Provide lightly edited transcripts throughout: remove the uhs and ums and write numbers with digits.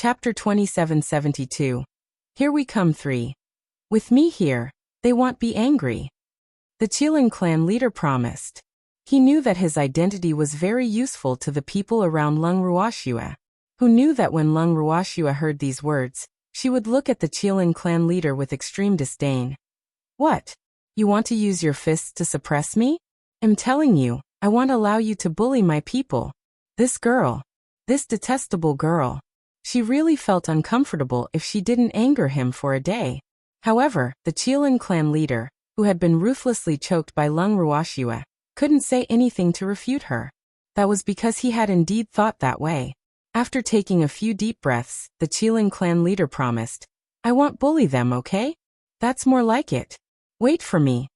Chapter 2772. Here we come 3. With me here, they won't be angry. The Qilin clan leader promised. He knew that his identity was very useful to the people around Lung Ruoxua, who knew that when Lung Ruoxua heard these words, she would look at the Qilin clan leader with extreme disdain. What? You want to use your fists to suppress me? I'm telling you, I won't allow you to bully my people. This girl. This detestable girl. She really felt uncomfortable if she didn't anger him for a day. However, the Qilin clan leader, who had been ruthlessly choked by Lung Ruoxua, couldn't say anything to refute her. That was because he had indeed thought that way. After taking a few deep breaths, the Qilin clan leader promised, I won't bully them, okay? That's more like it. Wait for me.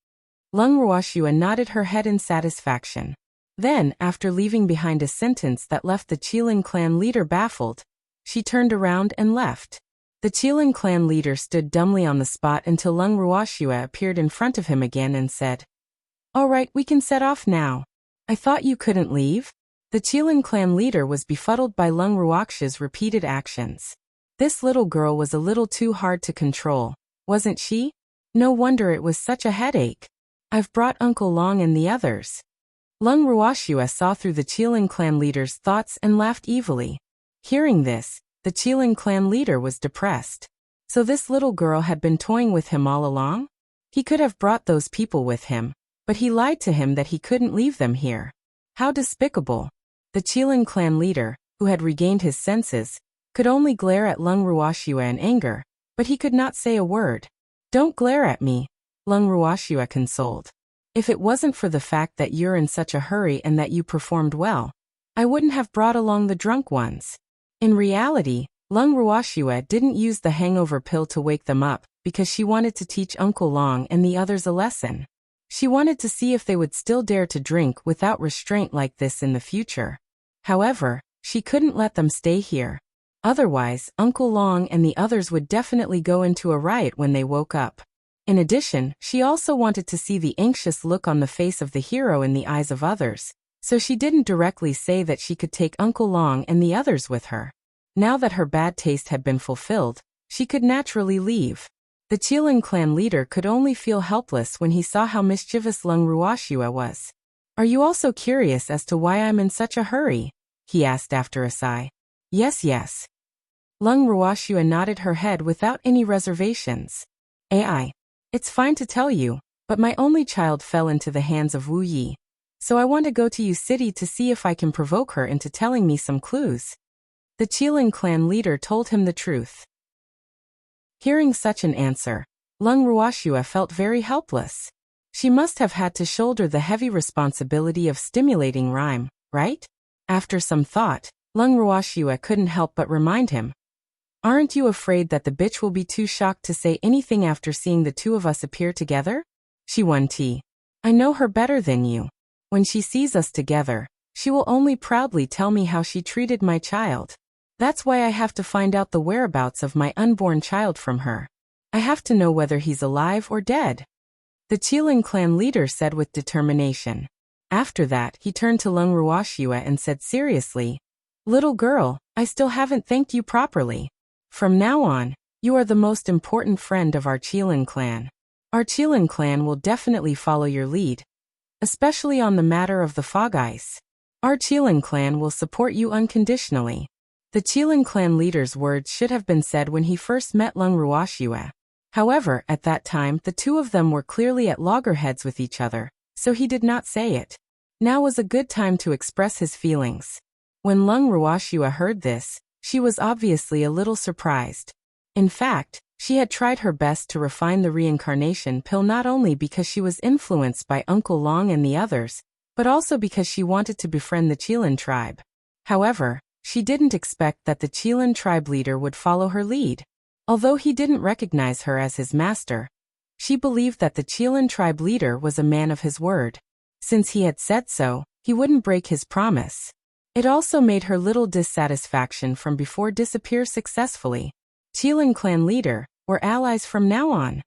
Lung Ruoxua nodded her head in satisfaction. Then, after leaving behind a sentence that left the Qilin clan leader baffled, she turned around and left. The Qilin clan leader stood dumbly on the spot until Lung Ruoxua appeared in front of him again and said, All right, we can set off now. I thought you couldn't leave? The Qilin clan leader was befuddled by Lung Ruoxia's repeated actions. This little girl was a little too hard to control, wasn't she? No wonder it was such a headache. I've brought Uncle Long and the others. Lung Ruoxua saw through the Qilin clan leader's thoughts and laughed evilly. Hearing this, the Qilin clan leader was depressed. So this little girl had been toying with him all along? He could have brought those people with him, but he lied to him that he couldn't leave them here. How despicable. The Qilin clan leader, who had regained his senses, could only glare at Lung Ruoxua in anger, but he could not say a word. Don't glare at me, Lung Ruoxua consoled. If it wasn't for the fact that you're in such a hurry and that you performed well, I wouldn't have brought along the drunk ones. In reality, Lung Ruoxua didn't use the hangover pill to wake them up because she wanted to teach Uncle Long and the others a lesson. She wanted to see if they would still dare to drink without restraint like this in the future. However, she couldn't let them stay here. Otherwise, Uncle Long and the others would definitely go into a riot when they woke up. In addition, she also wanted to see the anxious look on the face of the hero in the eyes of others, so she didn't directly say that she could take Uncle Long and the others with her. Now that her bad taste had been fulfilled, she could naturally leave. The Qilin clan leader could only feel helpless when he saw how mischievous Lung Ruoxua was. Are you also curious as to why I'm in such a hurry? He asked after a sigh. Yes. Lung Ruoxua nodded her head without any reservations. AI. It's fine to tell you, but my only child fell into the hands of Wu Yi. So I want to go to Yu City to see if I can provoke her into telling me some clues. The Qilin clan leader told him the truth. Hearing such an answer, Lung Ruoxua felt very helpless. She must have had to shoulder the heavy responsibility of stimulating rhyme, right? After some thought, Lung Ruoxua couldn't help but remind him. Aren't you afraid that the bitch will be too shocked to say anything after seeing the two of us appear together? She won tea. I know her better than you. When she sees us together, she will only proudly tell me how she treated my child. That's why I have to find out the whereabouts of my unborn child from her. I have to know whether he's alive or dead. The Qilin clan leader said with determination. After that, he turned to Lung Ruoxua and said seriously, Little girl, I still haven't thanked you properly. From now on, you are the most important friend of our Qilin clan. Our Qilin clan will definitely follow your lead, especially on the matter of the fog ice. Our Qilin clan will support you unconditionally. The Qilin clan leader's words should have been said when he first met Lung Ruoxua. However, at that time, the two of them were clearly at loggerheads with each other, so he did not say it. Now was a good time to express his feelings. When Lung Ruoxua heard this, she was obviously a little surprised. In fact, she had tried her best to refine the reincarnation pill not only because she was influenced by Uncle Long and the others, but also because she wanted to befriend the Qilin tribe. However, she didn't expect that the Qilin tribe leader would follow her lead. Although he didn't recognize her as his master, she believed that the Qilin tribe leader was a man of his word. Since he had said so, he wouldn't break his promise. It also made her little dissatisfaction from before disappear successfully. Qilin clan leader, we're allies from now on.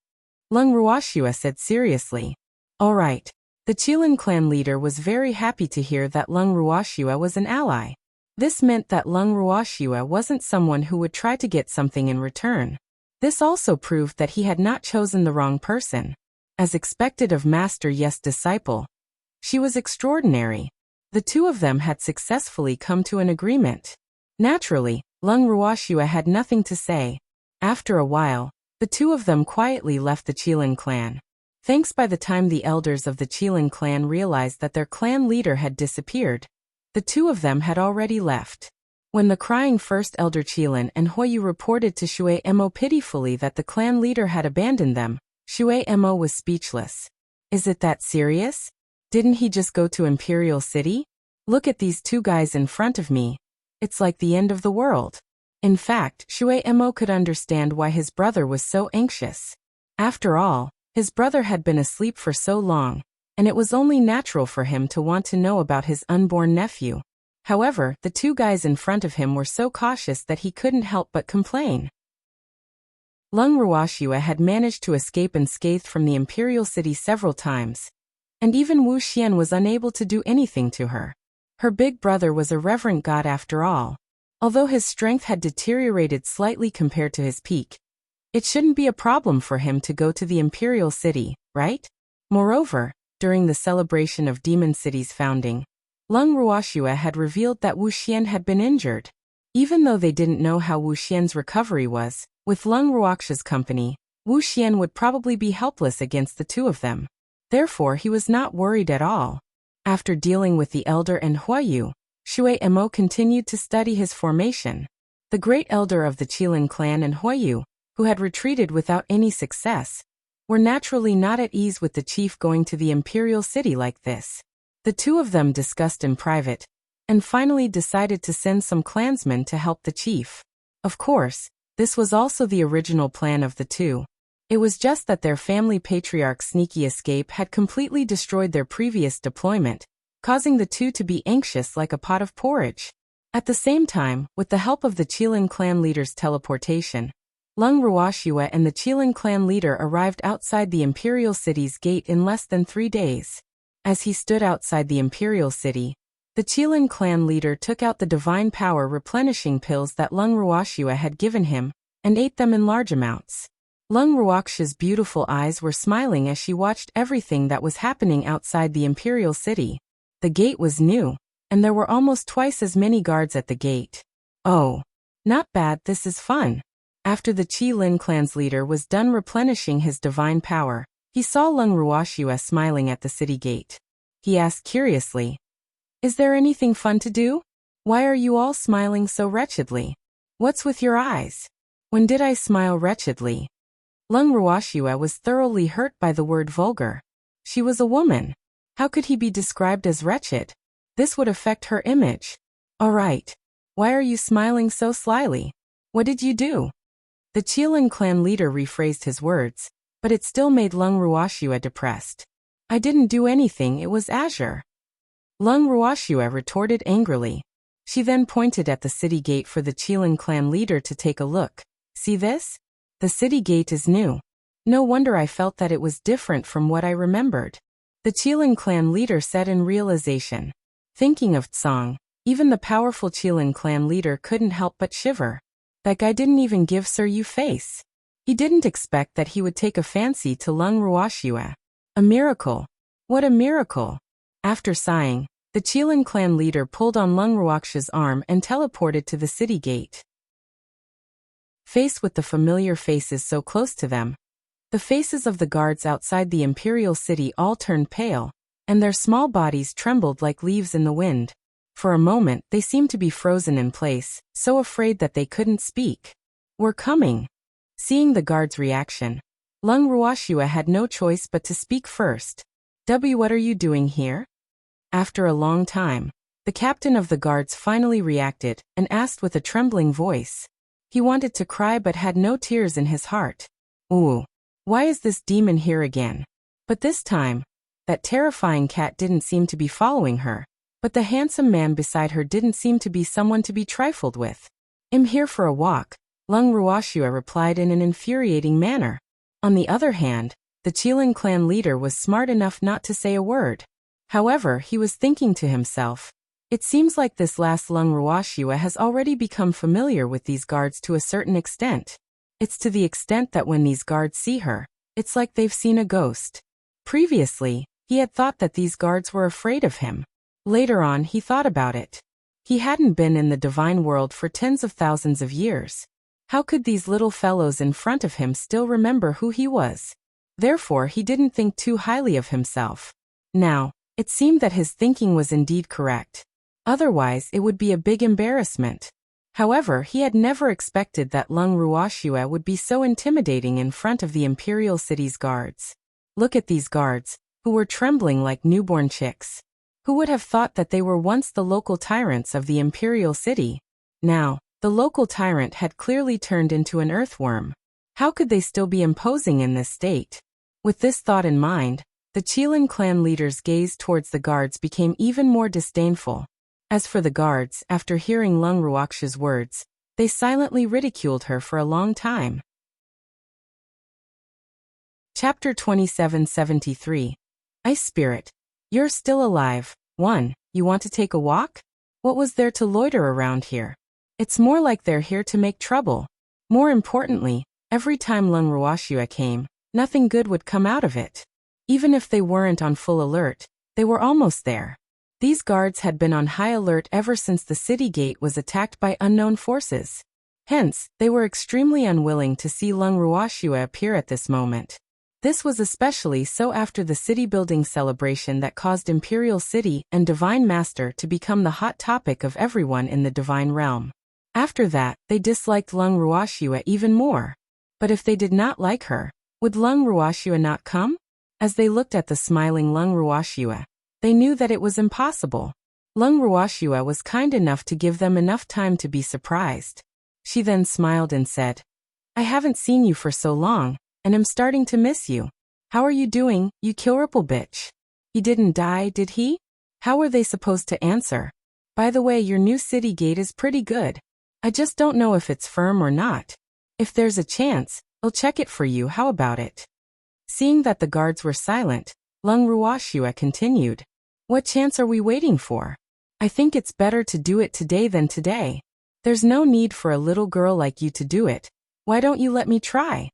Lung Ruoxua said seriously. All right. The Qilin clan leader was very happy to hear that Lung Ruoxua was an ally. This meant that Lung Ruoxue wasn't someone who would try to get something in return. This also proved that he had not chosen the wrong person. As expected of Master Yes' disciple, she was extraordinary. The two of them had successfully come to an agreement. Naturally, Lung Ruoxue had nothing to say. After a while, the two of them quietly left the Qilin clan. Thanks by the time the elders of the Qilin clan realized that their clan leader had disappeared, the two of them had already left. When the crying first elder Qilin and Huoyu reported to Shui Mo pitifully that the clan leader had abandoned them, Shui Mo was speechless. Is it that serious? Didn't he just go to Imperial City? Look at these two guys in front of me. It's like the end of the world. In fact, Shui Mo could understand why his brother was so anxious. After all, his brother had been asleep for so long, and it was only natural for him to want to know about his unborn nephew. However, the two guys in front of him were so cautious that he couldn't help but complain. Lung Ruoxue had managed to escape unscathed from the Imperial City several times, and even Wu Xian was unable to do anything to her. Her big brother was a reverent god after all. Although his strength had deteriorated slightly compared to his peak, it shouldn't be a problem for him to go to the Imperial City, right? Moreover, during the celebration of Demon City's founding, Lung Ruoxue had revealed that Wu Xian had been injured. Even though they didn't know how Wu Xian's recovery was, with Lung Ruoxue's company, Wu Xian would probably be helpless against the two of them. Therefore, he was not worried at all. After dealing with the elder and Huoyu, Shui Mo continued to study his formation. The great elder of the Qilin clan and Huoyu, who had retreated without any success, were naturally not at ease with the chief going to the Imperial City like this. The two of them discussed in private, and finally decided to send some clansmen to help the chief. Of course, this was also the original plan of the two. It was just that their family patriarch's sneaky escape had completely destroyed their previous deployment, causing the two to be anxious like a pot of porridge. At the same time, with the help of the Qilin clan leader's teleportation, Lung Ruoxue and the Qilin clan leader arrived outside the Imperial City's gate in less than 3 days. As he stood outside the Imperial City, the Qilin clan leader took out the divine power replenishing pills that Lung Ruoxue had given him, and ate them in large amounts. Lung Ruoxue's beautiful eyes were smiling as she watched everything that was happening outside the Imperial City. The gate was new, and there were almost twice as many guards at the gate. Oh, not bad, this is fun. After the Qilin clan's leader was done replenishing his divine power, he saw Lung Ruoxue smiling at the city gate. He asked curiously, "Is there anything fun to do? Why are you all smiling so wretchedly? What's with your eyes? When did I smile wretchedly?" Lung Ruoxue was thoroughly hurt by the word vulgar. She was a woman. How could he be described as wretched? This would affect her image. All right. Why are you smiling so slyly? What did you do? The Qilin clan leader rephrased his words, but it still made Lung Ruoxue depressed. I didn't do anything, it was Azure. Lung Ruoxue retorted angrily. She then pointed at the city gate for the Qilin clan leader to take a look. See this? The city gate is new. No wonder I felt that it was different from what I remembered. The Qilin clan leader said in realization. Thinking of Tsang, even the powerful Qilin clan leader couldn't help but shiver. That guy didn't even give Sir Yu face. He didn't expect that he would take a fancy to Lung Ruoxue. A miracle. What a miracle. After sighing, the Qilin clan leader pulled on Lung Ruoxue's arm and teleported to the city gate. Faced with the familiar faces so close to them, the faces of the guards outside the Imperial City all turned pale, and their small bodies trembled like leaves in the wind. For a moment, they seemed to be frozen in place, so afraid that they couldn't speak. We're coming. Seeing the guards' reaction, Lung Ruoxue had no choice but to speak first. What are you doing here? After a long time, the captain of the guards finally reacted and asked with a trembling voice. He wanted to cry but had no tears in his heart. Ooh. Why is this demon here again? But this time, that terrifying cat didn't seem to be following her, but the handsome man beside her didn't seem to be someone to be trifled with. I'm here for a walk, Lung Ruoxue replied in an infuriating manner. On the other hand, the Qilin clan leader was smart enough not to say a word. However, he was thinking to himself, It seems like this last Lung Ruoxua has already become familiar with these guards to a certain extent. It's to the extent that when these guards see her, it's like they've seen a ghost. Previously, he had thought that these guards were afraid of him. Later on, he thought about it. He hadn't been in the divine world for tens of thousands of years. How could these little fellows in front of him still remember who he was? Therefore, he didn't think too highly of himself. Now, it seemed that his thinking was indeed correct. Otherwise, it would be a big embarrassment. However, he had never expected that Lung Ruoxua would be so intimidating in front of the imperial city's guards. Look at these guards, who were trembling like newborn chicks. Who would have thought that they were once the local tyrants of the imperial city? Now, the local tyrant had clearly turned into an earthworm. How could they still be imposing in this state? With this thought in mind, the Qilin clan leader's gaze towards the guards became even more disdainful. As for the guards, after hearing Lung Ruoxua's words, they silently ridiculed her for a long time. Chapter 2773. Ice Spirit. You're still alive. 1. You want to take a walk? What was there to loiter around here? It's more like they're here to make trouble. More importantly, every time Lung Ruoxua came, nothing good would come out of it. Even if they weren't on full alert, they were almost there. These guards had been on high alert ever since the city gate was attacked by unknown forces. Hence, they were extremely unwilling to see Lung Ruoxua appear at this moment. This was especially so after the city-building celebration that caused Imperial City and Divine Master to become the hot topic of everyone in the Divine Realm. After that, they disliked Lung Ruoxua even more. But if they did not like her, would Lung Ruoxua not come? As they looked at the smiling Lung Ruoxua, they knew that it was impossible. Lung Ruoxua was kind enough to give them enough time to be surprised. She then smiled and said, I haven't seen you for so long, and I'm starting to miss you. How are you doing, you killripple bitch? He didn't die, did he? How were they supposed to answer? By the way, your new city gate is pretty good. I just don't know if it's firm or not. If there's a chance, I'll check it for you, how about it? Seeing that the guards were silent, Lung Ruoxua continued. What chance are we waiting for? I think it's better to do it today than today. There's no need for a little girl like you to do it. Why don't you let me try?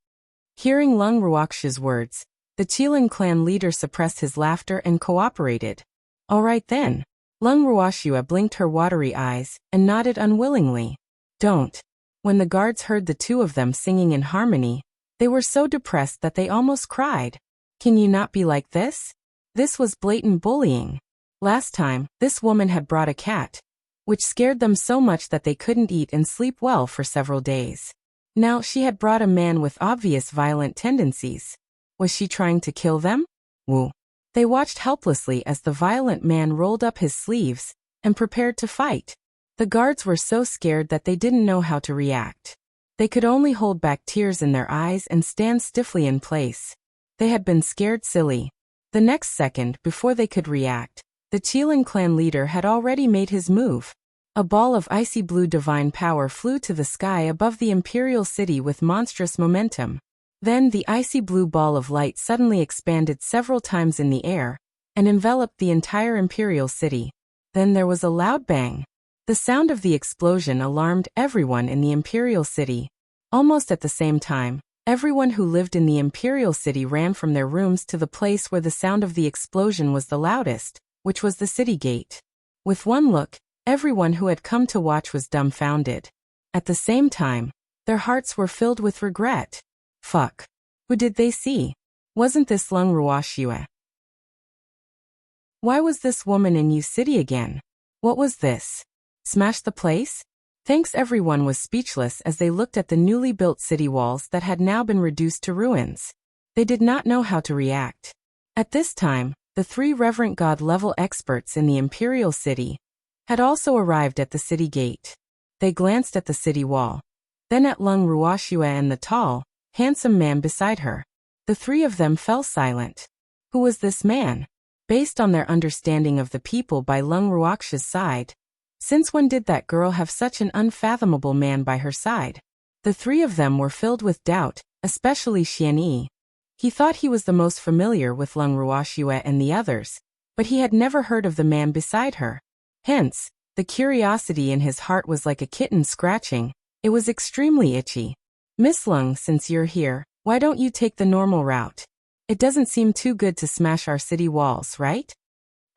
Hearing Lung Ruoxua's words, the Qilin clan leader suppressed his laughter and cooperated. All right then. Lung Ruoxua blinked her watery eyes and nodded unwillingly. Don't. When the guards heard the two of them singing in harmony, they were so depressed that they almost cried. Can you not be like this? This was blatant bullying. Last time, this woman had brought a cat, which scared them so much that they couldn't eat and sleep well for several days. Now she had brought a man with obvious violent tendencies. Was she trying to kill them? Woo. They watched helplessly as the violent man rolled up his sleeves and prepared to fight. The guards were so scared that they didn't know how to react. They could only hold back tears in their eyes and stand stiffly in place. They had been scared silly. The next second, before they could react, the Qilin clan leader had already made his move. A ball of icy blue divine power flew to the sky above the imperial city with monstrous momentum. Then the icy blue ball of light suddenly expanded several times in the air and enveloped the entire imperial city. Then there was a loud bang. The sound of the explosion alarmed everyone in the imperial city. Almost at the same time, everyone who lived in the imperial city ran from their rooms to the place where the sound of the explosion was the loudest, which was the city gate. With one look, everyone who had come to watch was dumbfounded. At the same time, their hearts were filled with regret. Fuck. Who did they see? Wasn't this Lung Ruoxua? Why was this woman in U City again? What was this? Smash the place? Thanks, everyone was speechless as they looked at the newly built city walls that had now been reduced to ruins. They did not know how to react. At this time, the three Reverent God-level experts in the Imperial City had also arrived at the city gate. They glanced at the city wall, then at Lung Ruoxua and the tall, handsome man beside her. The three of them fell silent. Who was this man? Based on their understanding of the people by Lung Ruoxua's side, since when did that girl have such an unfathomable man by her side? The three of them were filled with doubt, especially Xian Yi. He thought he was the most familiar with Lung Ruoxua and the others, but he had never heard of the man beside her. Hence, the curiosity in his heart was like a kitten scratching. It was extremely itchy. Miss Lung, since you're here, why don't you take the normal route? It doesn't seem too good to smash our city walls, right?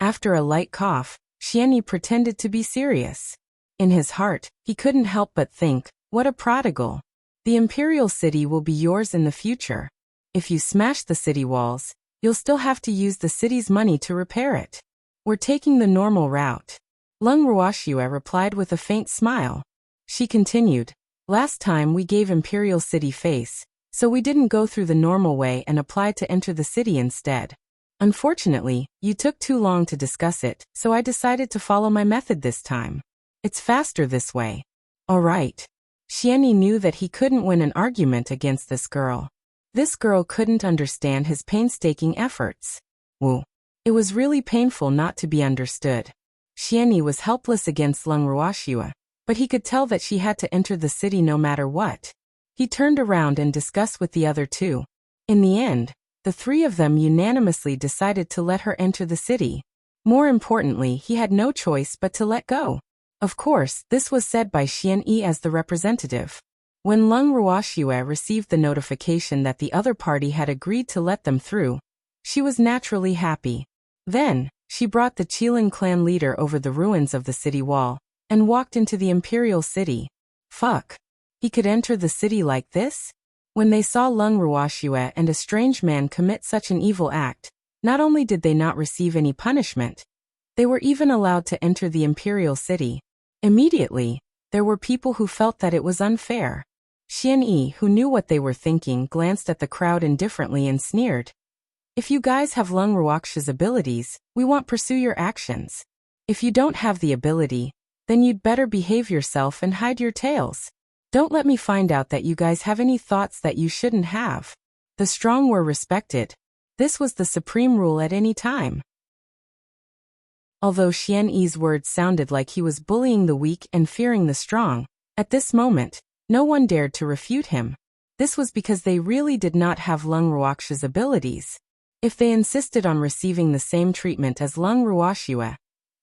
After a light cough, Xianyi pretended to be serious. In his heart, he couldn't help but think, what a prodigal. The imperial city will be yours in the future. If you smash the city walls, you'll still have to use the city's money to repair it. We're taking the normal route. Lung Ruoxue replied with a faint smile. She continued, last time we gave Imperial City face, so we didn't go through the normal way and applied to enter the city instead. Unfortunately, you took too long to discuss it, so I decided to follow my method this time. It's faster this way. All right. Xianyi knew that he couldn't win an argument against this girl. This girl couldn't understand his painstaking efforts. Woo. It was really painful not to be understood. Xianyi was helpless against Lung Ruoxue, but he could tell that she had to enter the city no matter what. He turned around and discussed with the other two. In the end, the three of them unanimously decided to let her enter the city. More importantly, he had no choice but to let go. Of course, this was said by Xianyi as the representative. When Lung Ruoxue received the notification that the other party had agreed to let them through, she was naturally happy. Then, she brought the Qilin clan leader over the ruins of the city wall and walked into the imperial city. Fuck. He could enter the city like this? When they saw Lung Ruoxue and a strange man commit such an evil act, not only did they not receive any punishment, they were even allowed to enter the imperial city. Immediately, there were people who felt that it was unfair. Xianyi, who knew what they were thinking, glanced at the crowd indifferently and sneered. If you guys have Lung Ruoxue's abilities, we won't pursue your actions. If you don't have the ability, then you'd better behave yourself and hide your tails. Don't let me find out that you guys have any thoughts that you shouldn't have. The strong were respected. This was the supreme rule at any time. Although Xianyi's words sounded like he was bullying the weak and fearing the strong, at this moment, no one dared to refute him. This was because they really did not have Lung Ruoxue's abilities. If they insisted on receiving the same treatment as Lung Ruoxue,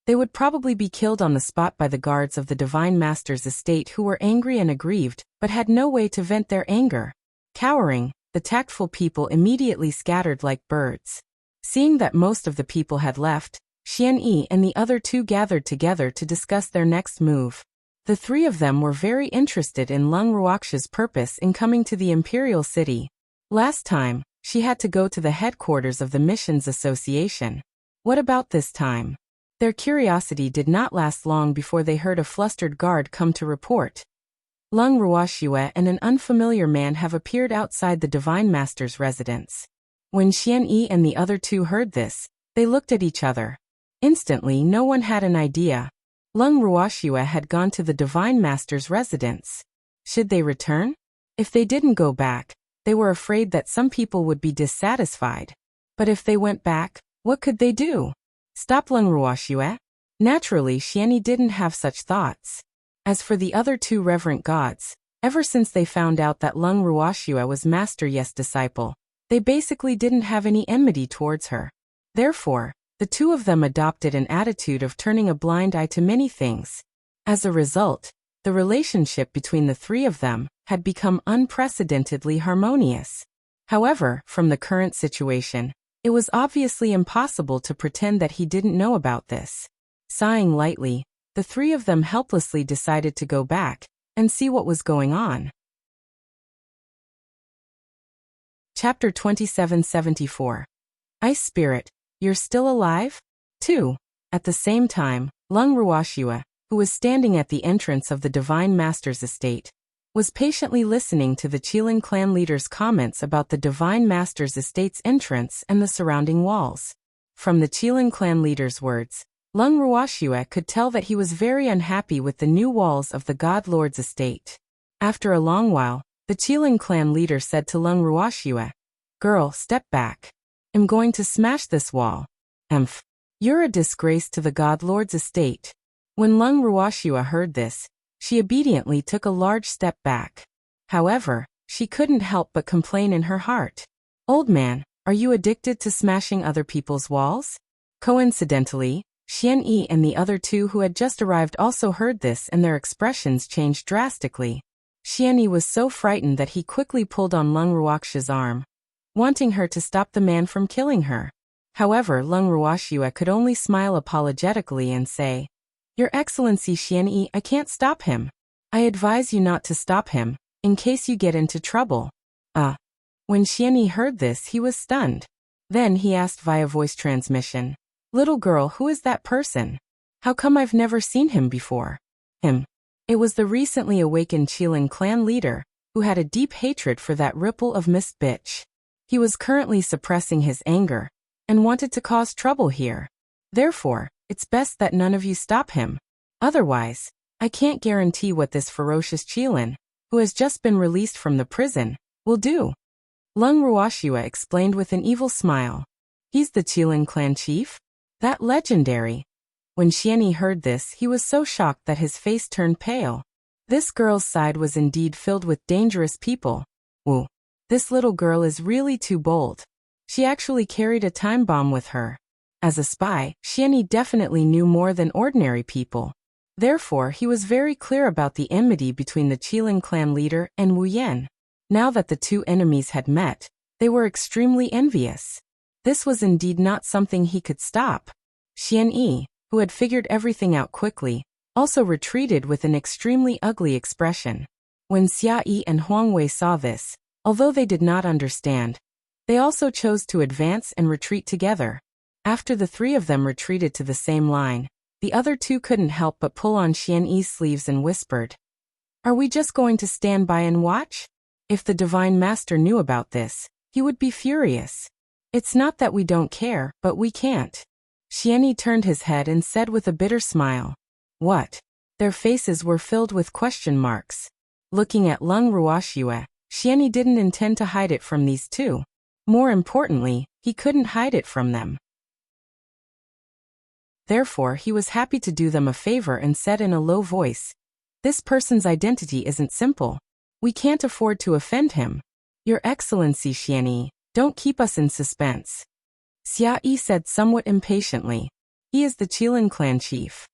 they would probably be killed on the spot by the guards of the Divine Master's estate, who were angry and aggrieved, but had no way to vent their anger. Cowering, the tactful people immediately scattered like birds. Seeing that most of the people had left, Xianyi and the other two gathered together to discuss their next move. The three of them were very interested in Lung Ruoxue's purpose in coming to the Imperial City. Last time, she had to go to the headquarters of the Missions Association. What about this time? Their curiosity did not last long before they heard a flustered guard come to report. Lung Ruoxue and an unfamiliar man have appeared outside the Divine Master's residence. When Xianyi and the other two heard this, they looked at each other. Instantly, no one had an idea. Lung Ruoxue had gone to the Divine Master's residence. Should they return? If they didn't go back, they were afraid that some people would be dissatisfied. But if they went back, what could they do? Stop Lung Ruoxue? Naturally, Xianyi didn't have such thoughts. As for the other two reverent gods, ever since they found out that Lung Ruoxue was Master Ye's disciple, they basically didn't have any enmity towards her. Therefore, the two of them adopted an attitude of turning a blind eye to many things. As a result, the relationship between the three of them had become unprecedentedly harmonious. However, from the current situation, it was obviously impossible to pretend that he didn't know about this. Sighing lightly, the three of them helplessly decided to go back and see what was going on. Chapter 2774. Ice Spirit, you're still alive? 2. At the same time, Lung Ruoxue, who was standing at the entrance of the Divine Master's estate, was patiently listening to the Qilin clan leader's comments about the Divine Master's estate's entrance and the surrounding walls. From the Qilin clan leader's words, Lung Ruoxue could tell that he was very unhappy with the new walls of the God Lord's estate. After a long while, the Qilin clan leader said to Lung Ruoxue, "Girl, step back. I'm going to smash this wall. Emph. You're a disgrace to the God Lord's estate." When Lung Ruoxue heard this, she obediently took a large step back. However, she couldn't help but complain in her heart. "Old man, are you addicted to smashing other people's walls?" Coincidentally, Xian Yi and the other two who had just arrived also heard this, and their expressions changed drastically. Xian Yi was so frightened that he quickly pulled on Lung Ruoxia's arm, wanting her to stop the man from killing her. However, Lung Ruoxia could only smile apologetically and say, "Your Excellency Xian Yi, I can't stop him. I advise you not to stop him, in case you get into trouble." When Xian Yi heard this, he was stunned. Then he asked via voice transmission, "Little girl, who is that person? How come I've never seen him before?" It was the recently awakened Qilin clan leader, who had a deep hatred for that ripple of mist bitch. He was currently suppressing his anger, and wanted to cause trouble here. Therefore, it's best that none of you stop him. Otherwise, I can't guarantee what this ferocious Qilin, who has just been released from the prison, will do. Lung Ruoxia explained with an evil smile. He's the Qilin clan chief? That legendary. When Xian Yi heard this, he was so shocked that his face turned pale. This girl's side was indeed filled with dangerous people. Woo. This little girl is really too bold. She actually carried a time bomb with her. As a spy, Xian Yi definitely knew more than ordinary people. Therefore, he was very clear about the enmity between the Qilin clan leader and Wu Yan. Now that the two enemies had met, they were extremely envious. This was indeed not something he could stop. Xian Yi, who had figured everything out quickly, also retreated with an extremely ugly expression. When Xia Yi and Huang Wei saw this, although they did not understand, they also chose to advance and retreat together. After the three of them retreated to the same line, the other two couldn't help but pull on Xian Yi's sleeves and whispered, "Are we just going to stand by and watch?" If the Divine Master knew about this, he would be furious. "It's not that we don't care, but we can't." Xian Yi turned his head and said with a bitter smile, "What?" Their faces were filled with question marks. Looking at Lung Ruoxia, Xian Yi didn't intend to hide it from these two. More importantly, he couldn't hide it from them. Therefore, he was happy to do them a favor and said in a low voice, "This person's identity isn't simple. We can't afford to offend him. Your Excellency Xian Yi, don't keep us in suspense." Xia Yi said somewhat impatiently, "He is the Qilin clan chief."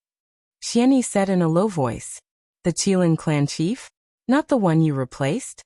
Xian Yi said in a low voice, "The Qilin clan chief? Not the one you replaced?"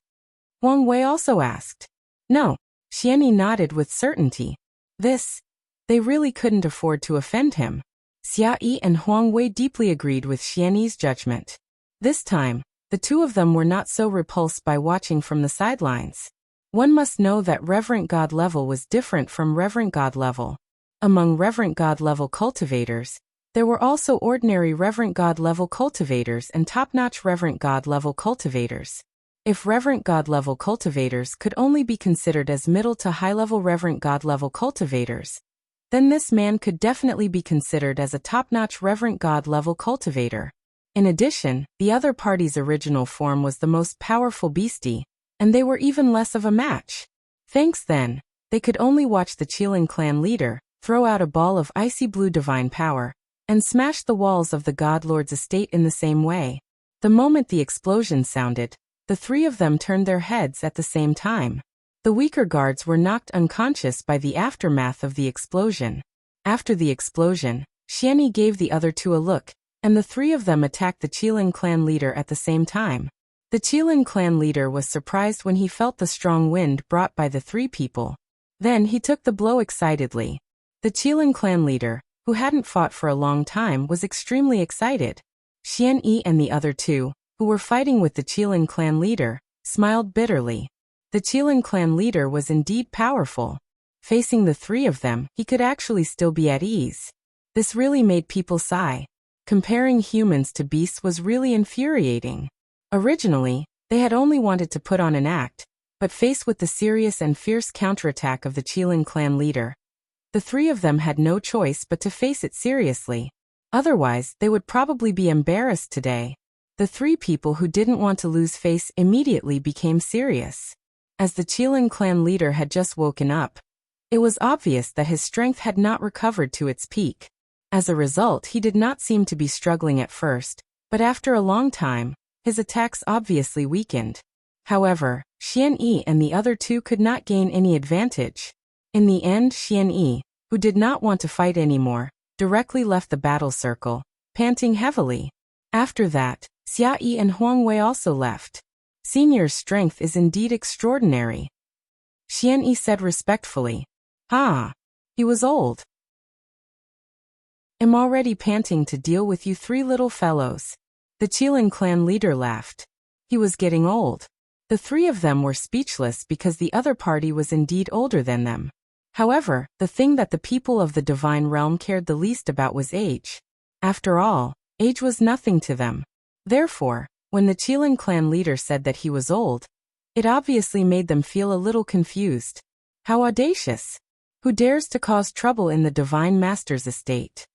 Huang Wei also asked. "No." Xian Yi nodded with certainty. They really couldn't afford to offend him. Xia Yi and Huang Wei deeply agreed with Xian Yi's judgment. This time, the two of them were not so repulsed by watching from the sidelines. One must know that Reverent God level was different from Reverent God level. Among Reverent God level cultivators, there were also ordinary Reverent God level cultivators and top-notch Reverent God level cultivators. If Reverent God level cultivators could only be considered as middle to high-level Reverent God level cultivators, then this man could definitely be considered as a top-notch Reverent God level cultivator. In addition, the other party's original form was the most powerful beastie, and they were even less of a match. Thanks then, they could only watch the Qilin clan leader throw out a ball of icy blue divine power and smash the walls of the God Lord's estate in the same way. The moment the explosion sounded, the three of them turned their heads at the same time. The weaker guards were knocked unconscious by the aftermath of the explosion. After the explosion, Xian Yi gave the other two a look, and the three of them attacked the Qilin clan leader at the same time. The Qilin clan leader was surprised when he felt the strong wind brought by the three people. Then he took the blow excitedly. The Qilin clan leader, who hadn't fought for a long time, was extremely excited. Xian Yi and the other two, who were fighting with the Qilin clan leader, smiled bitterly. The Qilin clan leader was indeed powerful. Facing the three of them, he could actually still be at ease. This really made people sigh. Comparing humans to beasts was really infuriating. Originally, they had only wanted to put on an act, but faced with the serious and fierce counterattack of the Qilin clan leader, the three of them had no choice but to face it seriously. Otherwise, they would probably be embarrassed today. The three people who didn't want to lose face immediately became serious. As the Qilin clan leader had just woken up, it was obvious that his strength had not recovered to its peak. As a result, he did not seem to be struggling at first, but after a long time, his attacks obviously weakened. However, Xian Yi and the other two could not gain any advantage. In the end, Xian Yi, who did not want to fight anymore, directly left the battle circle, panting heavily. After that, Xia Yi and Huang Wei also left. Senior's strength is indeed extraordinary, Xian Yi said respectfully. He was old. I'm already panting to deal with you three little fellows. The Qilin clan leader laughed. He was getting old. The three of them were speechless because the other party was indeed older than them. However, the thing that the people of the divine realm cared the least about was age. After all, age was nothing to them. Therefore, when the Qilin clan leader said that he was old, it obviously made them feel a little confused. How audacious! Who dares to cause trouble in the Divine Master's estate?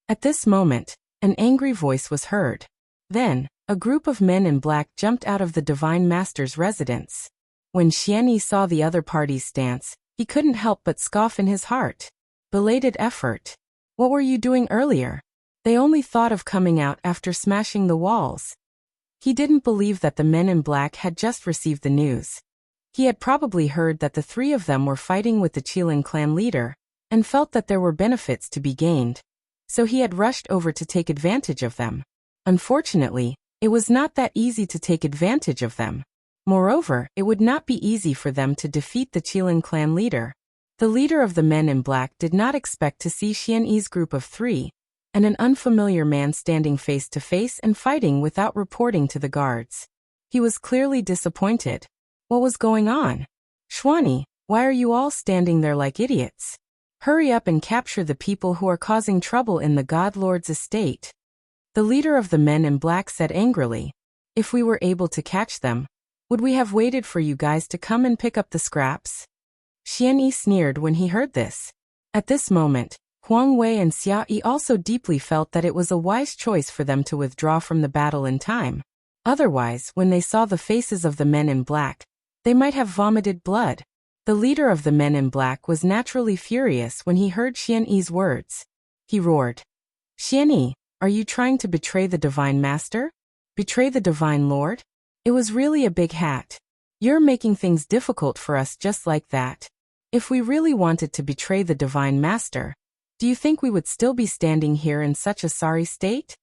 At this moment, an angry voice was heard. Then, a group of men in black jumped out of the Divine Master's residence. When Xian Yi saw the other party's stance, he couldn't help but scoff in his heart. Belated effort. What were you doing earlier? They only thought of coming out after smashing the walls. He didn't believe that the men in black had just received the news. He had probably heard that the three of them were fighting with the Qilin clan leader, and felt that there were benefits to be gained. So he had rushed over to take advantage of them. Unfortunately, it was not that easy to take advantage of them. Moreover, it would not be easy for them to defeat the Qilin clan leader. The leader of the men in black did not expect to see Xian Yi's group of three, and an unfamiliar man standing face to face and fighting without reporting to the guards. He was clearly disappointed. What was going on? Xuani, why are you all standing there like idiots? Hurry up and capture the people who are causing trouble in the God Lord's estate. The leader of the men in black said angrily. If we were able to catch them, would we have waited for you guys to come and pick up the scraps? Xian Yi sneered when he heard this. At this moment, Huang Wei and Xia Yi also deeply felt that it was a wise choice for them to withdraw from the battle in time. Otherwise, when they saw the faces of the men in black, they might have vomited blood. The leader of the men in black was naturally furious when he heard Xian Yi's words. He roared. Xian Yi, are you trying to betray the Divine Master? Betray the Divine Lord? It was really a big hat. You're making things difficult for us just like that. If we really wanted to betray the Divine Master, do you think we would still be standing here in such a sorry state?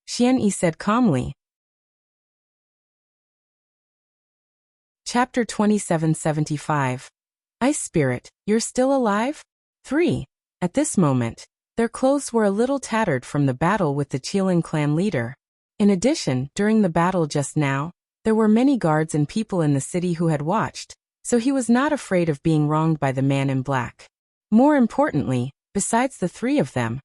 Xian Yi said calmly. Chapter 2775. Ice Spirit, you're still alive? 3. At this moment, their clothes were a little tattered from the battle with the Qilin clan leader. In addition, during the battle just now, there were many guards and people in the city who had watched, so he was not afraid of being wronged by the man in black. More importantly, besides the three of them,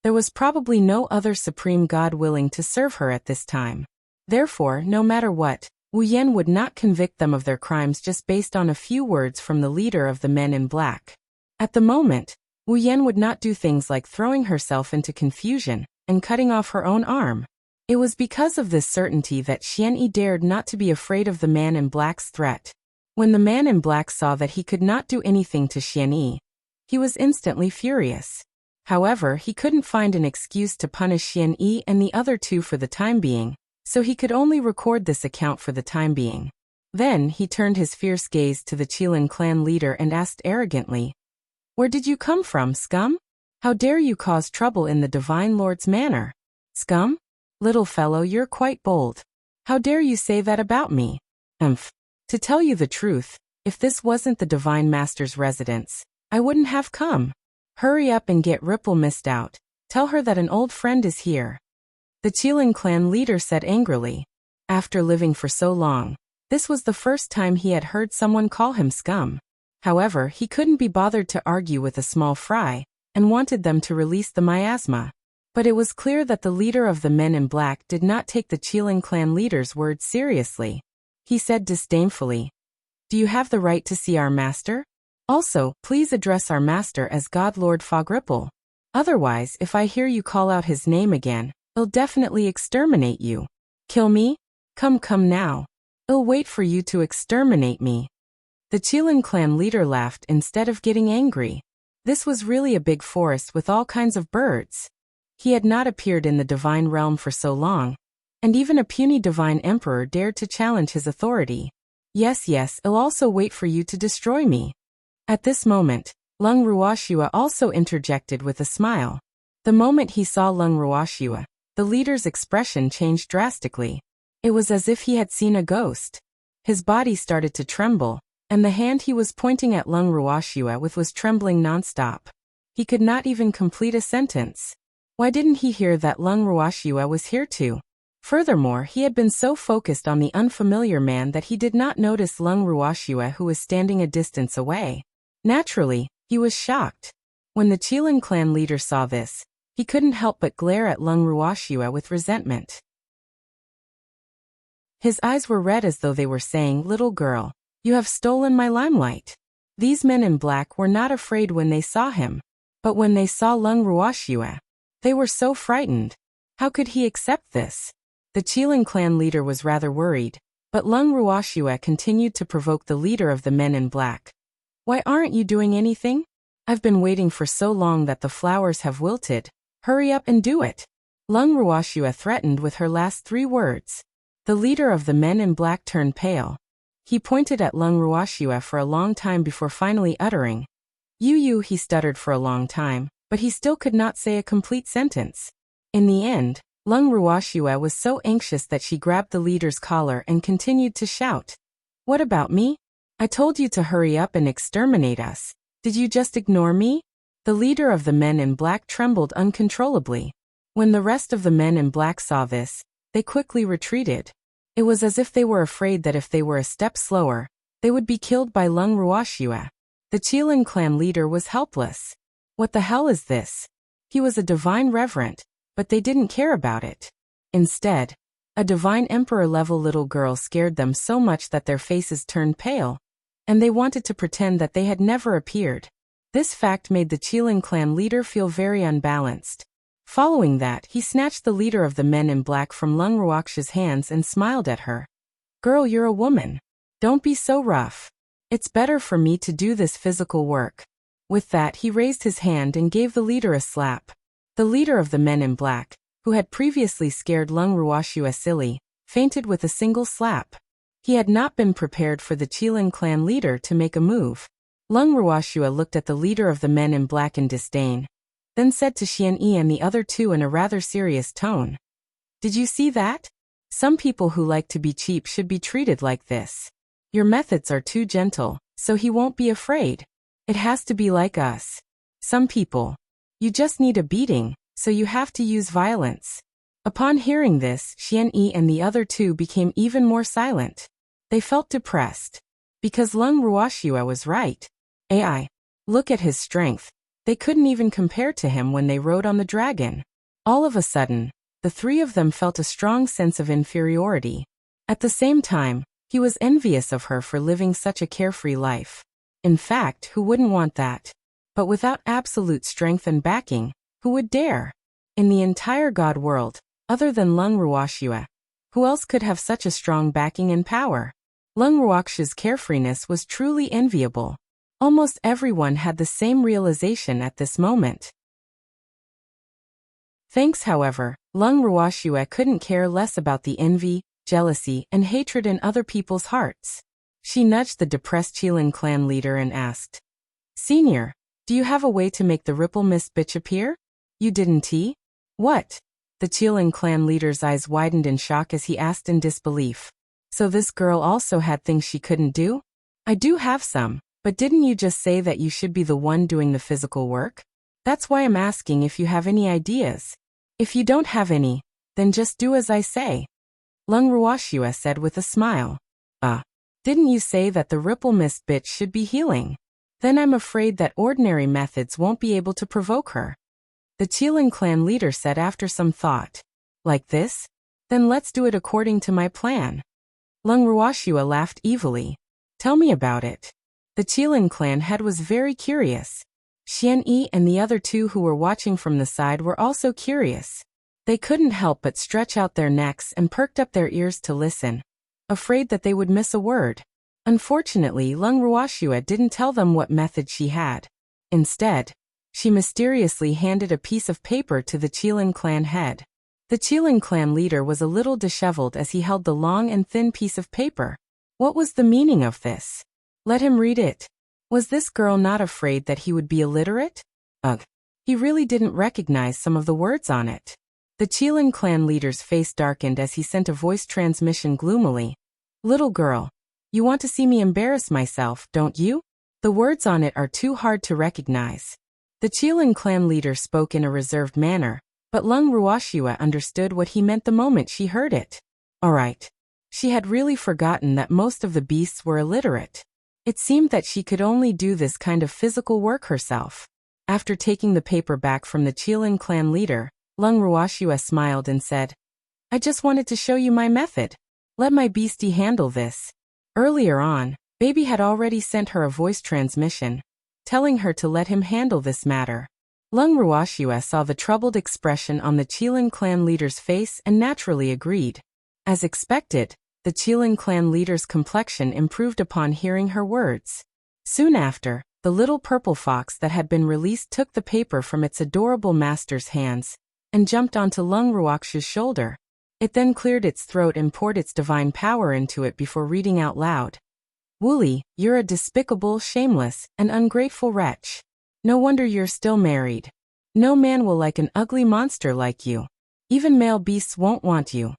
there was probably no other supreme god willing to serve her at this time. Therefore, no matter what, Wu Yan would not convict them of their crimes just based on a few words from the leader of the men in black. At the moment, Wu Yan would not do things like throwing herself into confusion and cutting off her own arm. It was because of this certainty that Xian Yi dared not to be afraid of the man in black's threat. When the man in black saw that he could not do anything to Xian Yi, he was instantly furious. However, he couldn't find an excuse to punish Xian Yi and the other two for the time being, so he could only record this account for the time being. Then he turned his fierce gaze to the Qilin clan leader and asked arrogantly, "Where did you come from, scum? How dare you cause trouble in the Divine Lord's manor? Scum? Little fellow, you're quite bold. How dare you say that about me? To tell you the truth, if this wasn't the Divine Master's residence, I wouldn't have come. Hurry up and get Ripple Mist out. Tell her that an old friend is here." The Qilin clan leader said angrily. After living for so long, this was the first time he had heard someone call him scum. However, he couldn't be bothered to argue with a small fry, and wanted them to release the miasma. But it was clear that the leader of the men in black did not take the Qilin clan leader's words seriously. He said disdainfully, "Do you have the right to see our master? Also, please address our master as God Lord Fogripple. Otherwise, if I hear you call out his name again, I'll definitely exterminate you. Kill me? Come now. I'll wait for you to exterminate me." The Qilin clan leader laughed instead of getting angry. This was really a big forest with all kinds of birds. He had not appeared in the divine realm for so long, and even a puny divine emperor dared to challenge his authority. Yes, I'll also wait for you to destroy me." At this moment, Lung Ruoxua also interjected with a smile. The moment he saw Lung Ruoxue, the leader's expression changed drastically. It was as if he had seen a ghost. His body started to tremble, and the hand he was pointing at Lung Ruoxue with was trembling nonstop. He could not even complete a sentence. Why didn't he hear that Lung Ruoxue was here too? Furthermore, he had been so focused on the unfamiliar man that he did not notice Lung Ruoxue, who was standing a distance away. Naturally, he was shocked. When the Qilin clan leader saw this, he couldn't help but glare at Lung Ruoxue with resentment. His eyes were red as though they were saying, "Little girl, you have stolen my limelight." These men in black were not afraid when they saw him, but when they saw Lung Ruoxue, they were so frightened. How could he accept this? The Qilin clan leader was rather worried, but Lung Ruoxue continued to provoke the leader of the men in black. "Why aren't you doing anything? I've been waiting for so long that the flowers have wilted. Hurry up and do it." Lung Ruoxue threatened with her last 3 words. The leader of the men in black turned pale. He pointed at Lung Ruoxue for a long time before finally uttering, "You," he stuttered for a long time, but he still could not say a complete sentence. In the end, Lung Ruoxue was so anxious that she grabbed the leader's collar and continued to shout, "What about me? I told you to hurry up and exterminate us. Did you just ignore me?" The leader of the men in black trembled uncontrollably. When the rest of the men in black saw this, they quickly retreated. It was as if they were afraid that if they were a step slower, they would be killed by Lung Ruoxue. The Qilin clan leader was helpless. What the hell is this? He was a divine reverend, but they didn't care about it. Instead, a divine emperor-level little girl scared them so much that their faces turned pale, and they wanted to pretend that they had never appeared. This fact made the Qilin clan leader feel very unbalanced. Following that, he snatched the leader of the men in black from Lung Ruoxue's hands and smiled at her. "Girl, you're a woman. Don't be so rough. It's better for me to do this physical work." With that, he raised his hand and gave the leader a slap. The leader of the men in black, who had previously scared Lung Ruoxue silly, fainted with a single slap. He had not been prepared for the Qilin clan leader to make a move. Lung Ruoxue looked at the leader of the men in black in disdain, then said to Xian Yi and the other 2 in a rather serious tone, "Did you see that? Some people who like to be cheap should be treated like this. Your methods are too gentle, so he won't be afraid. It has to be like us. Some people, you just need a beating, so you have to use violence." Upon hearing this, Xian Yi and the other 2 became even more silent. They felt depressed. Because Lung Ruoxue was right. Look at his strength. They couldn't even compare to him when they rode on the dragon. All of a sudden, the 3 of them felt a strong sense of inferiority. At the same time, he was envious of her for living such a carefree life. In fact, who wouldn't want that? But without absolute strength and backing, who would dare? In the entire god world, other than Lung Ruoxue, who else could have such a strong backing and power? Lung Ruoxue's carefreeness was truly enviable. Almost everyone had the same realization at this moment. Thanks, however, Lung Ruoxue couldn't care less about the envy, jealousy, and hatred in other people's hearts. She nudged the depressed Qilin clan leader and asked, "Senior, do you have a way to make the Ripple Mist bitch appear? You didn't he?" "What?" The Qilin clan leader's eyes widened in shock as he asked in disbelief. "So this girl also had things she couldn't do?" "I do have some. But didn't you just say that you should be the one doing the physical work? That's why I'm asking if you have any ideas. If you don't have any, then just do as I say." Lung Ruoxue said with a smile. Didn't you say that the Ripple Mist bitch should be healing? Then I'm afraid that ordinary methods won't be able to provoke her." The Qilin clan leader said after some thought. "Like this? Then let's do it according to my plan." Lung Ruoxue laughed evilly. "Tell me about it." The Qilin clan head was very curious. Xian Yi and the other 2 who were watching from the side were also curious. They couldn't help but stretch out their necks and perked up their ears to listen, afraid that they would miss a word. Unfortunately, Lung Ruoxue didn't tell them what method she had. Instead, she mysteriously handed a piece of paper to the Qilin clan head. The Qilin clan leader was a little disheveled as he held the long and thin piece of paper. What was the meaning of this? Let him read it. Was this girl not afraid that he would be illiterate? He really didn't recognize some of the words on it. The Qilin clan leader's face darkened as he sent a voice transmission gloomily. Little girl, you want to see me embarrass myself, don't you? The words on it are too hard to recognize. The Qilin clan leader spoke in a reserved manner, but Lung Ruoxue understood what he meant the moment she heard it. Alright. She had really forgotten that most of the beasts were illiterate. It seemed that she could only do this kind of physical work herself. After taking the paper back from the Qilin clan leader, Lung Ruoxue smiled and said, I just wanted to show you my method. Let my beastie handle this. Earlier on, Baby had already sent her a voice transmission, telling her to let him handle this matter. Lung Ruoxue saw the troubled expression on the Qilin clan leader's face and naturally agreed. As expected, the Qilin clan leader's complexion improved upon hearing her words. Soon after, the little purple fox that had been released took the paper from its adorable master's hands and jumped onto Lung Ruoxue's shoulder. It then cleared its throat and poured its divine power into it before reading out loud. Wooly, you're a despicable, shameless, and ungrateful wretch. No wonder you're still married. No man will like an ugly monster like you. Even male beasts won't want you.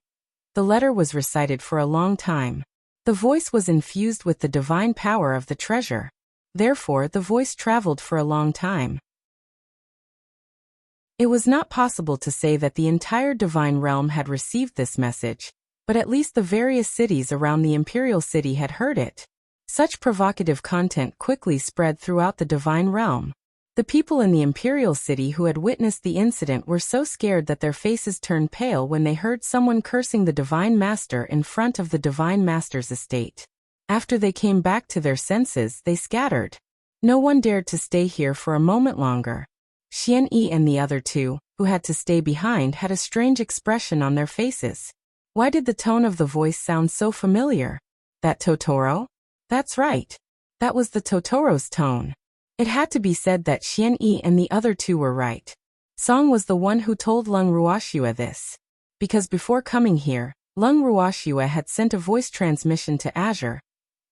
The letter was recited for a long time. The voice was infused with the divine power of the treasure. Therefore, the voice traveled for a long time. It was not possible to say that the entire divine realm had received this message, but at least the various cities around the imperial city had heard it. Such provocative content quickly spread throughout the divine realm. The people in the imperial city who had witnessed the incident were so scared that their faces turned pale when they heard someone cursing the divine master in front of the divine master's estate. After they came back to their senses, they scattered. No one dared to stay here for a moment longer. Xian Yi and the other two, who had to stay behind, had a strange expression on their faces. Why did the tone of the voice sound so familiar? That Totoro? That's right. That was the Totoro's tone. It had to be said that Xian Yi and the other two were right. Song was the one who told Lung Ruoxue this. Because before coming here, Lung Ruoxue had sent a voice transmission to Azure,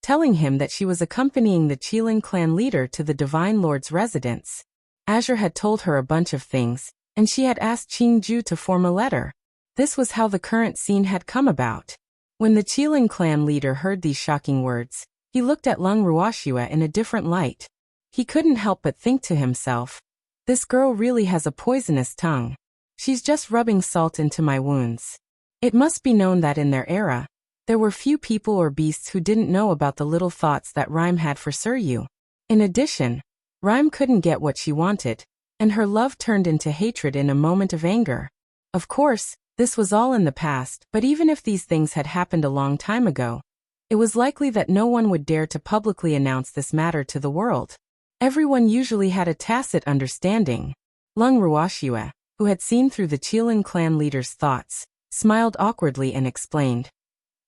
telling him that she was accompanying the Qilin clan leader to the Divine Lord's residence. Azure had told her a bunch of things, and she had asked Qingju to form a letter. This was how the current scene had come about. When the Qilin clan leader heard these shocking words, he looked at Lung Ruoxue in a different light. He couldn't help but think to himself, this girl really has a poisonous tongue. She's just rubbing salt into my wounds. It must be known that in their era, there were few people or beasts who didn't know about the little thoughts that Rhyme had for Suryu. In addition, Rhyme couldn't get what she wanted, and her love turned into hatred in a moment of anger. Of course, this was all in the past, but even if these things had happened a long time ago, it was likely that no one would dare to publicly announce this matter to the world. Everyone usually had a tacit understanding. Lung Ruoxue, who had seen through the Qilin clan leader's thoughts, smiled awkwardly and explained.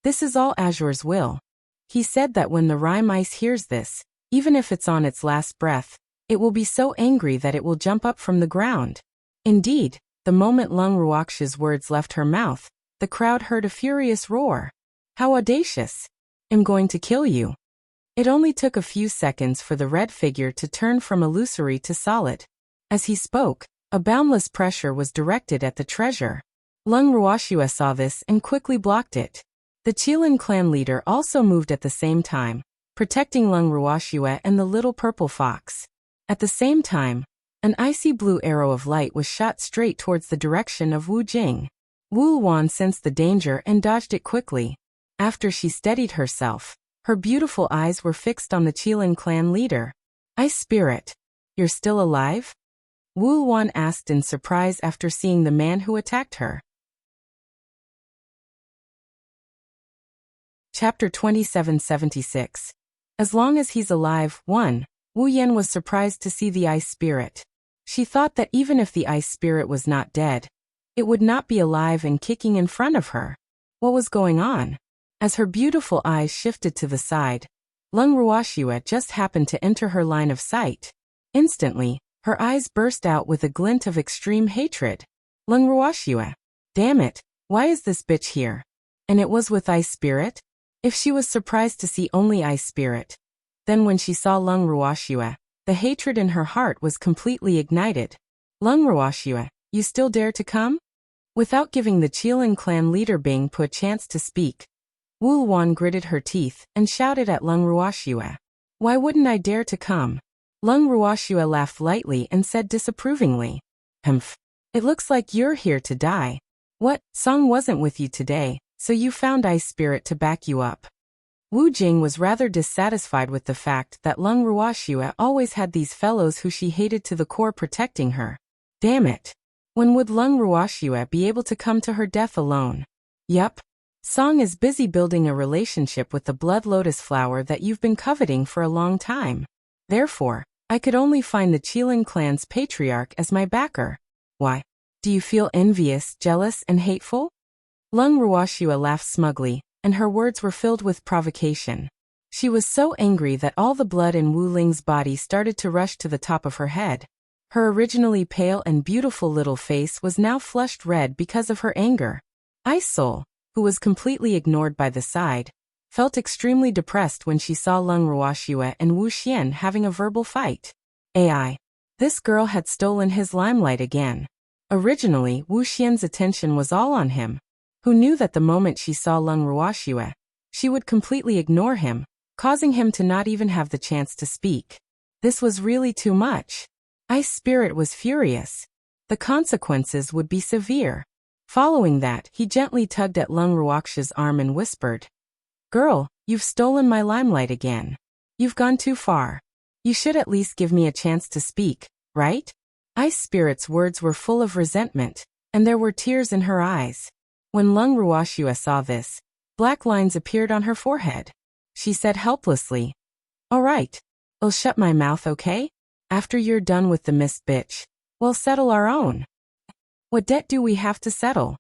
This is all Azure's will. He said that when the Rhyme Ice hears this, even if it's on its last breath, it will be so angry that it will jump up from the ground. Indeed, the moment Lung Ruoxue's words left her mouth, the crowd heard a furious roar. How audacious! I'm going to kill you. It only took a few seconds for the red figure to turn from illusory to solid. As he spoke, a boundless pressure was directed at the treasure. Lung Ruoxue saw this and quickly blocked it. The Qilin clan leader also moved at the same time, protecting Lung Ruoxue and the little purple fox. At the same time, an icy blue arrow of light was shot straight towards the direction of Wu Jing. Wu Wan sensed the danger and dodged it quickly. After she steadied herself, her beautiful eyes were fixed on the Qilin clan leader. Ice Spirit, you're still alive? Wu Wan asked in surprise after seeing the man who attacked her. Chapter 2776. As long as he's alive, 1. Wu Yan was surprised to see the Ice Spirit. She thought that even if the Ice Spirit was not dead, it would not be alive and kicking in front of her. What was going on? As her beautiful eyes shifted to the side, Lung Ruoxue just happened to enter her line of sight. Instantly, her eyes burst out with a glint of extreme hatred. Lung Ruoxue, damn it, why is this bitch here? And it was with Ice Spirit? If she was surprised to see only Ice Spirit, then when she saw Lung Ruoxue, the hatred in her heart was completely ignited. Lung Wuxia, you still dare to come? Without giving the Qilin clan leader Bing Pu a chance to speak, Wu Wan gritted her teeth and shouted at Lung Wuxia. Why wouldn't I dare to come? Lung Wuxia laughed lightly and said disapprovingly. Humph. It looks like you're here to die. What, Song wasn't with you today, so you found Ice Spirit to back you up. Wu Jing was rather dissatisfied with the fact that Lung Wuxia always had these fellows who she hated to the core protecting her. Damn it. When would Lung Wuxia be able to come to her death alone? Yup. Song is busy building a relationship with the blood lotus flower that you've been coveting for a long time. Therefore, I could only find the Qilin clan's patriarch as my backer. Why? Do you feel envious, jealous, and hateful? Lung Wuxia laughed smugly, and her words were filled with provocation. She was so angry that all the blood in Wu Ling's body started to rush to the top of her head. Her originally pale and beautiful little face was now flushed red because of her anger. Ice Soul, who was completely ignored by the side, felt extremely depressed when she saw Lung Wuxia and Wu Xian having a verbal fight. AI. This girl had stolen his limelight again. Originally, Wu Xian's attention was all on him, who knew that the moment she saw Lung Wuxia, she would completely ignore him, causing him to not even have the chance to speak. This was really too much. Ice Spirit was furious. The consequences would be severe. Following that, he gently tugged at Lung Wuxia's arm and whispered, Girl, you've stolen my limelight again. You've gone too far. You should at least give me a chance to speak, right? Ice Spirit's words were full of resentment, and there were tears in her eyes. When Lung Wuxia saw this, black lines appeared on her forehead. She said helplessly, All right, I'll shut my mouth, okay? After you're done with the mist bitch, we'll settle our own. What debt do we have to settle?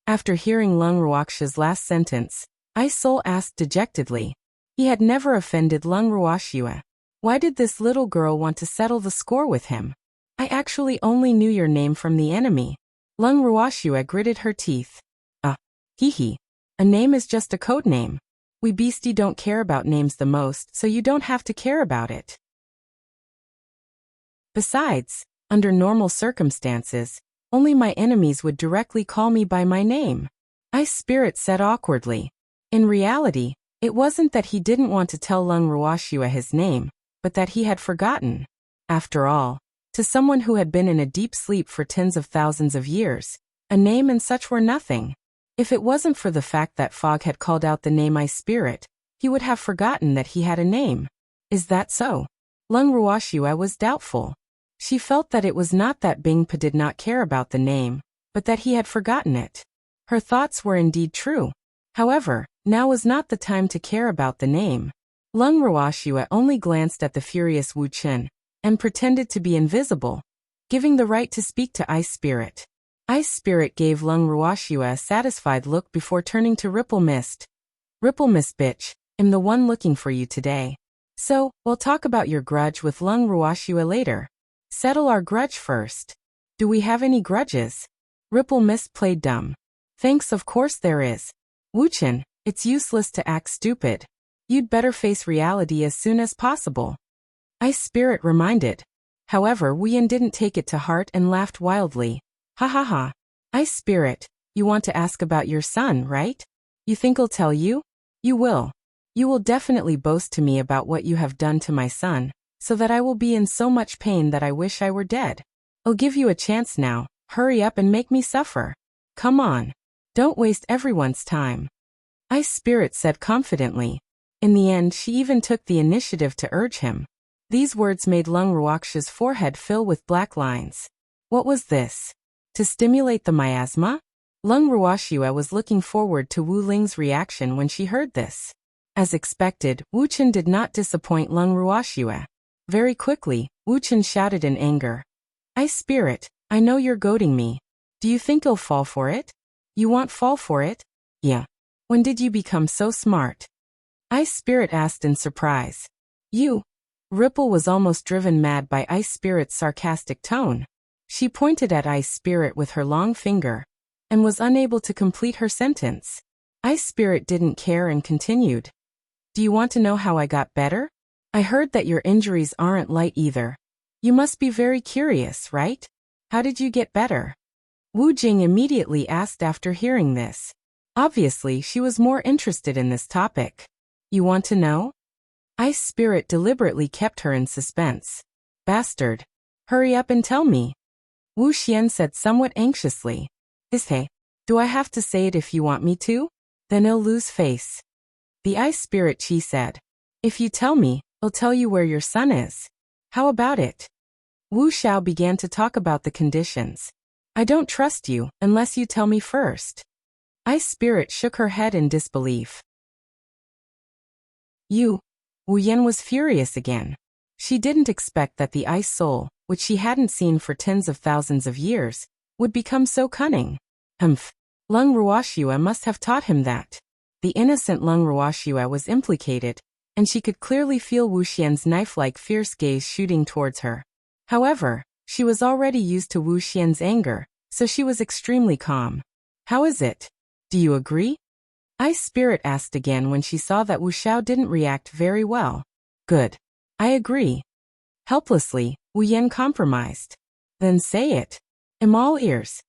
After hearing Lung Wuxia's last sentence, Ice Soul asked dejectedly. He had never offended Lung Wuxia. Why did this little girl want to settle the score with him? I actually only knew your name from the enemy. Lung Wuxia gritted her teeth. Hee. A name is just a code name. We beastie don't care about names the most, so you don't have to care about it. Besides, under normal circumstances, only my enemies would directly call me by my name. Ice Spirit said awkwardly. In reality, it wasn't that he didn't want to tell Lung Wuxia his name, but that he had forgotten. After all, to someone who had been in a deep sleep for tens of thousands of years, a name and such were nothing. If it wasn't for the fact that Fog had called out the name Ice Spirit, he would have forgotten that he had a name. Is that so? Lung Wuxia was doubtful. She felt that it was not that Bing Pu did not care about the name, but that he had forgotten it. Her thoughts were indeed true. However, now was not the time to care about the name. Lung Wuxia only glanced at the furious Wu Chen, and pretended to be invisible, giving the right to speak to Ice Spirit. Ice Spirit gave Lung Wuxia a satisfied look before turning to Ripple Mist. Ripple Mist bitch, I'm the one looking for you today. So, we'll talk about your grudge with Lung Wuxia later. Settle our grudge first. Do we have any grudges? Ripple Mist played dumb. Thanks, of course there is. Wu Chen, it's useless to act stupid. You'd better face reality as soon as possible. Ice Spirit reminded. However, Wu Yan didn't take it to heart and laughed wildly. Ha ha ha. Ice Spirit, you want to ask about your son, right? You think I'll tell you? You will. You will definitely boast to me about what you have done to my son, so that I will be in so much pain that I wish I were dead. I'll give you a chance now. Hurry up and make me suffer. Come on. Don't waste everyone's time. Ice Spirit said confidently. In the end, she even took the initiative to urge him. These words made Lung Wuxia's forehead fill with black lines. What was this? To stimulate the miasma? Lung Wuxia was looking forward to Wu Ling's reaction when she heard this. As expected, Wu Chen did not disappoint Lung Wuxia. Very quickly, Wu Chen shouted in anger. Ice Spirit, I know you're goading me. Do you think I'll fall for it? You won't fall for it? Yeah. When did you become so smart? Ice Spirit asked in surprise. You. Ripple was almost driven mad by Ice Spirit's sarcastic tone. She pointed at Ice Spirit with her long finger, and was unable to complete her sentence. Ice Spirit didn't care and continued. Do you want to know how I got better? I heard that your injuries aren't light either. You must be very curious, right? How did you get better? Wu Jing immediately asked after hearing this. Obviously, she was more interested in this topic. You want to know? Ice Spirit deliberately kept her in suspense. Bastard. Hurry up and tell me. Wu Xian said somewhat anxiously. Hey, do I have to say it if you want me to? Then I'll lose face. The Ice Spirit Chi said. If you tell me, I'll tell you where your son is. How about it? Wu Xiao began to talk about the conditions. I don't trust you, unless you tell me first. Ice Spirit shook her head in disbelief. You. Wu Yan was furious again. She didn't expect that the Ice Soul, which she hadn't seen for tens of thousands of years, would become so cunning. Humph. Lung Ruoxue must have taught him that. The innocent Lung Ruoxue was implicated, and she could clearly feel Wu Xian's knife-like fierce gaze shooting towards her. However, she was already used to Wu Xian's anger, so she was extremely calm. How is it? Do you agree? Ice Spirit asked again when she saw that Wu Xiao didn't react very well. Good. I agree. Helplessly, Wu Yan compromised. Then say it. I'm all ears.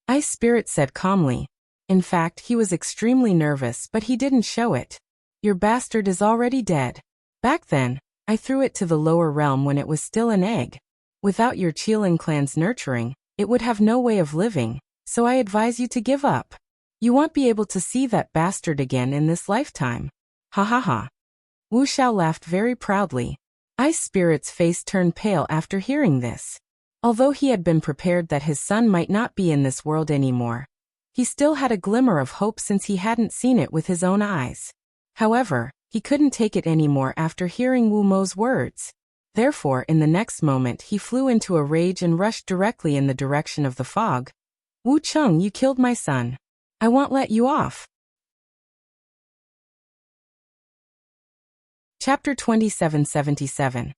Ice Spirit said calmly. In fact, he was extremely nervous, but he didn't show it. Your bastard is already dead. Back then, I threw it to the lower realm when it was still an egg. Without your Qilin clan's nurturing, it would have no way of living, so I advise you to give up. You won't be able to see that bastard again in this lifetime. Ha ha ha. Wu Xiao laughed very proudly. Ice Spirit's face turned pale after hearing this. Although he had been prepared that his son might not be in this world anymore, he still had a glimmer of hope since he hadn't seen it with his own eyes. However, he couldn't take it anymore after hearing Wu Mo's words. Therefore, in the next moment he flew into a rage and rushed directly in the direction of the fog. Wu Cheng, you killed my son. I won't let you off. Chapter 2777.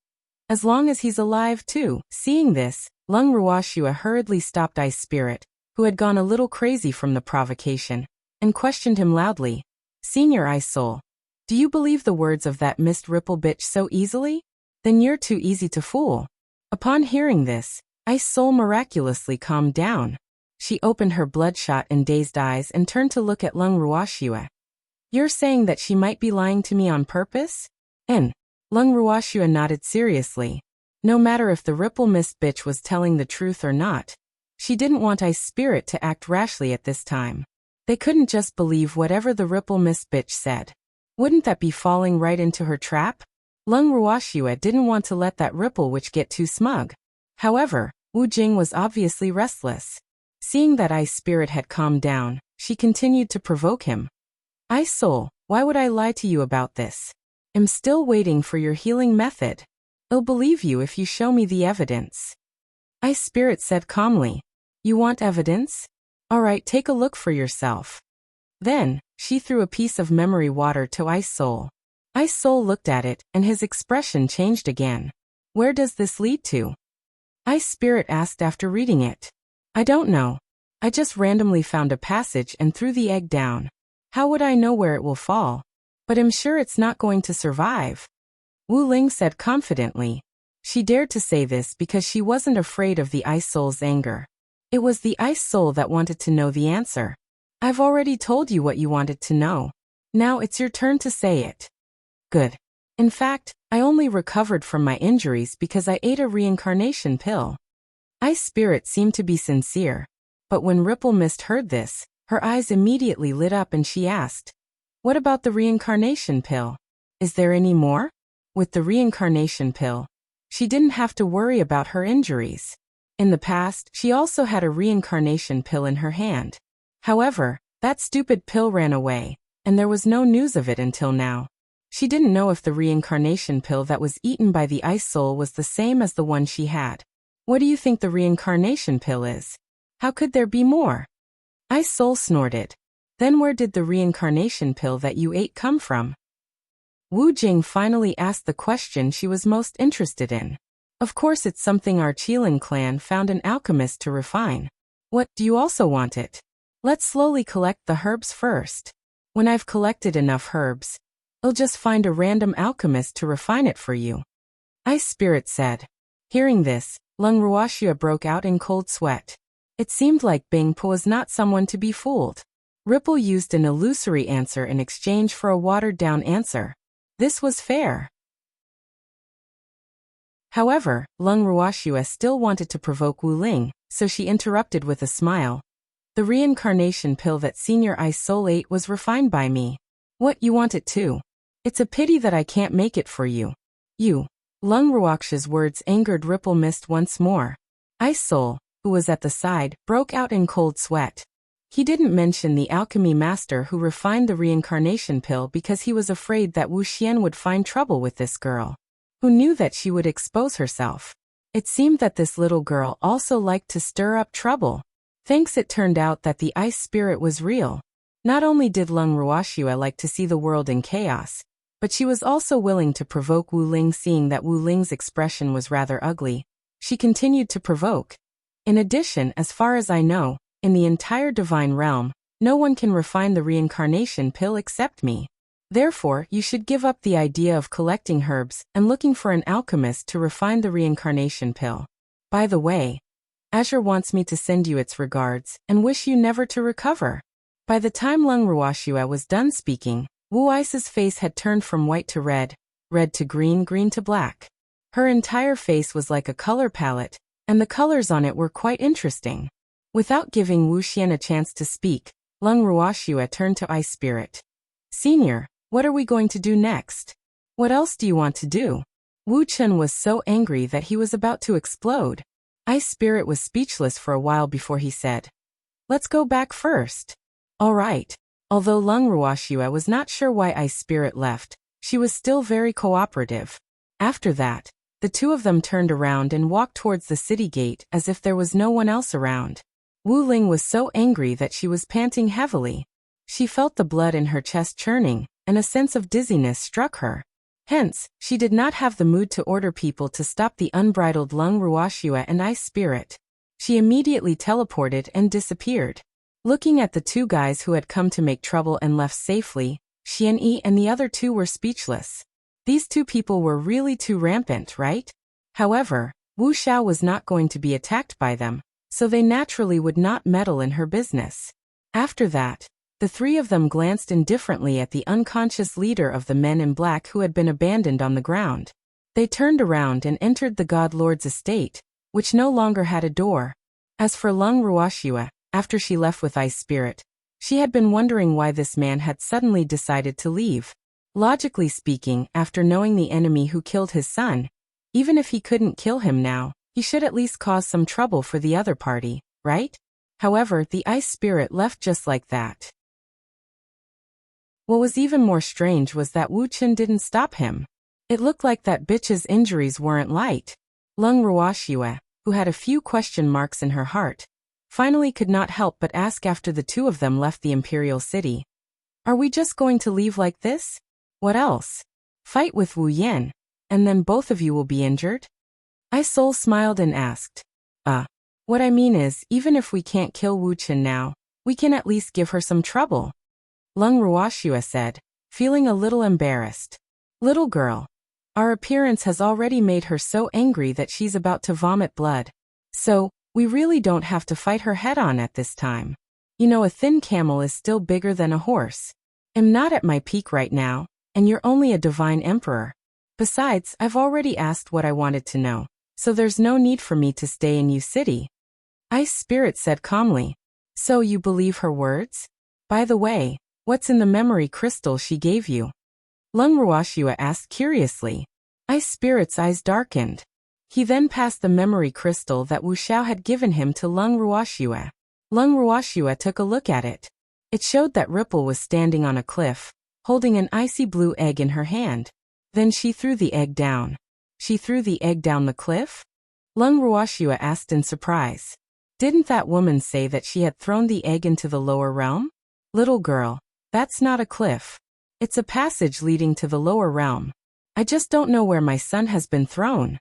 As long as he's alive too. Seeing this, Lung Ruoxue hurriedly stopped Ice Spirit, who had gone a little crazy from the provocation, and questioned him loudly. Senior Ice Soul, do you believe the words of that mist ripple bitch so easily? Then you're too easy to fool. Upon hearing this, Ice Soul miraculously calmed down. She opened her bloodshot and dazed eyes and turned to look at Lung Ruoxue. You're saying that she might be lying to me on purpose? Lung Ruoxue nodded seriously. No matter if the ripple mist bitch was telling the truth or not, she didn't want Ice Spirit to act rashly at this time. They couldn't just believe whatever the ripple mist bitch said. Wouldn't that be falling right into her trap? Lung Ruoxue didn't want to let that ripple witch get too smug. However, Wu Jing was obviously restless. Seeing that Ice Spirit had calmed down, she continued to provoke him. Ice Soul, why would I lie to you about this? I'm still waiting for your healing method. I'll believe you if you show me the evidence. Ice Spirit said calmly. You want evidence? Alright, take a look for yourself. Then, she threw a piece of memory water to Ice Soul. Ice Soul looked at it, and his expression changed again. Where does this lead to? Ice Spirit asked after reading it. I don't know. I just randomly found a passage and threw the egg down. How would I know where it will fall? But I'm sure it's not going to survive. Wu Ling said confidently. She dared to say this because she wasn't afraid of the Ice Soul's anger. It was the Ice Soul that wanted to know the answer. I've already told you what you wanted to know. Now it's your turn to say it. Good. In fact, I only recovered from my injuries because I ate a reincarnation pill. Ice Spirit seemed to be sincere. But when Ripple Mist heard this, her eyes immediately lit up and she asked, what about the reincarnation pill? Is there any more? With the reincarnation pill, she didn't have to worry about her injuries. In the past, she also had a reincarnation pill in her hand. However, that stupid pill ran away, and there was no news of it until now. She didn't know if the reincarnation pill that was eaten by the Ice Soul was the same as the one she had. What do you think the reincarnation pill is? How could there be more? Ice Soul snorted. Then where did the reincarnation pill that you ate come from? Wu Jing finally asked the question she was most interested in. Of course it's something our Qilin clan found an alchemist to refine. What, do you also want it? Let's slowly collect the herbs first. When I've collected enough herbs, I'll just find a random alchemist to refine it for you. Ice Spirit said. Hearing this, Lung Ruoxua broke out in cold sweat. It seemed like Bingpo was not someone to be fooled. Ripple used an illusory answer in exchange for a watered-down answer. This was fair. However, Lung Ruoxua still wanted to provoke Wu Ling, so she interrupted with a smile. The reincarnation pill that Senior Ice Soul ate was refined by me. What, you want it too? It's a pity that I can't make it for you. You. Lung Ruoxia's words angered Ripple Mist once more. Ice Soul, who was at the side, broke out in cold sweat. He didn't mention the alchemy master who refined the reincarnation pill because he was afraid that Wu Xian would find trouble with this girl, who knew that she would expose herself. It seemed that this little girl also liked to stir up trouble. Thanks, it turned out that the ice spirit was real. Not only did Lung Ruoxua like to see the world in chaos, but she was also willing to provoke Wu Ling. Seeing that Wu Ling's expression was rather ugly, she continued to provoke. In addition, as far as I know, in the entire divine realm, no one can refine the reincarnation pill except me. Therefore, you should give up the idea of collecting herbs and looking for an alchemist to refine the reincarnation pill. By the way, Azure wants me to send you its regards and wish you never to recover. By the time Lung Ruoxua was done speaking, Wu Ice's face had turned from white to red, red to green, green to black. Her entire face was like a color palette, and the colors on it were quite interesting. Without giving Wu Xian a chance to speak, Lung Ruoxua turned to Ice Spirit. Senior, what are we going to do next? What else do you want to do? Wu Chen was so angry that he was about to explode. Ice Spirit was speechless for a while before he said, "Let's go back first." All right. Although Lung Ruoxua was not sure why Ice Spirit left, she was still very cooperative. After that, the two of them turned around and walked towards the city gate as if there was no one else around. Wu Ling was so angry that she was panting heavily. She felt the blood in her chest churning, and a sense of dizziness struck her. Hence, she did not have the mood to order people to stop the unbridled Lung Ruoxua and Ice Spirit. She immediately teleported and disappeared. Looking at the two guys who had come to make trouble and left safely, Xian Yi and the other two were speechless. These two people were really too rampant, right? However, Wu Xiao was not going to be attacked by them, so they naturally would not meddle in her business. After that, the three of them glanced indifferently at the unconscious leader of the men in black who had been abandoned on the ground. They turned around and entered the God Lord's estate, which no longer had a door. As for Lung Ruoxua, after she left with Ice Spirit, she had been wondering why this man had suddenly decided to leave. Logically speaking, after knowing the enemy who killed his son, even if he couldn't kill him now, he should at least cause some trouble for the other party, right? However, the Ice Spirit left just like that. What was even more strange was that Wu Chen didn't stop him. It looked like that bitch's injuries weren't light. Lung Ruoxua, who had a few question marks in her heart, finally could not help but ask after the two of them left the Imperial City. Are we just going to leave like this? What else? Fight with Wu Yan, and then both of you will be injured? Ice Soul smiled and asked, what I mean is, even if we can't kill Wu Chen now, we can at least give her some trouble. Lung Ruoxua said, feeling a little embarrassed. Little girl, our appearance has already made her so angry that she's about to vomit blood. So, we really don't have to fight her head-on at this time. You know, a thin camel is still bigger than a horse. I'm not at my peak right now, and you're only a divine emperor. Besides, I've already asked what I wanted to know, so there's no need for me to stay in Yu City. Ice Spirit said calmly. So you believe her words? By the way, what's in the memory crystal she gave you? Lung Ruoxua asked curiously. Ice Spirit's eyes darkened. He then passed the memory crystal that Wu Xiao had given him to Lung Ruoxua. Lung Ruoxua took a look at it. It showed that Ripple was standing on a cliff, holding an icy blue egg in her hand. Then she threw the egg down. She threw the egg down the cliff? Lung Ruoxua asked in surprise. Didn't that woman say that she had thrown the egg into the lower realm? Little girl, that's not a cliff. It's a passage leading to the lower realm. I just don't know where my son has been thrown.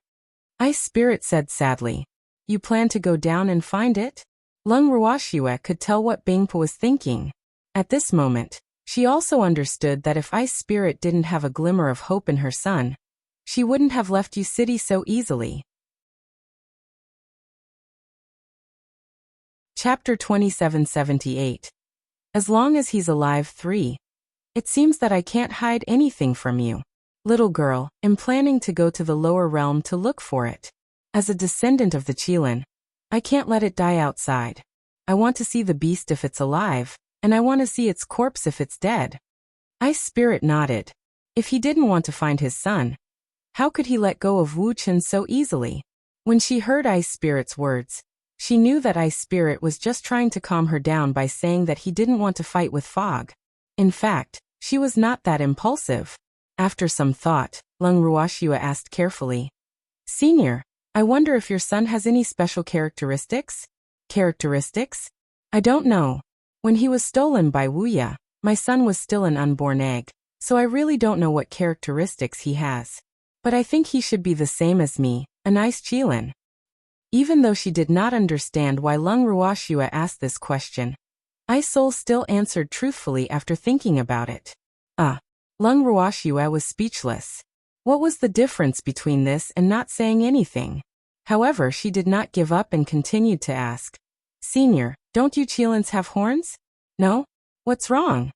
Ice Spirit said sadly. You plan to go down and find it? Lung Ruoxua could tell what Bingpo was thinking. At this moment, she also understood that if Ice Spirit didn't have a glimmer of hope in her son, she wouldn't have left Yu City so easily. Chapter 2778. As long as he's alive 3. It seems that I can't hide anything from you. Little girl, am planning to go to the lower realm to look for it. As a descendant of the Qilin, I can't let it die outside. I want to see the beast if it's alive, and I want to see its corpse if it's dead. Ice Spirit nodded. If he didn't want to find his son, how could he let go of Wu Chen so easily? When she heard Ice Spirit's words, she knew that Ice Spirit was just trying to calm her down by saying that he didn't want to fight with Fog. In fact, she was not that impulsive. After some thought, Lung Ruoxua asked carefully, Senior, I wonder if your son has any special characteristics? Characteristics? I don't know. When he was stolen by Wuxia, my son was still an unborn egg, so I really don't know what characteristics he has. But I think he should be the same as me, a nice Qilin. Even though she did not understand why Lung Ruoxua asked this question, Ice Soul still answered truthfully after thinking about it. Lung Ruoxua was speechless. What was the difference between this and not saying anything? However, she did not give up and continued to ask, Senior, don't you Qilins have horns? No? What's wrong?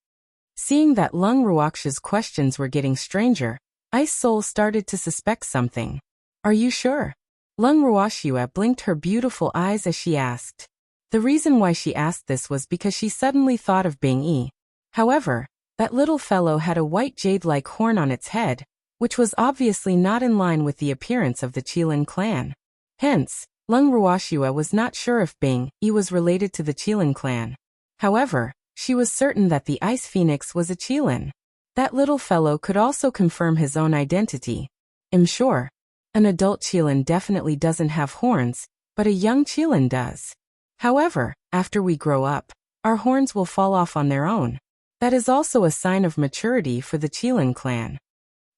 Seeing that Lung Ruoxua's questions were getting stranger, Ice Soul started to suspect something. Are you sure? Lung Ruoxua blinked her beautiful eyes as she asked. The reason why she asked this was because she suddenly thought of Bing Yi. However, that little fellow had a white jade-like horn on its head, which was obviously not in line with the appearance of the Qilin clan. Hence, Lung Ruoxua was not sure if Bing Yi was related to the Qilin clan. However, she was certain that the Ice Phoenix was a Qilin. That little fellow could also confirm his own identity. I'm sure. An adult Qilin definitely doesn't have horns, but a young Qilin does. However, after we grow up, our horns will fall off on their own. That is also a sign of maturity for the Qilin clan.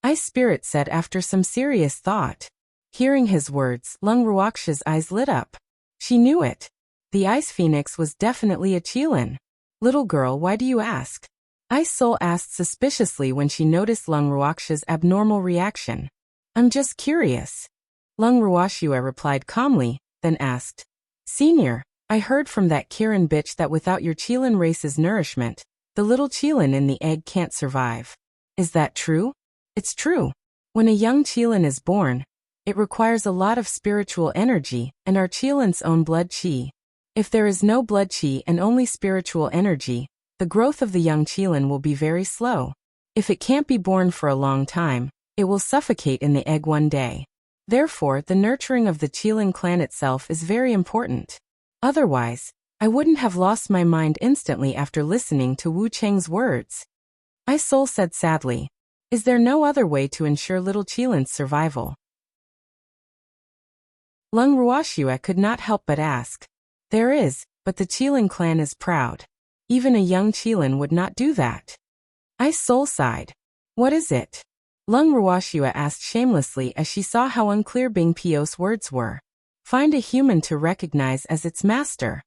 Ice Spirit said after some serious thought. Hearing his words, Lung Ruoxua's eyes lit up. She knew it. The Ice Phoenix was definitely a Qilin. Little girl, why do you ask? Ice Soul asked suspiciously when she noticed Lung Ruoxua's abnormal reaction. I'm just curious. Lung Ruoxua replied calmly, then asked, Senior, I heard from that Kirin bitch that without your Qilin race's nourishment, the little Qilin in the egg can't survive. Is that true? It's true. When a young Qilin is born, it requires a lot of spiritual energy and our Qilin's own blood qi. If there is no blood qi and only spiritual energy, the growth of the young Qilin will be very slow. If it can't be born for a long time, it will suffocate in the egg one day. Therefore, the nurturing of the Qilin clan itself is very important. Otherwise, I wouldn't have lost my mind instantly after listening to Wu Cheng's words. Ice Soul said sadly, Is there no other way to ensure little Qilin's survival? Lung Ruoxua could not help but ask. There is, but the Qilin clan is proud. Even a young Qilin would not do that. Ice Soul sighed. What is it? Lung Ruoxua asked shamelessly as she saw how unclear Bing Pio's words were. Find a human to recognize as its master.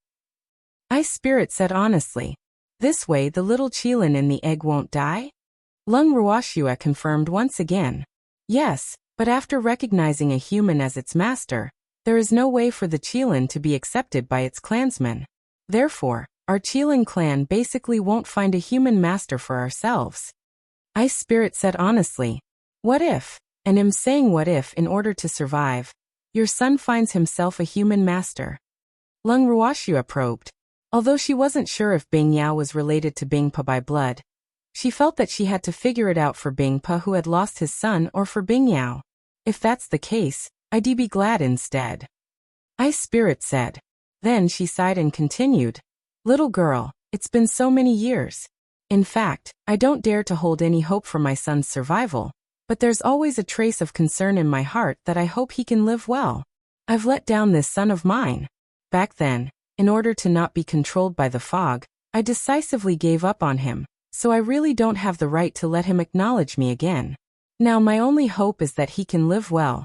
Ice Spirit said honestly. This way the little Qilin in the egg won't die? Lung Ruoxua confirmed once again. Yes, but after recognizing a human as its master, there is no way for the Qilin to be accepted by its clansmen. Therefore, our Qilin clan basically won't find a human master for ourselves. Ice Spirit said honestly. What if, and I'm saying what if in order to survive, your son finds himself a human master? Lung Ruoxua probed. Although she wasn't sure if Bing Yao was related to Bing Pa by blood, she felt that she had to figure it out for Bing Pa who had lost his son or for Bing Yao. If that's the case, I'd be glad instead. Ice Spirit said. Then she sighed and continued. Little girl, it's been so many years. In fact, I don't dare to hold any hope for my son's survival, but there's always a trace of concern in my heart that I hope he can live well. I've let down this son of mine. Back then, in order to not be controlled by the fog, I decisively gave up on him, so I really don't have the right to let him acknowledge me again. Now my only hope is that he can live well,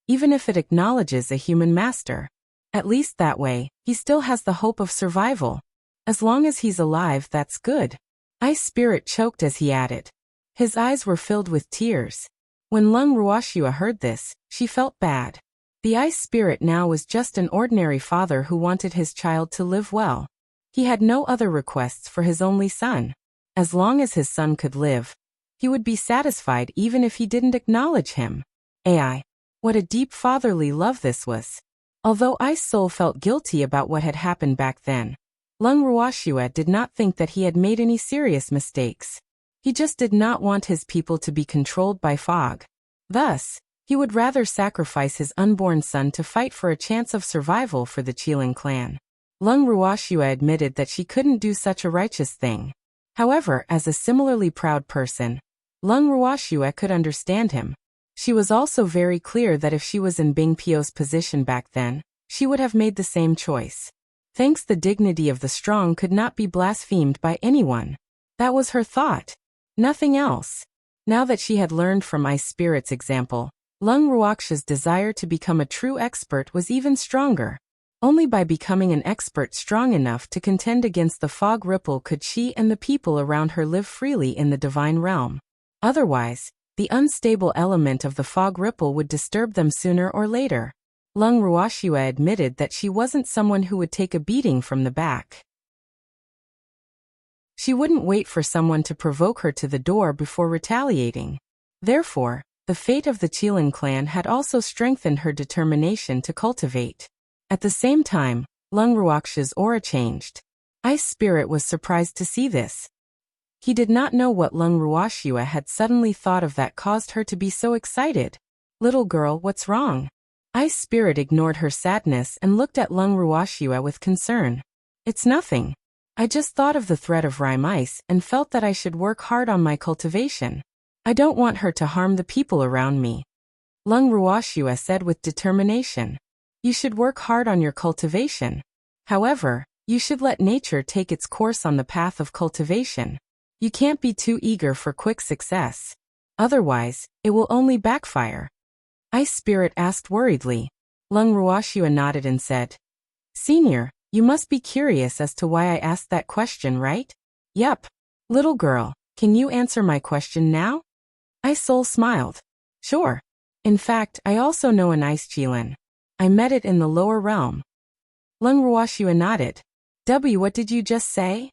even if it acknowledges a human master. At least that way, he still has the hope of survival. As long as he's alive, that's good. Ice Spirit choked as he added. His eyes were filled with tears. When Lung Ruoxua heard this, she felt bad. The ice spirit now was just an ordinary father who wanted his child to live well. He had no other requests for his only son. As long as his son could live, he would be satisfied even if he didn't acknowledge him. AI. What a deep fatherly love this was. Although Ice Soul felt guilty about what had happened back then, Lung Ruoxue did not think that he had made any serious mistakes. He just did not want his people to be controlled by fog. Thus, he would rather sacrifice his unborn son to fight for a chance of survival for the Qilin clan. Lung Ruoxue admitted that she couldn't do such a righteous thing. However, as a similarly proud person, Lung Ruoxue could understand him. She was also very clear that if she was in Bing Pio's position back then, she would have made the same choice. Thanks, the dignity of the strong could not be blasphemed by anyone. That was her thought. Nothing else. Now that she had learned from Ice Spirit's example, Lung Ruoxue's desire to become a true expert was even stronger. Only by becoming an expert strong enough to contend against the fog ripple could she and the people around her live freely in the divine realm. Otherwise, the unstable element of the fog ripple would disturb them sooner or later. Lung Ruoxue admitted that she wasn't someone who would take a beating from the back. She wouldn't wait for someone to provoke her to the door before retaliating. Therefore, the fate of the Qilin clan had also strengthened her determination to cultivate. At the same time, Lung Ruoxue's aura changed. Ice Spirit was surprised to see this. He did not know what Lung Ruoxue had suddenly thought of that caused her to be so excited. "Little girl, what's wrong?" Ice Spirit ignored her sadness and looked at Lung Ruoxue with concern. "It's nothing. I just thought of the threat of rime ice and felt that I should work hard on my cultivation. I don't want her to harm the people around me," Lung Ruoxue said with determination. "You should work hard on your cultivation. However, you should let nature take its course on the path of cultivation. You can't be too eager for quick success. Otherwise, it will only backfire." Ice Spirit asked worriedly. Lung Ruoxue nodded and said, "Senior, you must be curious as to why I asked that question, right?" "Yup. Little girl, can you answer my question now?" Ice Soul smiled. "Sure. In fact, I also know an ice Qilin. I met it in the lower realm." Lung Ruoxue nodded. What did you just say?"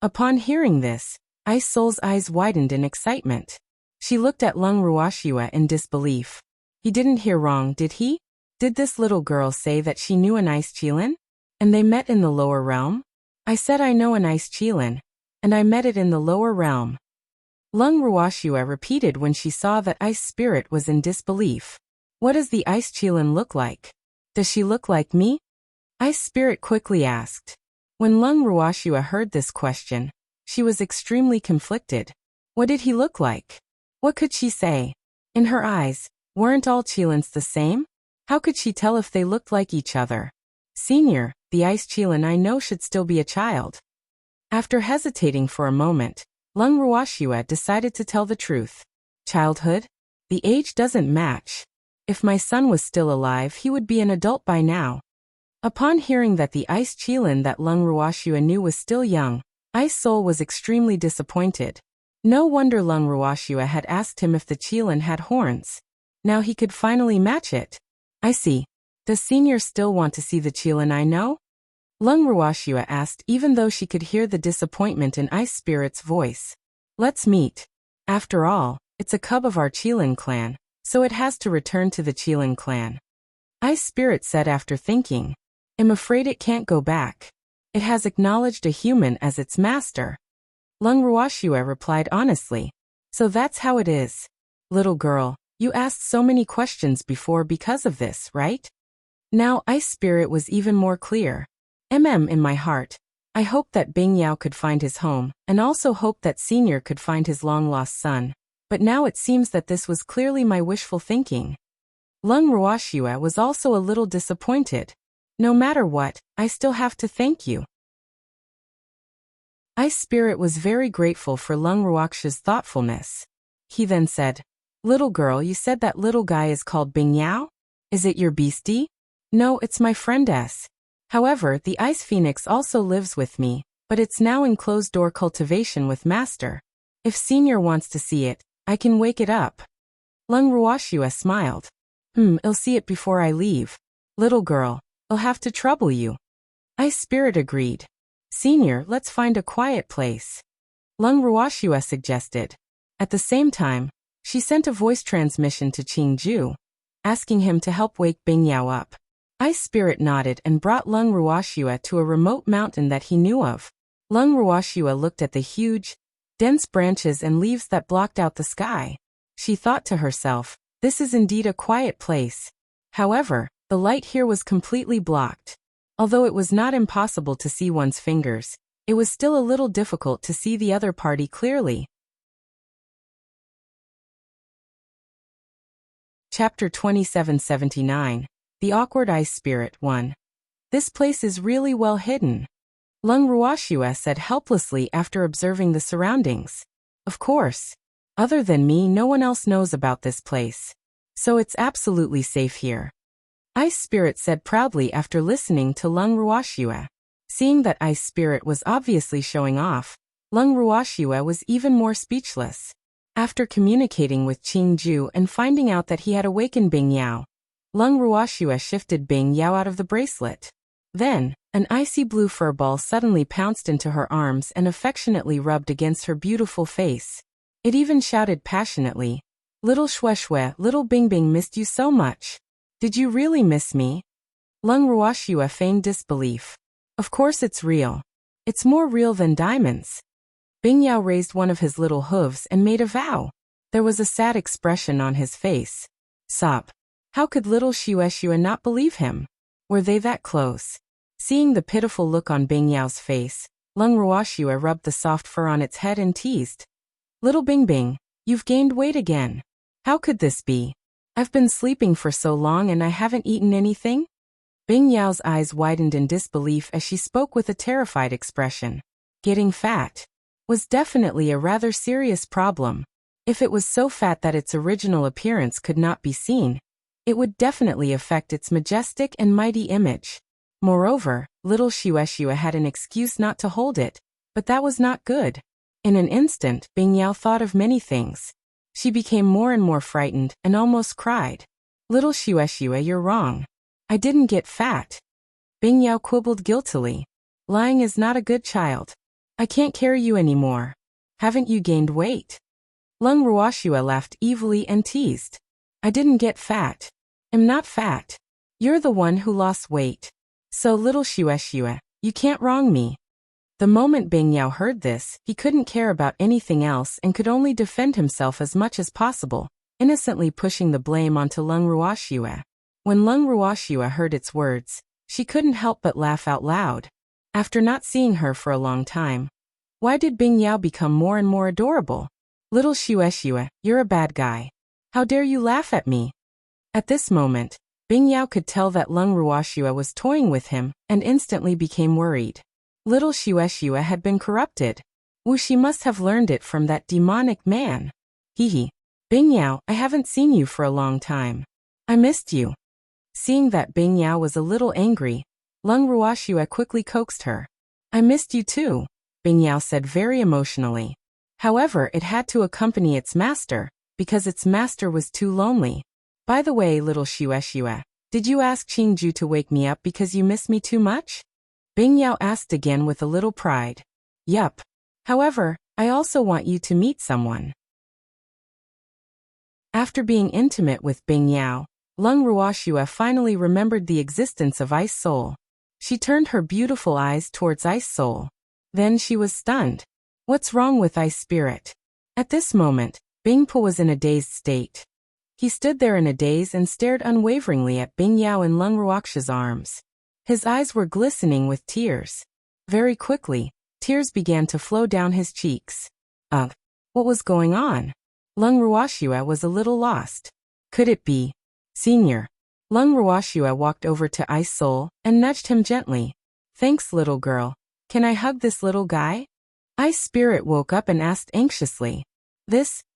Upon hearing this, Ice Soul's eyes widened in excitement. She looked at Lung Ruoxue in disbelief. He didn't hear wrong, did he? Did this little girl say that she knew an ice Qilin? And they met in the lower realm? "I said I know an ice Qilin, and I met it in the lower realm," Lung Ruoxue repeated when she saw that Ice Spirit was in disbelief. "What does the ice Qilin look like? Does she look like me?" Ice Spirit quickly asked. When Lung Ruoxue heard this question, she was extremely conflicted. What did he look like? What could she say? In her eyes, weren't all Qilins the same? How could she tell if they looked like each other? "Senior, the ice Qilin I know should still be a child." After hesitating for a moment, Lung Ruoxue decided to tell the truth. "Childhood? The age doesn't match. If my son was still alive, he would be an adult by now." Upon hearing that the ice Qilin that Lung Ruoxue knew was still young, Ice Soul was extremely disappointed. No wonder Lung Ruoxue had asked him if the Qilin had horns. Now he could finally match it. "I see. Does Senior still want to see the Qilin I know?" Lung Ruoxue asked, even though she could hear the disappointment in Ice Spirit's voice. "Let's meet. After all, it's a cub of our Qilin clan, so it has to return to the Qilin clan." Ice Spirit said after thinking. "I'm afraid it can't go back. It has acknowledged a human as its master." Lung Ruoxue replied honestly. "So that's how it is. Little girl, you asked so many questions before because of this, right?" Now Ice Spirit was even more clear. In my heart, I hoped that Bing Yao could find his home, and also hoped that Senior could find his long-lost son. But now it seems that this was clearly my wishful thinking." Lung Ruoxue was also a little disappointed. "No matter what, I still have to thank you." Ice Spirit was very grateful for Lung Ruoxue's thoughtfulness. He then said, "Little girl, you said that little guy is called Bing Yao? Is it your beastie?" "No, it's my friend S. However, the Ice Phoenix also lives with me, but it's now in closed-door cultivation with Master. If Senior wants to see it, I can wake it up." Lung Ruoxue smiled. I'll see it before I leave. Little girl, I'll have to trouble you. Ice Spirit agreed. Senior, let's find a quiet place. Lung Ruoxua suggested. At the same time, she sent a voice transmission to Qingju, asking him to help wake Bing Yao up. Ice Spirit nodded and brought Lung Ruoxua to a remote mountain that he knew of. Lung Ruoxua looked at the huge, dense branches and leaves that blocked out the sky. She thought to herself, this is indeed a quiet place. However, the light here was completely blocked. Although it was not impossible to see one's fingers, it was still a little difficult to see the other party clearly. Chapter 2779. The Awkward Ice Spirit 1. This place is really well hidden. Lung Ruoxua said helplessly after observing the surroundings. Of course. Other than me, no one else knows about this place. So it's absolutely safe here. Ice Spirit said proudly after listening to Lung Ruoxua. Seeing that Ice Spirit was obviously showing off, Lung Ruoxua was even more speechless. After communicating with Qingju and finding out that he had awakened Bing Yao, Lung Ruoxua shifted Bing Yao out of the bracelet. Then, an icy blue fur ball suddenly pounced into her arms and affectionately rubbed against her beautiful face. It even shouted passionately, "Little Shueshue, little Bing Bing missed you so much. Did you really miss me?" Lung Ruoxua feigned disbelief. Of course it's real. It's more real than diamonds. Bing Yao raised one of his little hooves and made a vow. There was a sad expression on his face. Sob. How could little Shueshue not believe him? Were they that close? Seeing the pitiful look on Bing Yao's face, Lung Ruoxua rubbed the soft fur on its head and teased. Little Bing Bing, you've gained weight again. How could this be? I've been sleeping for so long and I haven't eaten anything? Bing Yao's eyes widened in disbelief as she spoke with a terrified expression. Getting fat was definitely a rather serious problem. If it was so fat that its original appearance could not be seen, it would definitely affect its majestic and mighty image. Moreover, little Shueshue had an excuse not to hold it, but that was not good. In an instant, Bing Yao thought of many things. She became more and more frightened and almost cried. Little Shueshue, you're wrong. I didn't get fat. Bing Yao quibbled guiltily. Lying is not a good child. I can't carry you anymore. Haven't you gained weight? Lung Ruoxua laughed evilly and teased. I didn't get fat. I'm not fat. You're the one who lost weight. So little Shueshue, you can't wrong me. The moment Bing Yao heard this, he couldn't care about anything else and could only defend himself as much as possible, innocently pushing the blame onto Lung Ruoxua. When Lung Ruoxua heard its words, she couldn't help but laugh out loud. After not seeing her for a long time, why did Bing Yao become more and more adorable? Little Shueshue, you're a bad guy. How dare you laugh at me? At this moment, Bing Yao could tell that Lung Ruoxua was toying with him and instantly became worried. Little Shueshue had been corrupted. Wuxia must have learned it from that demonic man. Hee. Bing Yao, I haven't seen you for a long time. I missed you. Seeing that Bing Yao was a little angry, Lung Ruoxua quickly coaxed her. I missed you too, Bing Yao said very emotionally. However, it had to accompany its master, because its master was too lonely. By the way, little Shueshue, did you ask Qingju to wake me up because you miss me too much? Bing Yao asked again with a little pride. Yup. However, I also want you to meet someone. After being intimate with Bing Yao, Lung Ruoxua finally remembered the existence of Ice Soul. She turned her beautiful eyes towards Ice Soul. Then she was stunned. What's wrong with Ice Spirit? At this moment, Bing Po was in a dazed state. He stood there in a daze and stared unwaveringly at Bing Yao in Lung Ruoxua's arms. His eyes were glistening with tears. Very quickly, tears began to flow down his cheeks. What was going on? Lung Ruoxua was a little lost. Could it be? Senior. Lung Ruoxua walked over to Ice Soul and nudged him gently. Thanks, little girl. Can I hug this little guy? Ice Spirit woke up and asked anxiously.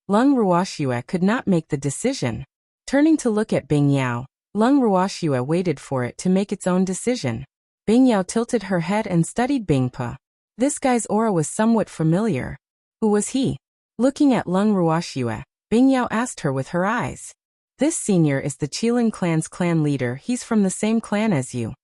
Lung Ruoxua could not make the decision. Turning to look at Bing Yao, Lung Ruoxua waited for it to make its own decision. Bing Yao tilted her head and studied Bing Po. This guy's aura was somewhat familiar. Who was he? Looking at Lung Ruoxua, Bing Yao asked her with her eyes. This senior is the Qilin clan's clan leader. He's from the same clan as you.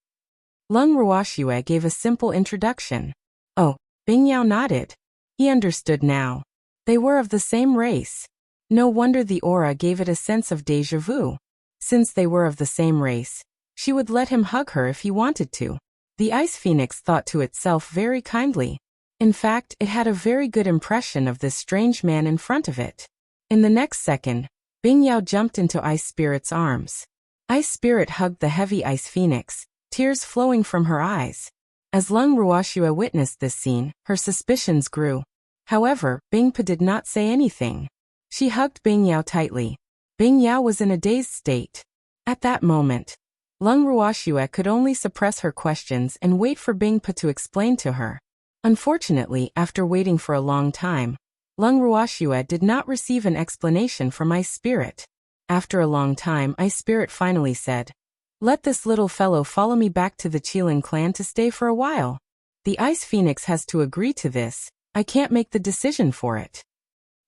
Lung Ruoxue gave a simple introduction. Oh, Bing Yao nodded. He understood now. They were of the same race. No wonder the aura gave it a sense of déjà vu. Since they were of the same race, she would let him hug her if he wanted to. The Ice Phoenix thought to itself very kindly. In fact, it had a very good impression of this strange man in front of it. In the next second, Bing Yao jumped into Ice Spirit's arms. Ice Spirit hugged the heavy Ice Phoenix, tears flowing from her eyes. As Lung Ruoxue witnessed this scene, her suspicions grew. However, Bing Pa did not say anything. She hugged Bing Yao tightly. Bing Yao was in a dazed state. At that moment, Lung Ruoxue could only suppress her questions and wait for Bing Pa to explain to her. Unfortunately, after waiting for a long time, Lung Ruoxue did not receive an explanation from Ice Spirit. After a long time, Ice Spirit finally said, "Let this little fellow follow me back to the Qilin clan to stay for a while. The Ice Phoenix has to agree to this. I can't make the decision for it."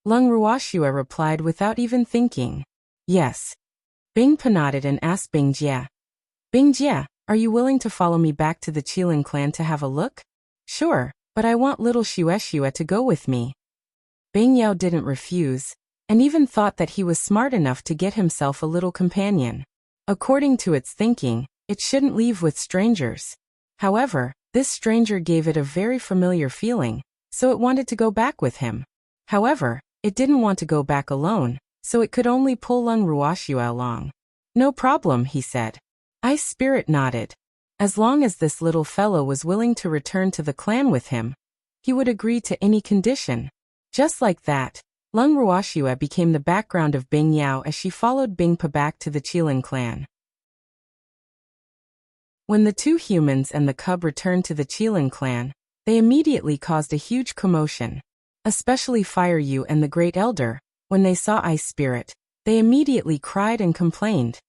Lung Ruoxue replied without even thinking. "Yes." Bing Pa nodded and asked Bing Jie. "Bing Jie, are you willing to follow me back to the Qilin clan to have a look?" "Sure, but I want little Xue to go with me." Bing Yao didn't refuse, and even thought that he was smart enough to get himself a little companion. According to its thinking, it shouldn't leave with strangers. However, this stranger gave it a very familiar feeling, so it wanted to go back with him. However, it didn't want to go back alone, so it could only pull Lung Ruoxue along. "No problem," he said. Ice Spirit nodded. As long as this little fellow was willing to return to the clan with him, he would agree to any condition. Just like that, Lung Ruoxue became the background of Bing Yao as she followed Bing Pa back to the Qilin clan. When the two humans and the cub returned to the Qilin clan, they immediately caused a huge commotion. Especially Fire Yu and the Great Elder, when they saw Ice Spirit, they immediately cried and complained.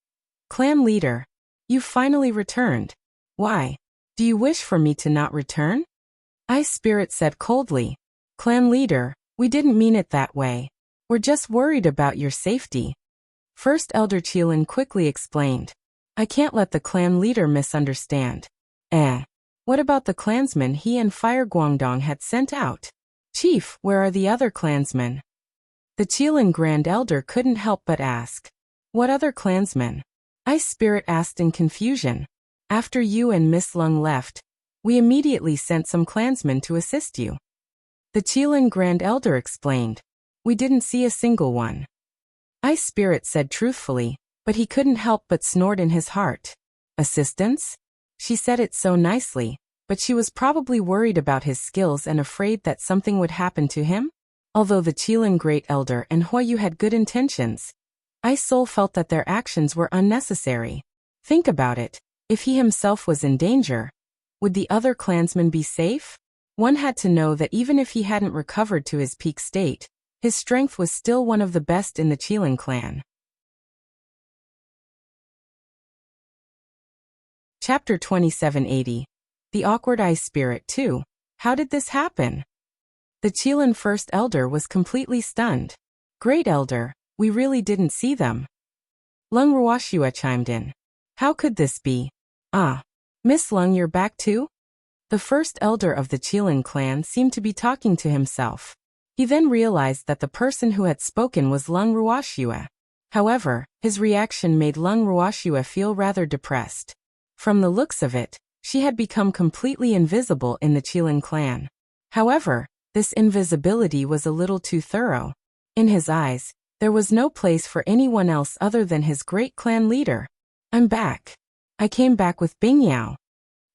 "Clan leader, you finally returned. Why? Do you wish for me to not return?" Ice Spirit said coldly. "Clan leader, we didn't mean it that way. We're just worried about your safety." First Elder Qilin quickly explained. "I can't let the clan leader misunderstand." What about the clansmen he and Fire Guangdong had sent out? "Chief, where are the other clansmen?" The Qilin Grand Elder couldn't help but ask. "What other clansmen?" Ice Spirit asked in confusion. "After you and Miss Lung left, we immediately sent some clansmen to assist you." The Qilin Grand Elder explained. "We didn't see a single one." Ice Spirit said truthfully, but he couldn't help but snort in his heart. "Assistance?" She said it so nicely, but she was probably worried about his skills and afraid that something would happen to him. Although the Qilin Great Elder and Huoyu had good intentions, Ice Soul felt that their actions were unnecessary. Think about it. If he himself was in danger, would the other clansmen be safe? One had to know that even if he hadn't recovered to his peak state, his strength was still one of the best in the Qilin clan. Chapter 2780. The Awkward Ice Spirit 2. How did this happen? The Qilin First Elder was completely stunned. "Great Elder, we really didn't see them." Lung Ruoxue chimed in. "How could this be?" "Ah, Miss Lung, you're back too?" The First Elder of the Qilin clan seemed to be talking to himself. He then realized that the person who had spoken was Lung Ruoxue. However, his reaction made Lung Ruoxue feel rather depressed. From the looks of it, she had become completely invisible in the Qilin clan. However, this invisibility was a little too thorough. In his eyes, there was no place for anyone else other than his great clan leader. "I'm back. I came back with Bing Yao."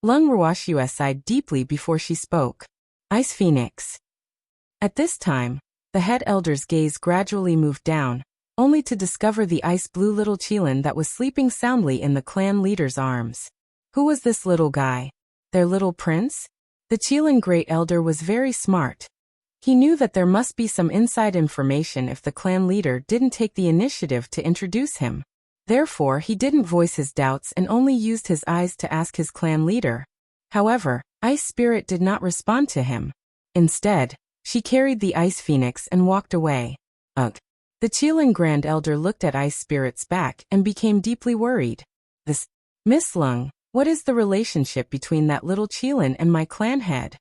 Lung Ruoxue sighed deeply before she spoke. "Ice Phoenix." At this time, the head elder's gaze gradually moved down, only to discover the ice-blue little Qilin that was sleeping soundly in the clan leader's arms. Who was this little guy? Their little prince? The Qilin Great Elder was very smart. He knew that there must be some inside information if the clan leader didn't take the initiative to introduce him. Therefore, he didn't voice his doubts and only used his eyes to ask his clan leader. However, Ice Spirit did not respond to him. Instead, she carried the Ice Phoenix and walked away. "Ugh. The Qilin Grand Elder looked at Ice Spirit's back and became deeply worried. This, Miss Lung, what is the relationship between that little Qilin and my clan head?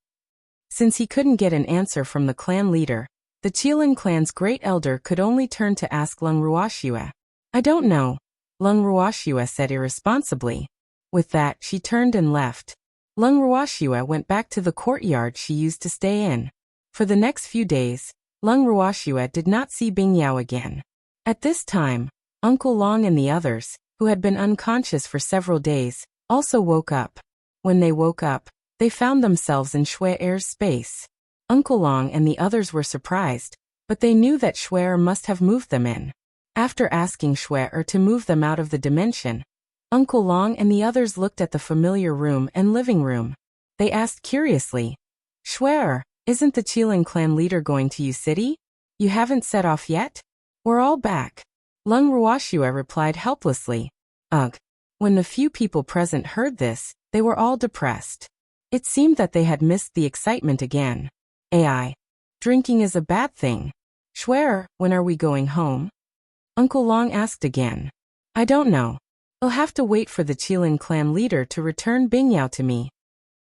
Since he couldn't get an answer from the clan leader, the Qilin clan's great elder could only turn to ask Lung Ruoxue. I don't know, Lung Ruoxue said irresponsibly. With that, she turned and left. Lung Ruoxue went back to the courtyard she used to stay in. For the next few days, Lung Ruoxue did not see Bing Yao again. At this time, Uncle Long and the others, who had been unconscious for several days, also woke up. When they woke up, they found themselves in Shui-Er's space. Uncle Long and the others were surprised, but they knew that Shui-Er must have moved them in. After asking Shui-Er to move them out of the dimension, Uncle Long and the others looked at the familiar room and living room. They asked curiously, Shui-Er, isn't the Qilin clan leader going to U-City? You haven't set off yet? We're all back. Lung Ruoxue replied helplessly. Ugh. When the few people present heard this, they were all depressed. It seemed that they had missed the excitement again. AI. Drinking is a bad thing. Shui-Er, when are we going home? Uncle Long asked again. I don't know. I'll have to wait for the Qilin clan leader to return Bing Yao to me.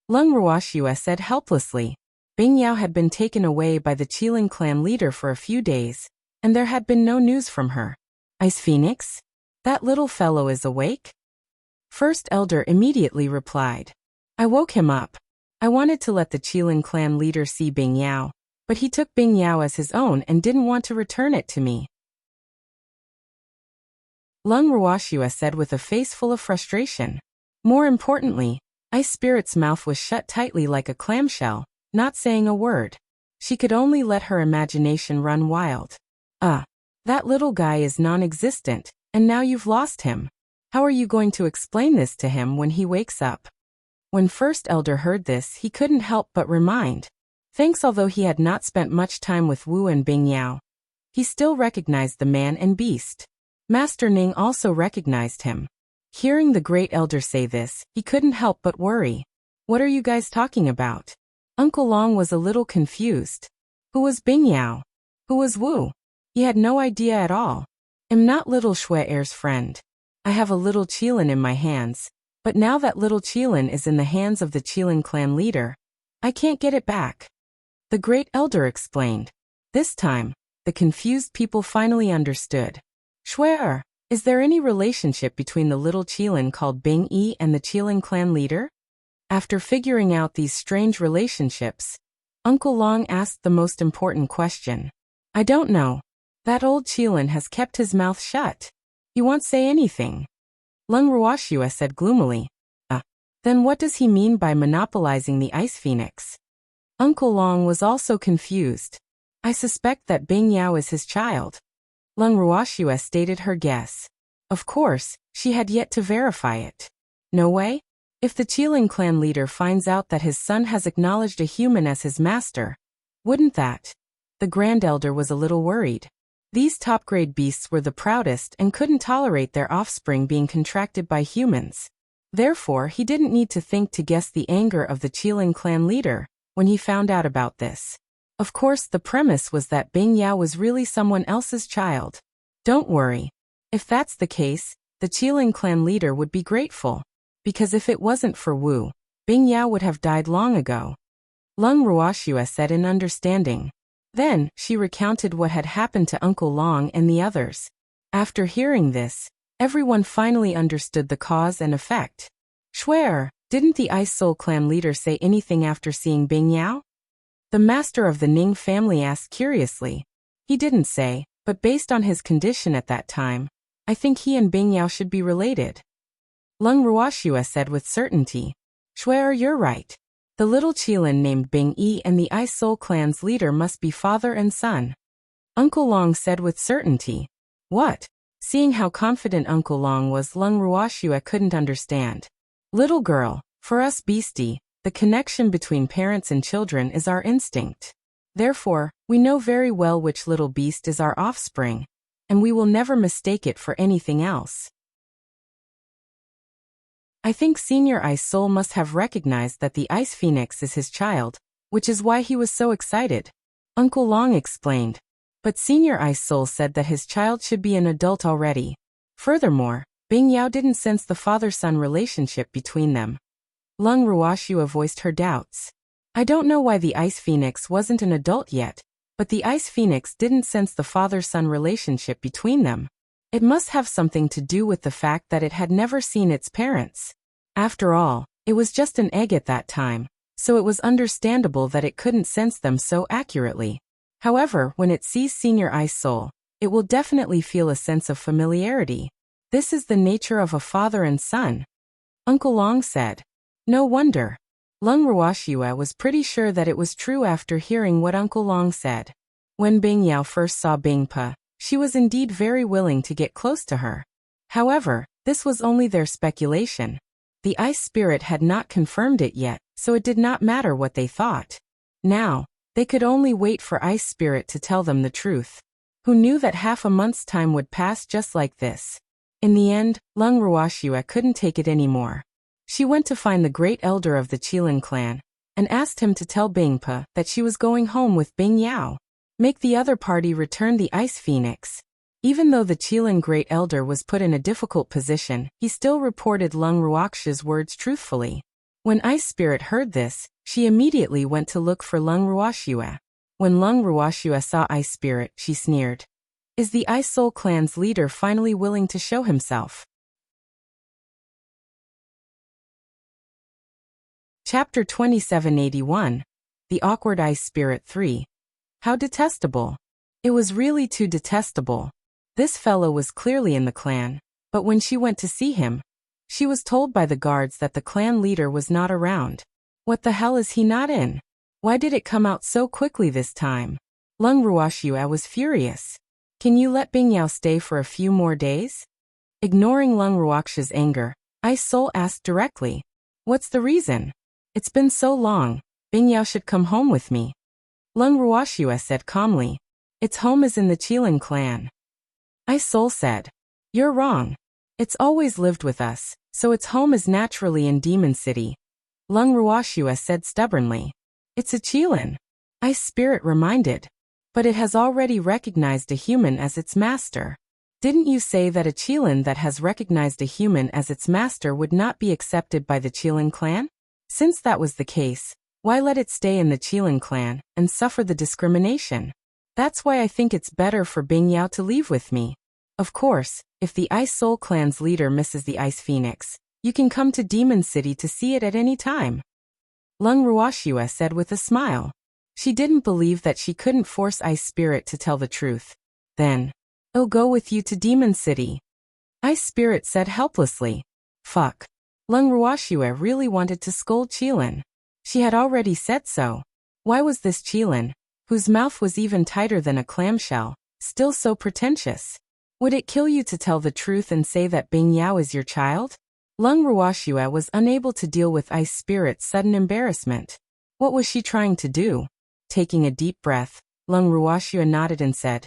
Lung Ruoxue said helplessly. Bing Yao had been taken away by the Qilin clan leader for a few days, and there had been no news from her. Ice Phoenix? That little fellow is awake? First Elder immediately replied. I woke him up. I wanted to let the Qilin clan leader see Bing Yao, but he took Bing Yao as his own and didn't want to return it to me. Lung Ruoxue said with a face full of frustration. More importantly, Ice Spirit's mouth was shut tightly like a clamshell, not saying a word. She could only let her imagination run wild. That little guy is non-existent, and now you've lost him. How are you going to explain this to him when he wakes up? When First Elder heard this, he couldn't help but remind. Thanks, although he had not spent much time with Wu and Bing Yao, he still recognized the man and beast. Master Ning also recognized him. Hearing the Great Elder say this, he couldn't help but worry. What are you guys talking about? Uncle Long was a little confused. Who was Bing Yao? Who was Wu? He had no idea at all. I'm not little Shui-Er's friend. I have a little Qilin in my hands, but now that little Qilin is in the hands of the Qilin clan leader, I can't get it back. The Great Elder explained. This time, the confused people finally understood. Shui-Er, is there any relationship between the little Qilin called Bing Yi and the Qilin clan leader? After figuring out these strange relationships, Uncle Long asked the most important question. I don't know. That old Qilin has kept his mouth shut. He won't say anything. Lung Ruoxue said gloomily. Then what does he mean by monopolizing the Ice Phoenix? Uncle Long was also confused. I suspect that Bing Yao is his child. Lung Ruoxue stated her guess. Of course, she had yet to verify it. No way? If the Qilin clan leader finds out that his son has acknowledged a human as his master, wouldn't that? The Grand Elder was a little worried. These top-grade beasts were the proudest and couldn't tolerate their offspring being contracted by humans. Therefore, he didn't need to think to guess the anger of the Qilin clan leader when he found out about this. Of course, the premise was that Bing Yao was really someone else's child. Don't worry. If that's the case, the Qilin clan leader would be grateful. Because if it wasn't for Wu, Bing Yao would have died long ago. Lung Ruoxue said in understanding. Then, she recounted what had happened to Uncle Long and the others. After hearing this, everyone finally understood the cause and effect. Shui-Er, didn't the Ice Soul clan leader say anything after seeing Bing Yao? The master of the Ning family asked curiously. He didn't say, but based on his condition at that time, I think he and Bing Yao should be related. Lung Ruoxue said with certainty. Shui-Er, you're right. The little Qilin named Bing Yi and the Ice Soul clan's leader must be father and son. Uncle Long said with certainty. What? Seeing how confident Uncle Long was, Lung Ruoxue couldn't understand. Little girl, for us beastie, the connection between parents and children is our instinct. Therefore, we know very well which little beast is our offspring, and we will never mistake it for anything else. I think Senior Ice Soul must have recognized that the Ice Phoenix is his child, which is why he was so excited. Uncle Long explained. But Senior Ice Soul said that his child should be an adult already. Furthermore, Bing Yao didn't sense the father-son relationship between them. Lung Ruoxua voiced her doubts. I don't know why the Ice Phoenix wasn't an adult yet, but the Ice Phoenix didn't sense the father-son relationship between them. It must have something to do with the fact that it had never seen its parents. After all, it was just an egg at that time, so it was understandable that it couldn't sense them so accurately. However, when it sees Senior Ice Soul, it will definitely feel a sense of familiarity. This is the nature of a father and son. Uncle Long said. No wonder. Lung Ruoxua was pretty sure that it was true after hearing what Uncle Long said. When Bing Yao first saw Bing Pa, she was indeed very willing to get close to her. However, this was only their speculation. The ice spirit had not confirmed it yet, so it did not matter what they thought. Now, they could only wait for Ice Spirit to tell them the truth. Who knew that half a month's time would pass just like this? In the end, Lung Ruoxua couldn't take it anymore. She went to find the great elder of the Qilin clan, and asked him to tell Bing Pa that she was going home with Bing Yao. Make the other party return the Ice Phoenix. Even though the Qilin Great Elder was put in a difficult position, he still reported Lung Ruoxia's words truthfully. When Ice Spirit heard this, she immediately went to look for Lung Ruoxua. When Lung Ruoxua saw Ice Spirit, she sneered. Is the Ice Soul clan's leader finally willing to show himself? Chapter 2781. The Awkward Ice Spirit 3. How detestable. It was really too detestable. This fellow was clearly in the clan, but when she went to see him, she was told by the guards that the clan leader was not around. What the hell is he not in? Why did it come out so quickly this time? Lung Ruoxua was furious. Can you let Bing Yao stay for a few more days? Ignoring Lung Ruoxia's anger, Ice Soul asked directly. What's the reason? It's been so long. Bing Yao should come home with me. Lung Ruoxua said calmly. Its home is in the Qilin clan. Ice Soul said. You're wrong. It's always lived with us, so its home is naturally in Demon City. Lung Ruoxua said stubbornly. It's a Qilin. Ice Spirit reminded. But it has already recognized a human as its master. Didn't you say that a Qilin that has recognized a human as its master would not be accepted by the Qilin clan? Since that was the case, why let it stay in the Qilin clan and suffer the discrimination? That's why I think it's better for Bing Yao to leave with me. Of course, if the Ice Soul clan's leader misses the Ice Phoenix, you can come to Demon City to see it at any time. Lung Ruoxua said with a smile. She didn't believe that she couldn't force Ice Spirit to tell the truth. Then, I'll go with you to Demon City. Ice Spirit said helplessly. Fuck. Lung Ruoxua really wanted to scold Qilin. She had already said so. Why was this Qilin, whose mouth was even tighter than a clamshell, still so pretentious? Would it kill you to tell the truth and say that Bing Yao is your child? Lung Ruoxua was unable to deal with Ice Spirit's sudden embarrassment. What was she trying to do? Taking a deep breath, Lung Ruoxua nodded and said,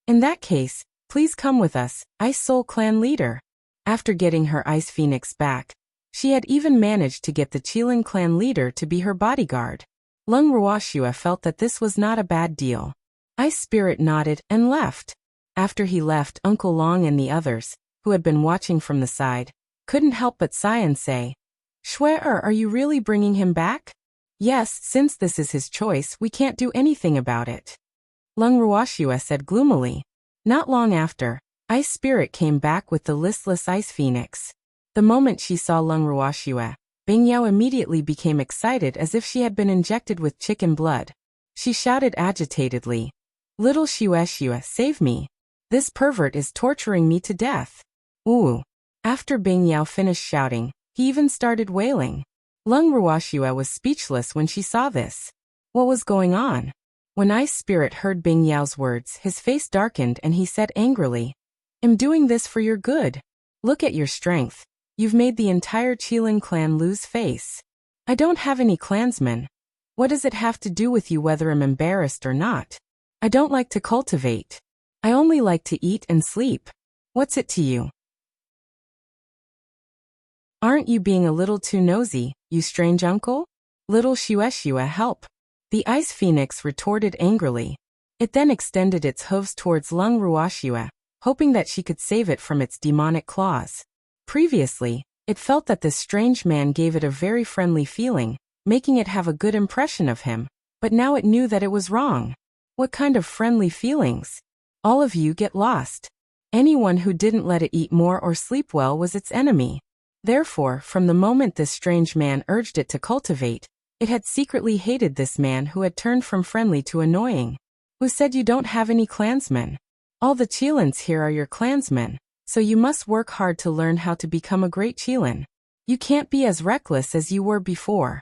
In that case, please come with us, Ice Soul clan leader. After getting her Ice Phoenix back, she had even managed to get the Qilin clan leader to be her bodyguard. Lung Ruoxua felt that this was not a bad deal. Ice Spirit nodded and left. After he left, Uncle Long and the others, who had been watching from the side, couldn't help but sigh and say, Shuer, are you really bringing him back? Yes, since this is his choice, we can't do anything about it. Lung Ruoxua said gloomily. Not long after, Ice Spirit came back with the listless Ice Phoenix. The moment she saw Lung Ruoxua, Bing Yao immediately became excited as if she had been injected with chicken blood. She shouted agitatedly, Little Shueshua, save me. This pervert is torturing me to death. Ooh. After Bing Yao finished shouting, he even started wailing. Lung Ruoxua was speechless when she saw this. What was going on? When Ice Spirit heard Bing Yao's words, his face darkened and he said angrily, I'm doing this for your good. Look at your strength. You've made the entire Qilin clan lose face. I don't have any clansmen. What does it have to do with you whether I'm embarrassed or not? I don't like to cultivate. I only like to eat and sleep. What's it to you? Aren't you being a little too nosy, you strange uncle? Little Shueshua, help. The Ice Phoenix retorted angrily. It then extended its hooves towards Lung Ruoxue, hoping that she could save it from its demonic claws. Previously, it felt that this strange man gave it a very friendly feeling, making it have a good impression of him, but now it knew that it was wrong. What kind of friendly feelings? All of you get lost. Anyone who didn't let it eat more or sleep well was its enemy. Therefore, from the moment this strange man urged it to cultivate, it had secretly hated this man who had turned from friendly to annoying. Who said you don't have any clansmen? All the Qilins here are your clansmen, so you must work hard to learn how to become a great Qilin. You can't be as reckless as you were before.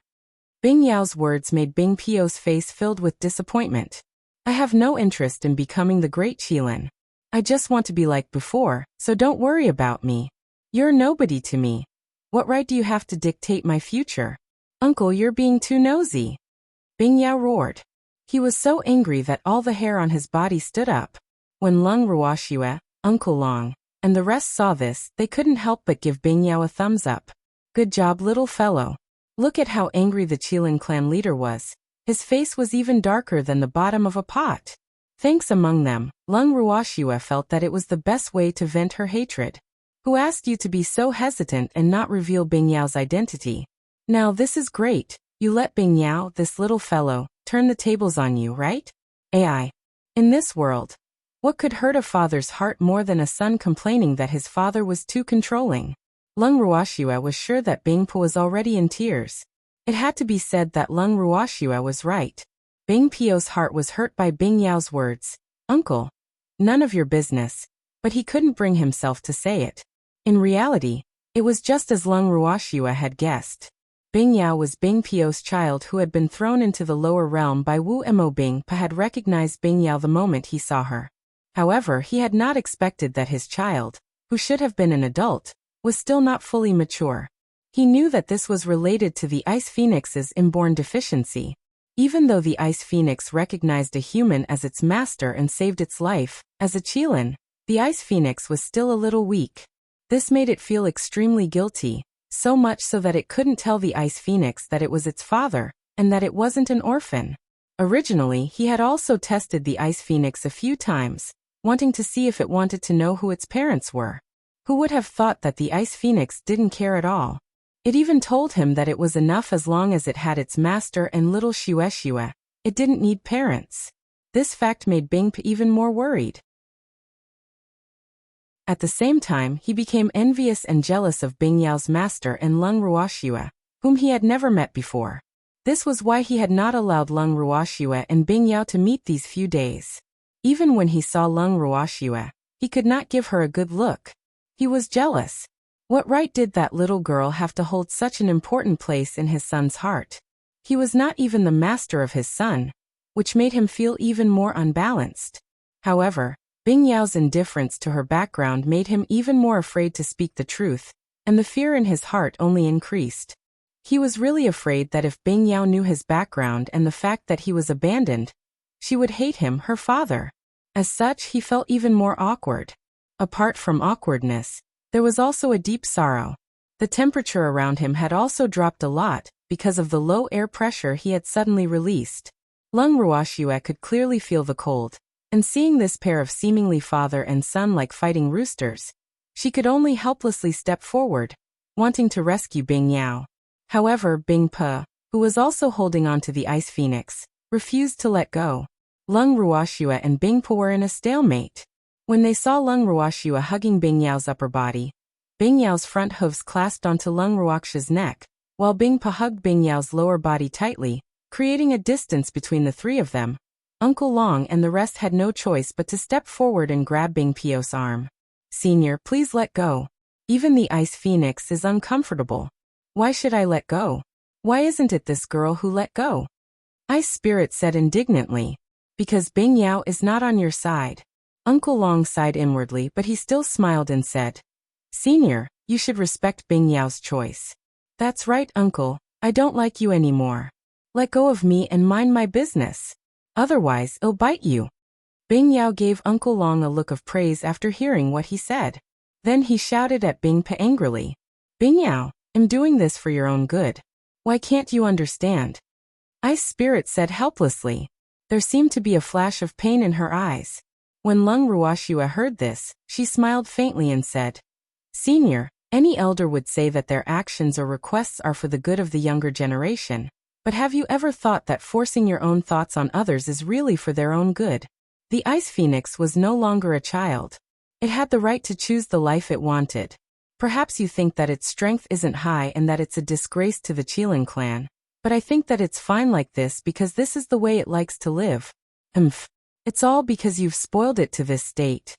Bing Yao's words made Bing Pio's face filled with disappointment. I have no interest in becoming the great Qilin. I just want to be like before, so don't worry about me. You're nobody to me. What right do you have to dictate my future? Uncle, you're being too nosy. Bing Yao roared. He was so angry that all the hair on his body stood up. When Lung Ruoxue, Uncle Long, and the rest saw this, they couldn't help but give Bing Yao a thumbs up. Good job, little fellow. Look at how angry the Qilin clan leader was. His face was even darker than the bottom of a pot. Thanks among them, Lung Ruoxue felt that it was the best way to vent her hatred. Who asked you to be so hesitant and not reveal Bing Yao's identity? Now this is great. You let Bing Yao, this little fellow, turn the tables on you, right? AI. In this world, what could hurt a father's heart more than a son complaining that his father was too controlling? Lung Ruoxue was sure that Bing Po was already in tears. It had to be said that Lung Ruoxue was right. Bing Pio's heart was hurt by Bing Yao's words. Uncle. None of your business. But he couldn't bring himself to say it. In reality, it was just as Lung Ruoxue had guessed. Bing Yao was Bing Pio's child who had been thrown into the lower realm by Wu Mo. Bing Pa had recognized Bing Yao the moment he saw her. However, he had not expected that his child, who should have been an adult, was still not fully mature. He knew that this was related to the Ice Phoenix's inborn deficiency. Even though the Ice Phoenix recognized a human as its master and saved its life, as a Qilin, the Ice Phoenix was still a little weak. This made it feel extremely guilty, so much so that it couldn't tell the Ice Phoenix that it was its father, and that it wasn't an orphan. Originally, he had also tested the Ice Phoenix a few times, wanting to see if it wanted to know who its parents were. Who would have thought that the Ice Phoenix didn't care at all? It even told him that it was enough as long as it had its master and little Xuexue. It didn't need parents. This fact made Bing Pa even more worried. At the same time, he became envious and jealous of Bing Yao's master and Lung Ruoxue, whom he had never met before. This was why he had not allowed Lung Ruoxue and Bing Yao to meet these few days. Even when he saw Lung Ruoxue, he could not give her a good look. He was jealous. What right did that little girl have to hold such an important place in his son's heart? He was not even the master of his son, which made him feel even more unbalanced. However, Bing Yao's indifference to her background made him even more afraid to speak the truth, and the fear in his heart only increased. He was really afraid that if Bing Yao knew his background and the fact that he was abandoned, she would hate him, her father. As such, he felt even more awkward. Apart from awkwardness, there was also a deep sorrow. The temperature around him had also dropped a lot, because of the low air pressure he had suddenly released. Lung Ruoxue could clearly feel the cold, and seeing this pair of seemingly father and son like fighting roosters, she could only helplessly step forward, wanting to rescue Bing Yao. However, Bing Pa, who was also holding on to the Ice Phoenix, refused to let go. Lung Ruoxue and Bing Pa were in a stalemate. When they saw Lung Ruoxue hugging Bing Yao's upper body, Bing Yao's front hooves clasped onto Lung Ruoxue's neck, while Bing Pa hugged Bing Yao's lower body tightly, creating a distance between the three of them. Uncle Long and the rest had no choice but to step forward and grab Bing Pio's arm. Senior, please let go. Even the Ice Phoenix is uncomfortable. Why should I let go? Why isn't it this girl who let go? Ice Spirit said indignantly. Because Bing Yao is not on your side. Uncle Long sighed inwardly, but he still smiled and said, Senior, you should respect Bing Yao's choice. That's right, Uncle. I don't like you anymore. Let go of me and mind my business. Otherwise, I'll bite you. Bing Yao gave Uncle Long a look of praise after hearing what he said. Then he shouted at Bing Pa angrily. Bing Yao, I'm doing this for your own good. Why can't you understand? Ice Spirit said helplessly. There seemed to be a flash of pain in her eyes. When Lung Ruoxue heard this, she smiled faintly and said, Senior, any elder would say that their actions or requests are for the good of the younger generation. But have you ever thought that forcing your own thoughts on others is really for their own good? The Ice Phoenix was no longer a child. It had the right to choose the life it wanted. Perhaps you think that its strength isn't high and that it's a disgrace to the Qilin clan. But I think that it's fine like this because this is the way it likes to live. It's all because you've spoiled it to this state.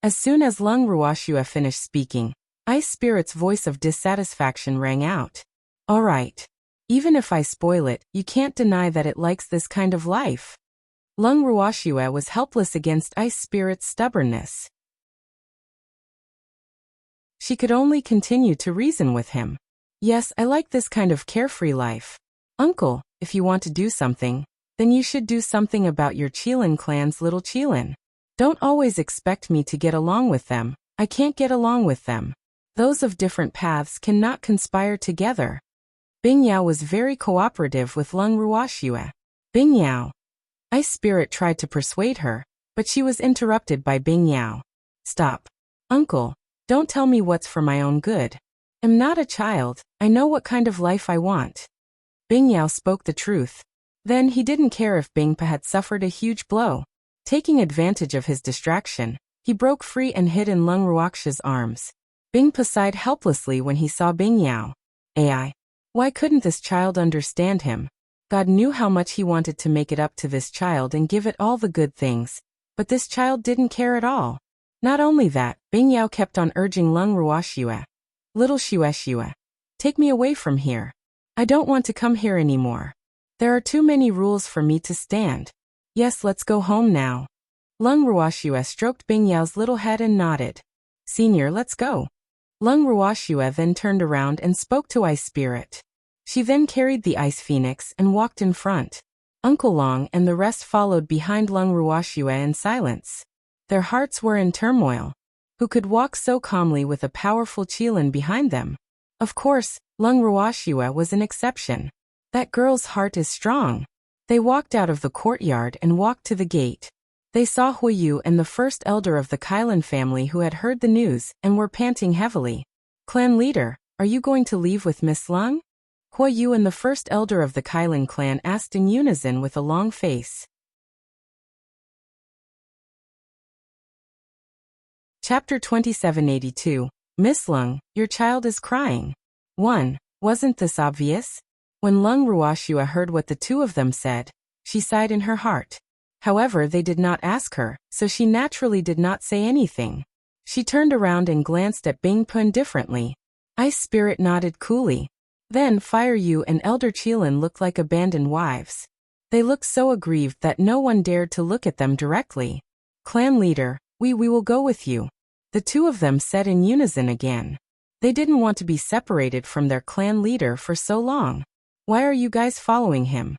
As soon as Lung Ruoxue finished speaking, Ice Spirit's voice of dissatisfaction rang out. All right. Even if I spoil it, you can't deny that it likes this kind of life. Lung Ruoxue was helpless against Ice Spirit's stubbornness. She could only continue to reason with him. Yes, I like this kind of carefree life. Uncle, if you want to do something, then you should do something about your Qilin clan's little Qilin. Don't always expect me to get along with them. I can't get along with them. Those of different paths cannot conspire together. Bing Yao was very cooperative with Lung Ruoxue. Bing Yao. Ice Spirit tried to persuade her, but she was interrupted by Bing Yao. Stop. Uncle, don't tell me what's for my own good. I'm not a child, I know what kind of life I want. Bing Yao spoke the truth. Then he didn't care if Bing Pa had suffered a huge blow. Taking advantage of his distraction, he broke free and hid in Lung Ruoxue's arms. Bing Pa sighed helplessly when he saw Bing Yao. AI. Why couldn't this child understand him? God knew how much he wanted to make it up to this child and give it all the good things. But this child didn't care at all. Not only that, Bing Yao kept on urging Lung Ruoxue. Little Xue, take me away from here. I don't want to come here anymore. There are too many rules for me to stand. Yes, let's go home now. Lung Ruoxue stroked Bing Yao's little head and nodded. Senior, let's go. Lung Ruoxue then turned around and spoke to Ice Spirit. She then carried the Ice Phoenix and walked in front. Uncle Long and the rest followed behind Lung Ruoxue in silence. Their hearts were in turmoil. Who could walk so calmly with a powerful Qilin behind them? Of course, Lung Ruoxue was an exception. That girl's heart is strong. They walked out of the courtyard and walked to the gate. They saw Huiyu and the first elder of the Qilin family who had heard the news and were panting heavily. Clan leader, are you going to leave with Miss Lung? Huiyu and the first elder of the Qilin clan asked in unison with a long face. Chapter 2782. Miss Lung, your child is crying. 1. Wasn't this obvious? When Lung Ruoxue heard what the two of them said, she sighed in her heart. However, they did not ask her, so she naturally did not say anything. She turned around and glanced at Bing Pa indifferently. Ice Spirit nodded coolly. Then Fire Yu and Elder Qilin looked like abandoned wives. They looked so aggrieved that no one dared to look at them directly. Clan leader, we will go with you. The two of them said in unison again. They didn't want to be separated from their clan leader for so long. Why are you guys following him?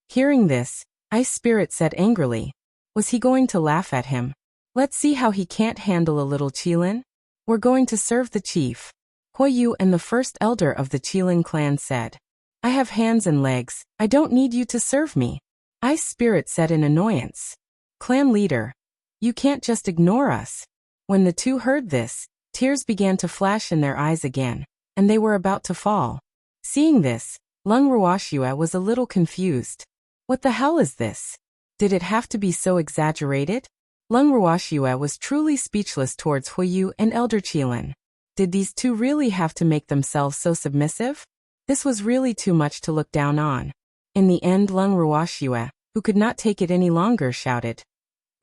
Hearing this, Ice Spirit said angrily. Was he going to laugh at him? Let's see how he can't handle a little Qilin. We're going to serve the chief. Huiyu and the first elder of the Qilin clan said. I have hands and legs, I don't need you to serve me. Ice Spirit said in annoyance. Clan leader, you can't just ignore us. When the two heard this, tears began to flash in their eyes again, and they were about to fall. Seeing this, Lung Ruoxue was a little confused. What the hell is this? Did it have to be so exaggerated? Lung Ruoxue was truly speechless towards Huiyu and Elder Qilin. Did these two really have to make themselves so submissive? This was really too much to look down on. In the end, Lung Ruoxue, who could not take it any longer, shouted.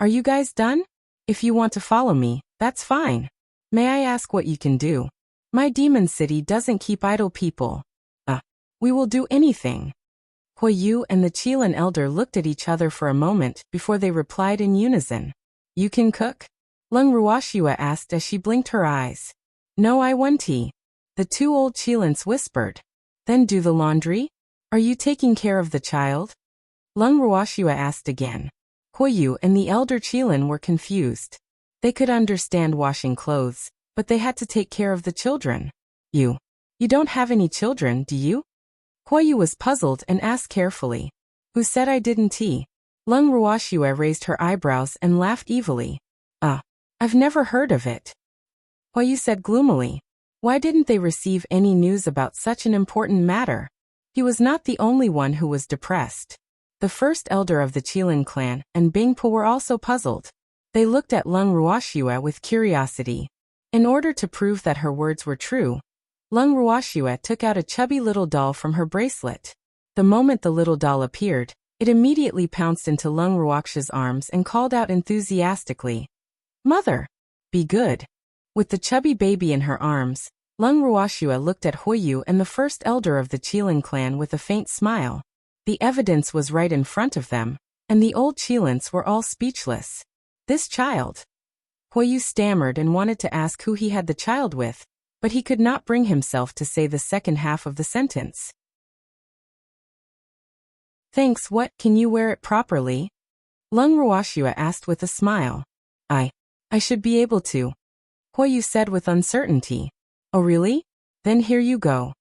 Are you guys done? If you want to follow me, that's fine. May I ask what you can do? My demon city doesn't keep idle people. We will do anything. Huiyu and the Qilin elder looked at each other for a moment before they replied in unison. You can cook? Lung Ruoxue asked as she blinked her eyes. No, I want tea. The two old Qilins whispered. Then do the laundry? Are you taking care of the child? Lung Ruoxue asked again. Huiyu and the elder Qilin were confused. They could understand washing clothes, but they had to take care of the children. You don't have any children, do you? Huiyu was puzzled and asked carefully. Who said I didn't tea? Lung Ruoxue raised her eyebrows and laughed evilly. I've never heard of it. Huiyu said gloomily. Why didn't they receive any news about such an important matter? He was not the only one who was depressed. The first elder of the Qilin clan and Bingpo were also puzzled. They looked at Lung Ruoxue with curiosity. In order to prove that her words were true, Lung Ruoxue took out a chubby little doll from her bracelet. The moment the little doll appeared, it immediately pounced into Lung Ruoxue's arms and called out enthusiastically, "Mother! Be good!" With the chubby baby in her arms, Lung Ruoxue looked at Huiyu and the first elder of the Qilin clan with a faint smile. The evidence was right in front of them, and the old Qilins were all speechless. This child? Huiyu stammered and wanted to ask who he had the child with, but he could not bring himself to say the second half of the sentence. Thanks, what, can you wear it properly? Lung Ruoxue asked with a smile. I should be able to, Huiyu said with uncertainty. Oh really? Then here you go.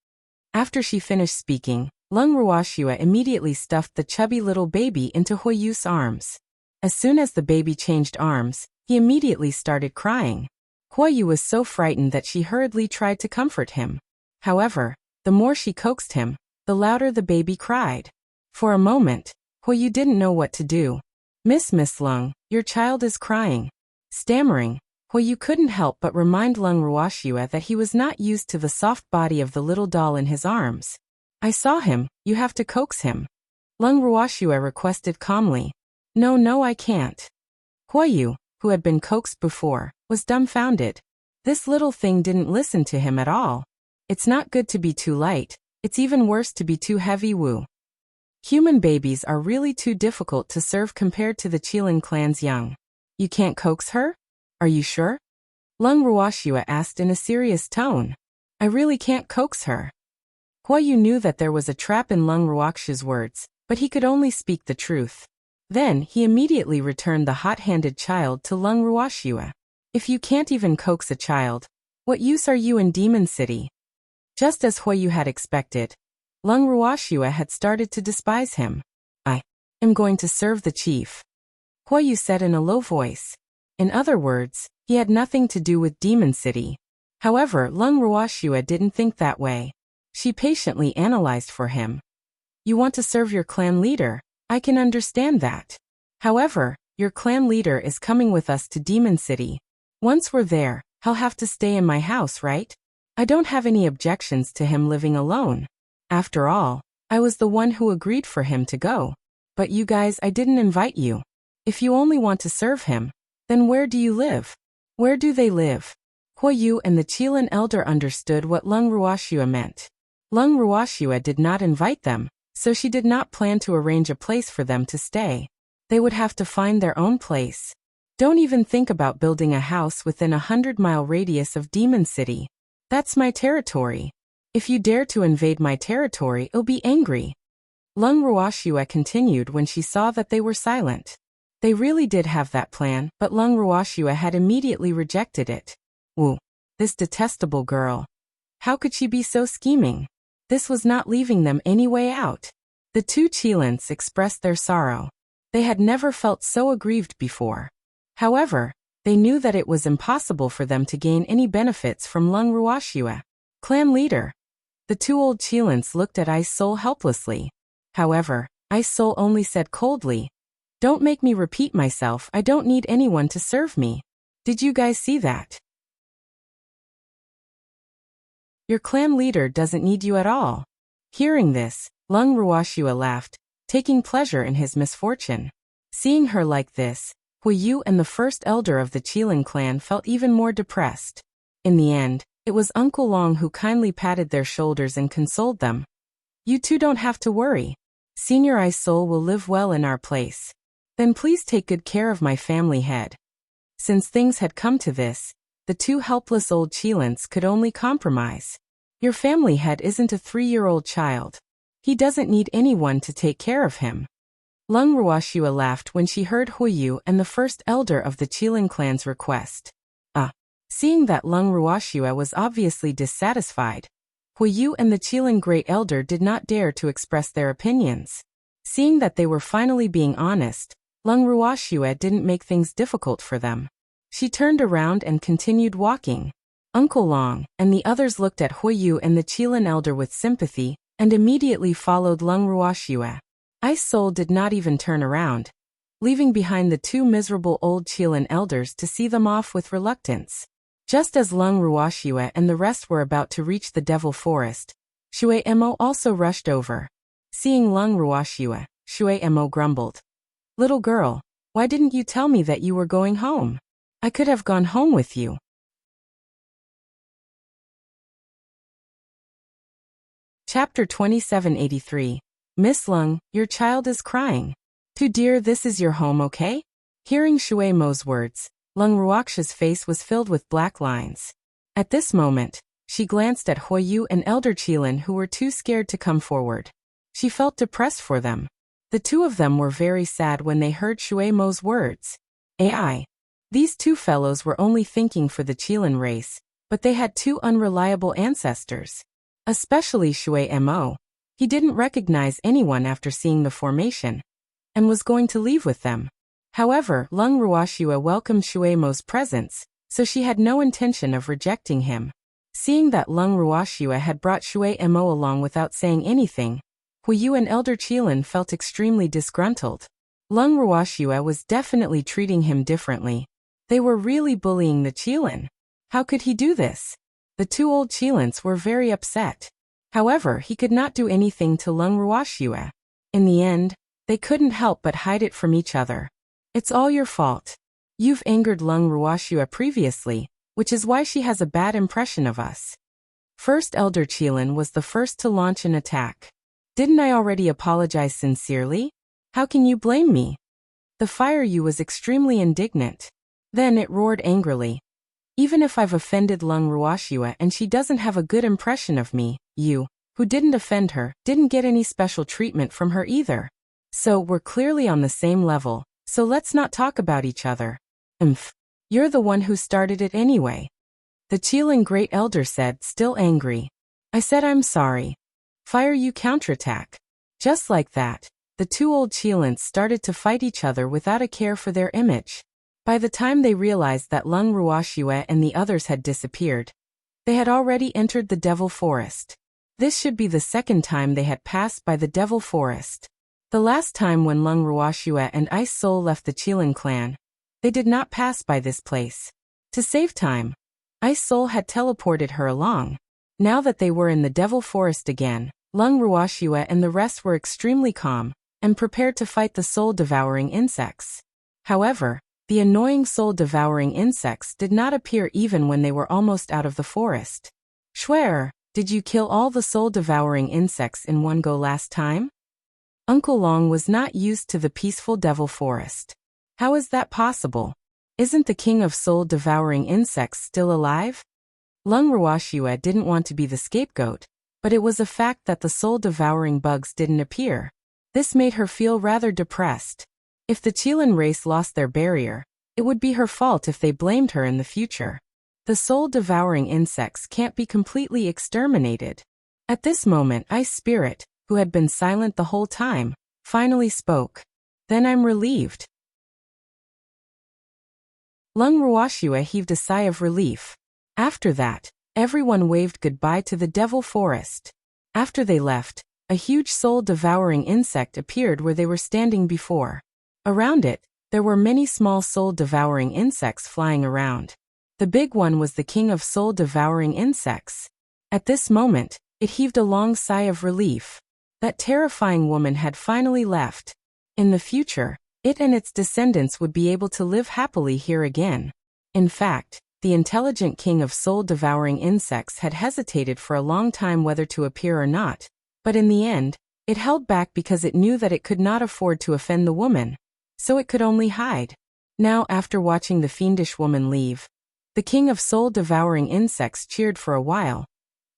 After she finished speaking, Lung Ruoxue immediately stuffed the chubby little baby into Huiyu's arms. As soon as the baby changed arms, he immediately started crying. Huiyu was so frightened that she hurriedly tried to comfort him. However, the more she coaxed him, the louder the baby cried. For a moment, Huiyu didn't know what to do. Miss Lung, your child is crying. Stammering, Huiyu couldn't help but remind Lung Ruoxue that he was not used to the soft body of the little doll in his arms. I saw him, you have to coax him. Lung Ruoxue requested calmly. No, I can't. Huiyu, who had been coaxed before, was dumbfounded. This little thing didn't listen to him at all. It's not good to be too light, it's even worse to be too heavy. Woo. Human babies are really too difficult to serve compared to the Qilin clan's young. You can't coax her? Are you sure? Lung Ruoxue asked in a serious tone. I really can't coax her. Huiyu knew that there was a trap in Lung Ruoxue's words, but he could only speak the truth. Then he immediately returned the hot-handed child to Lung Ruoxue. If you can't even coax a child, what use are you in Demon City? Just as Huiyu had expected, Lung Ruoxue had started to despise him. I am going to serve the chief, Huiyu said in a low voice. In other words, he had nothing to do with Demon City. However, Lung Ruoxue didn't think that way. She patiently analyzed for him. You want to serve your clan leader, I can understand that. However, your clan leader is coming with us to Demon City. Once we're there, he'll have to stay in my house, right? I don't have any objections to him living alone. After all, I was the one who agreed for him to go. But you guys, I didn't invite you. If you only want to serve him, then where do you live? Where do they live? Huiyu and the Qilin elder understood what Lung Ruoxue meant. Lung Ruoxue did not invite them, so she did not plan to arrange a place for them to stay. They would have to find their own place. Don't even think about building a house within a 100-mile radius of Demon City. That's my territory. If you dare to invade my territory, I'll be angry. Lung Ruoxue continued when she saw that they were silent. They really did have that plan, but Lung Ruoxue had immediately rejected it. Woo, this detestable girl. How could she be so scheming? This was not leaving them any way out. The two Qilins expressed their sorrow. They had never felt so aggrieved before. However, they knew that it was impossible for them to gain any benefits from Lung Ruoxue. Clan leader. The two old Qilins looked at Ice Soul helplessly. However, Ice Soul only said coldly, "Don't make me repeat myself, I don't need anyone to serve me. Did you guys see that? Your clan leader doesn't need you at all." Hearing this, Lung Ruoxue laughed, taking pleasure in his misfortune. Seeing her like this, Huiyu and the first elder of the Qilin clan felt even more depressed. In the end, it was Uncle Long who kindly patted their shoulders and consoled them. You two don't have to worry. Senior Ice Soul will live well in our place. Then please take good care of my family head. Since things had come to this, the two helpless old Qilins could only compromise. Your family head isn't a 3-year-old child. He doesn't need anyone to take care of him. Lung Ruoxue laughed when she heard Huiyu and the first elder of the Qilin clan's request. Seeing that Lung Ruoxue was obviously dissatisfied, Huiyu and the Qilin Great Elder did not dare to express their opinions. Seeing that they were finally being honest, Lung Ruoxue didn't make things difficult for them. She turned around and continued walking. Uncle Long and the others looked at Huiyu and the Qilin elder with sympathy, and immediately followed Lung Ruoxue. Ice Soul did not even turn around, leaving behind the two miserable old Qilin elders to see them off with reluctance. Just as Lung Ruoxue and the rest were about to reach the Devil Forest, Shui Emo also rushed over. Seeing Lung Ruoxue, Shui Emo grumbled. "Little girl, why didn't you tell me that you were going home? I could have gone home with you." Chapter 2783. Miss Lung, your child is crying. "Too dear, this is your home, okay?" Hearing Shui Mo's words, Lung Ruoxue's face was filled with black lines. At this moment, she glanced at Huiyu and Elder Qilin who were too scared to come forward. She felt depressed for them. The two of them were very sad when they heard Shui Mo's words. AI. These two fellows were only thinking for the Qilin race, but they had two unreliable ancestors. Especially Shui Mo. He didn't recognize anyone after seeing the formation, and was going to leave with them. However, Lung Ruoxue welcomed Shui Mo's presence, so she had no intention of rejecting him. Seeing that Lung Ruoxue had brought Shui Mo along without saying anything, Huiyu and Elder Qilin felt extremely disgruntled. Lung Ruoxue was definitely treating him differently. They were really bullying the Qilin. How could he do this? The two old Qilins were very upset. However, he could not do anything to Lung Ruoxue. In the end, they couldn't help but hide it from each other. "It's all your fault. You've angered Lung Ruoxue previously, which is why she has a bad impression of us." First Elder Qilin was the first to launch an attack. "Didn't I already apologize sincerely? How can you blame me?" The Fire You was extremely indignant. Then it roared angrily. "Even if I've offended Lung Ruoxue and she doesn't have a good impression of me, you, who didn't offend her, didn't get any special treatment from her either. So we're clearly on the same level, so let's not talk about each other." You're the one who started it anyway," the Qilin Great Elder said, still angry. "I said I'm sorry." Fire You counterattack. Just like that, the two old Qilins started to fight each other without a care for their image. By the time they realized that Lung Ruoxue and the others had disappeared, they had already entered the Devil Forest. This should be the second time they had passed by the Devil Forest. The last time when Lung Ruoxue and Ice Soul left the Qilin clan, they did not pass by this place. To save time, Ice Soul had teleported her along. Now that they were in the Devil Forest again, Lung Ruoxue and the rest were extremely calm, and prepared to fight the soul-devouring insects. However, the annoying soul-devouring insects did not appear even when they were almost out of the forest. "Schwer, did you kill all the soul-devouring insects in one go last time?" Uncle Long was not used to the peaceful Devil Forest. "How is that possible? Isn't the king of soul-devouring insects still alive?" Lung Ruoxue didn't want to be the scapegoat, but it was a fact that the soul-devouring bugs didn't appear. This made her feel rather depressed. If the Qilin race lost their barrier, it would be her fault if they blamed her in the future. The soul-devouring insects can't be completely exterminated. At this moment, Ice Spirit, who had been silent the whole time, finally spoke. "Then I'm relieved." Lung Ruoxue heaved a sigh of relief. After that, everyone waved goodbye to the Devil Forest. After they left, a huge soul-devouring insect appeared where they were standing before. Around it, there were many small soul-devouring insects flying around. The big one was the king of soul-devouring insects. At this moment, it heaved a long sigh of relief. That terrifying woman had finally left. In the future, it and its descendants would be able to live happily here again. In fact, the intelligent king of soul-devouring insects had hesitated for a long time whether to appear or not, but in the end, it held back because it knew that it could not afford to offend the woman, so it could only hide. Now, after watching the fiendish woman leave, the king of soul-devouring insects cheered for a while,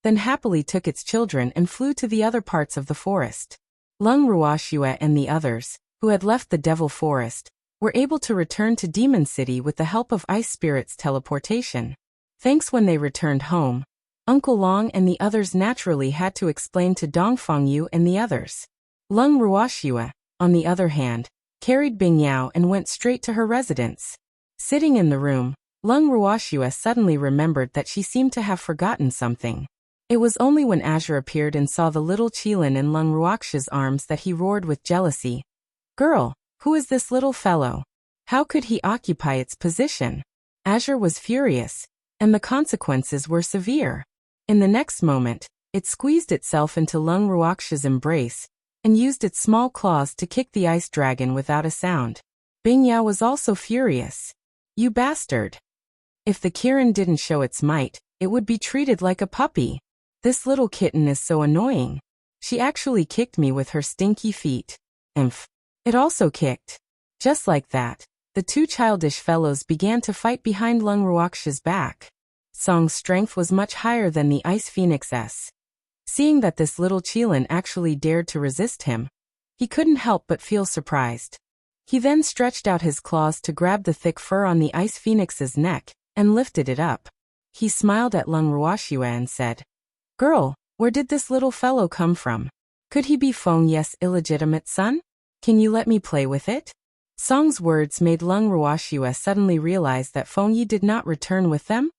then happily took its children and flew to the other parts of the forest. Lung Ruoxue and the others, who had left the Devil Forest, were able to return to Demon City with the help of Ice Spirit's teleportation. Thanks. When they returned home, Uncle Long and the others naturally had to explain to Dongfeng Yu and the others. Lung Ruoxua, on the other hand, carried Bing Yao and went straight to her residence. Sitting in the room, Lung Ruoxua suddenly remembered that she seemed to have forgotten something. It was only when Azure appeared and saw the little Qilin in Lung Ruoxia's arms that he roared with jealousy. "Girl, who is this little fellow? How could he occupy its position?" Azure was furious, and the consequences were severe. In the next moment, it squeezed itself into Lung Ruoxia's embrace and used its small claws to kick the ice dragon without a sound. Bing Yao was also furious. "You bastard! If the Kirin didn't show its might, it would be treated like a puppy. This little kitten is so annoying. She actually kicked me with her stinky feet. Emph." It also kicked. Just like that, the two childish fellows began to fight behind Lung Ruoxia's back. Song's strength was much higher than the Ice Phoenix's. Seeing that this little Qilin actually dared to resist him, he couldn't help but feel surprised. He then stretched out his claws to grab the thick fur on the Ice Phoenix's neck and lifted it up. He smiled at Lung Ruoxua and said, "Girl, where did this little fellow come from? Could he be Feng Ye's illegitimate son? Can you let me play with it?" Song's words made Lung Ruoxua suddenly realize that Feng Yi did not return with them.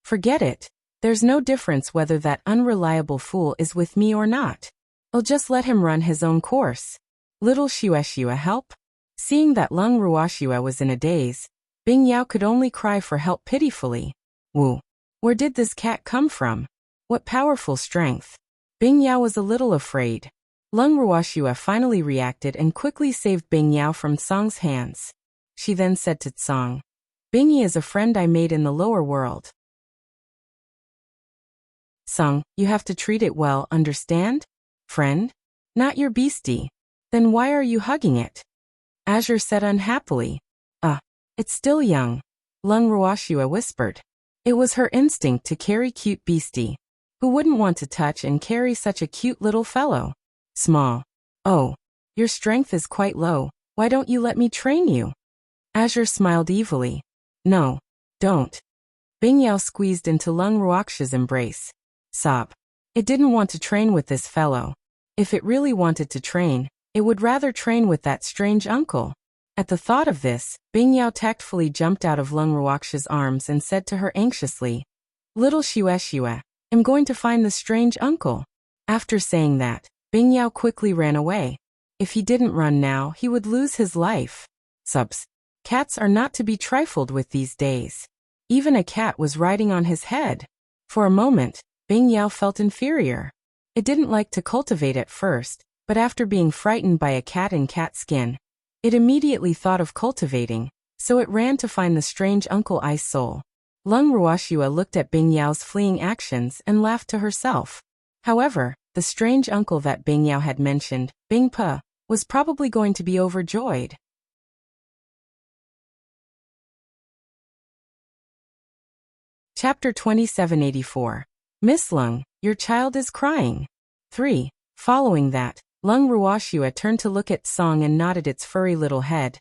Forget it. There's no difference whether that unreliable fool is with me or not. I'll just let him run his own course. Little Xuexua help? Seeing that Lung Ruoxua was in a daze, Bing Yao could only cry for help pitifully. Woo! Where did this cat come from? What powerful strength! Bing Yao was a little afraid. Lung Ruoxua finally reacted and quickly saved Bing Yao from Song's hands. She then said to Song, "Bing Yi is a friend I made in the lower world. Song, you have to treat it well, understand? Friend? Not your beastie. Then why are you hugging it?" Azure said unhappily. It's still young," Lung Ruoxua whispered. It was her instinct to carry cute beastie. Who wouldn't want to touch and carry such a cute little fellow? Small. "Oh, your strength is quite low. Why don't you let me train you?" Azure smiled evilly. "No, don't." Bing Yao squeezed into Lung Ruoxia's embrace. Sob. It didn't want to train with this fellow. If it really wanted to train, it would rather train with that strange uncle. At the thought of this, Bing Yao tactfully jumped out of Lung Ruoxia's arms and said to her anxiously, "Little Xuexua, I'm going to find the strange uncle." After saying that, Bing Yao quickly ran away. If he didn't run now, he would lose his life. Subs. Cats are not to be trifled with these days. Even a cat was riding on his head. For a moment, Bing Yao felt inferior. It didn't like to cultivate at first, but after being frightened by a cat in cat skin, it immediately thought of cultivating, so it ran to find the strange Uncle Ice Soul. Lung Ruoxua looked at Bing Yao's fleeing actions and laughed to herself. However, the strange uncle that Bing Yao had mentioned, Bing Pe, was probably going to be overjoyed. Chapter 2784. Miss Lung, your child is crying. 3. Following that, Lung Ruoxua turned to look at Song and nodded its furry little head.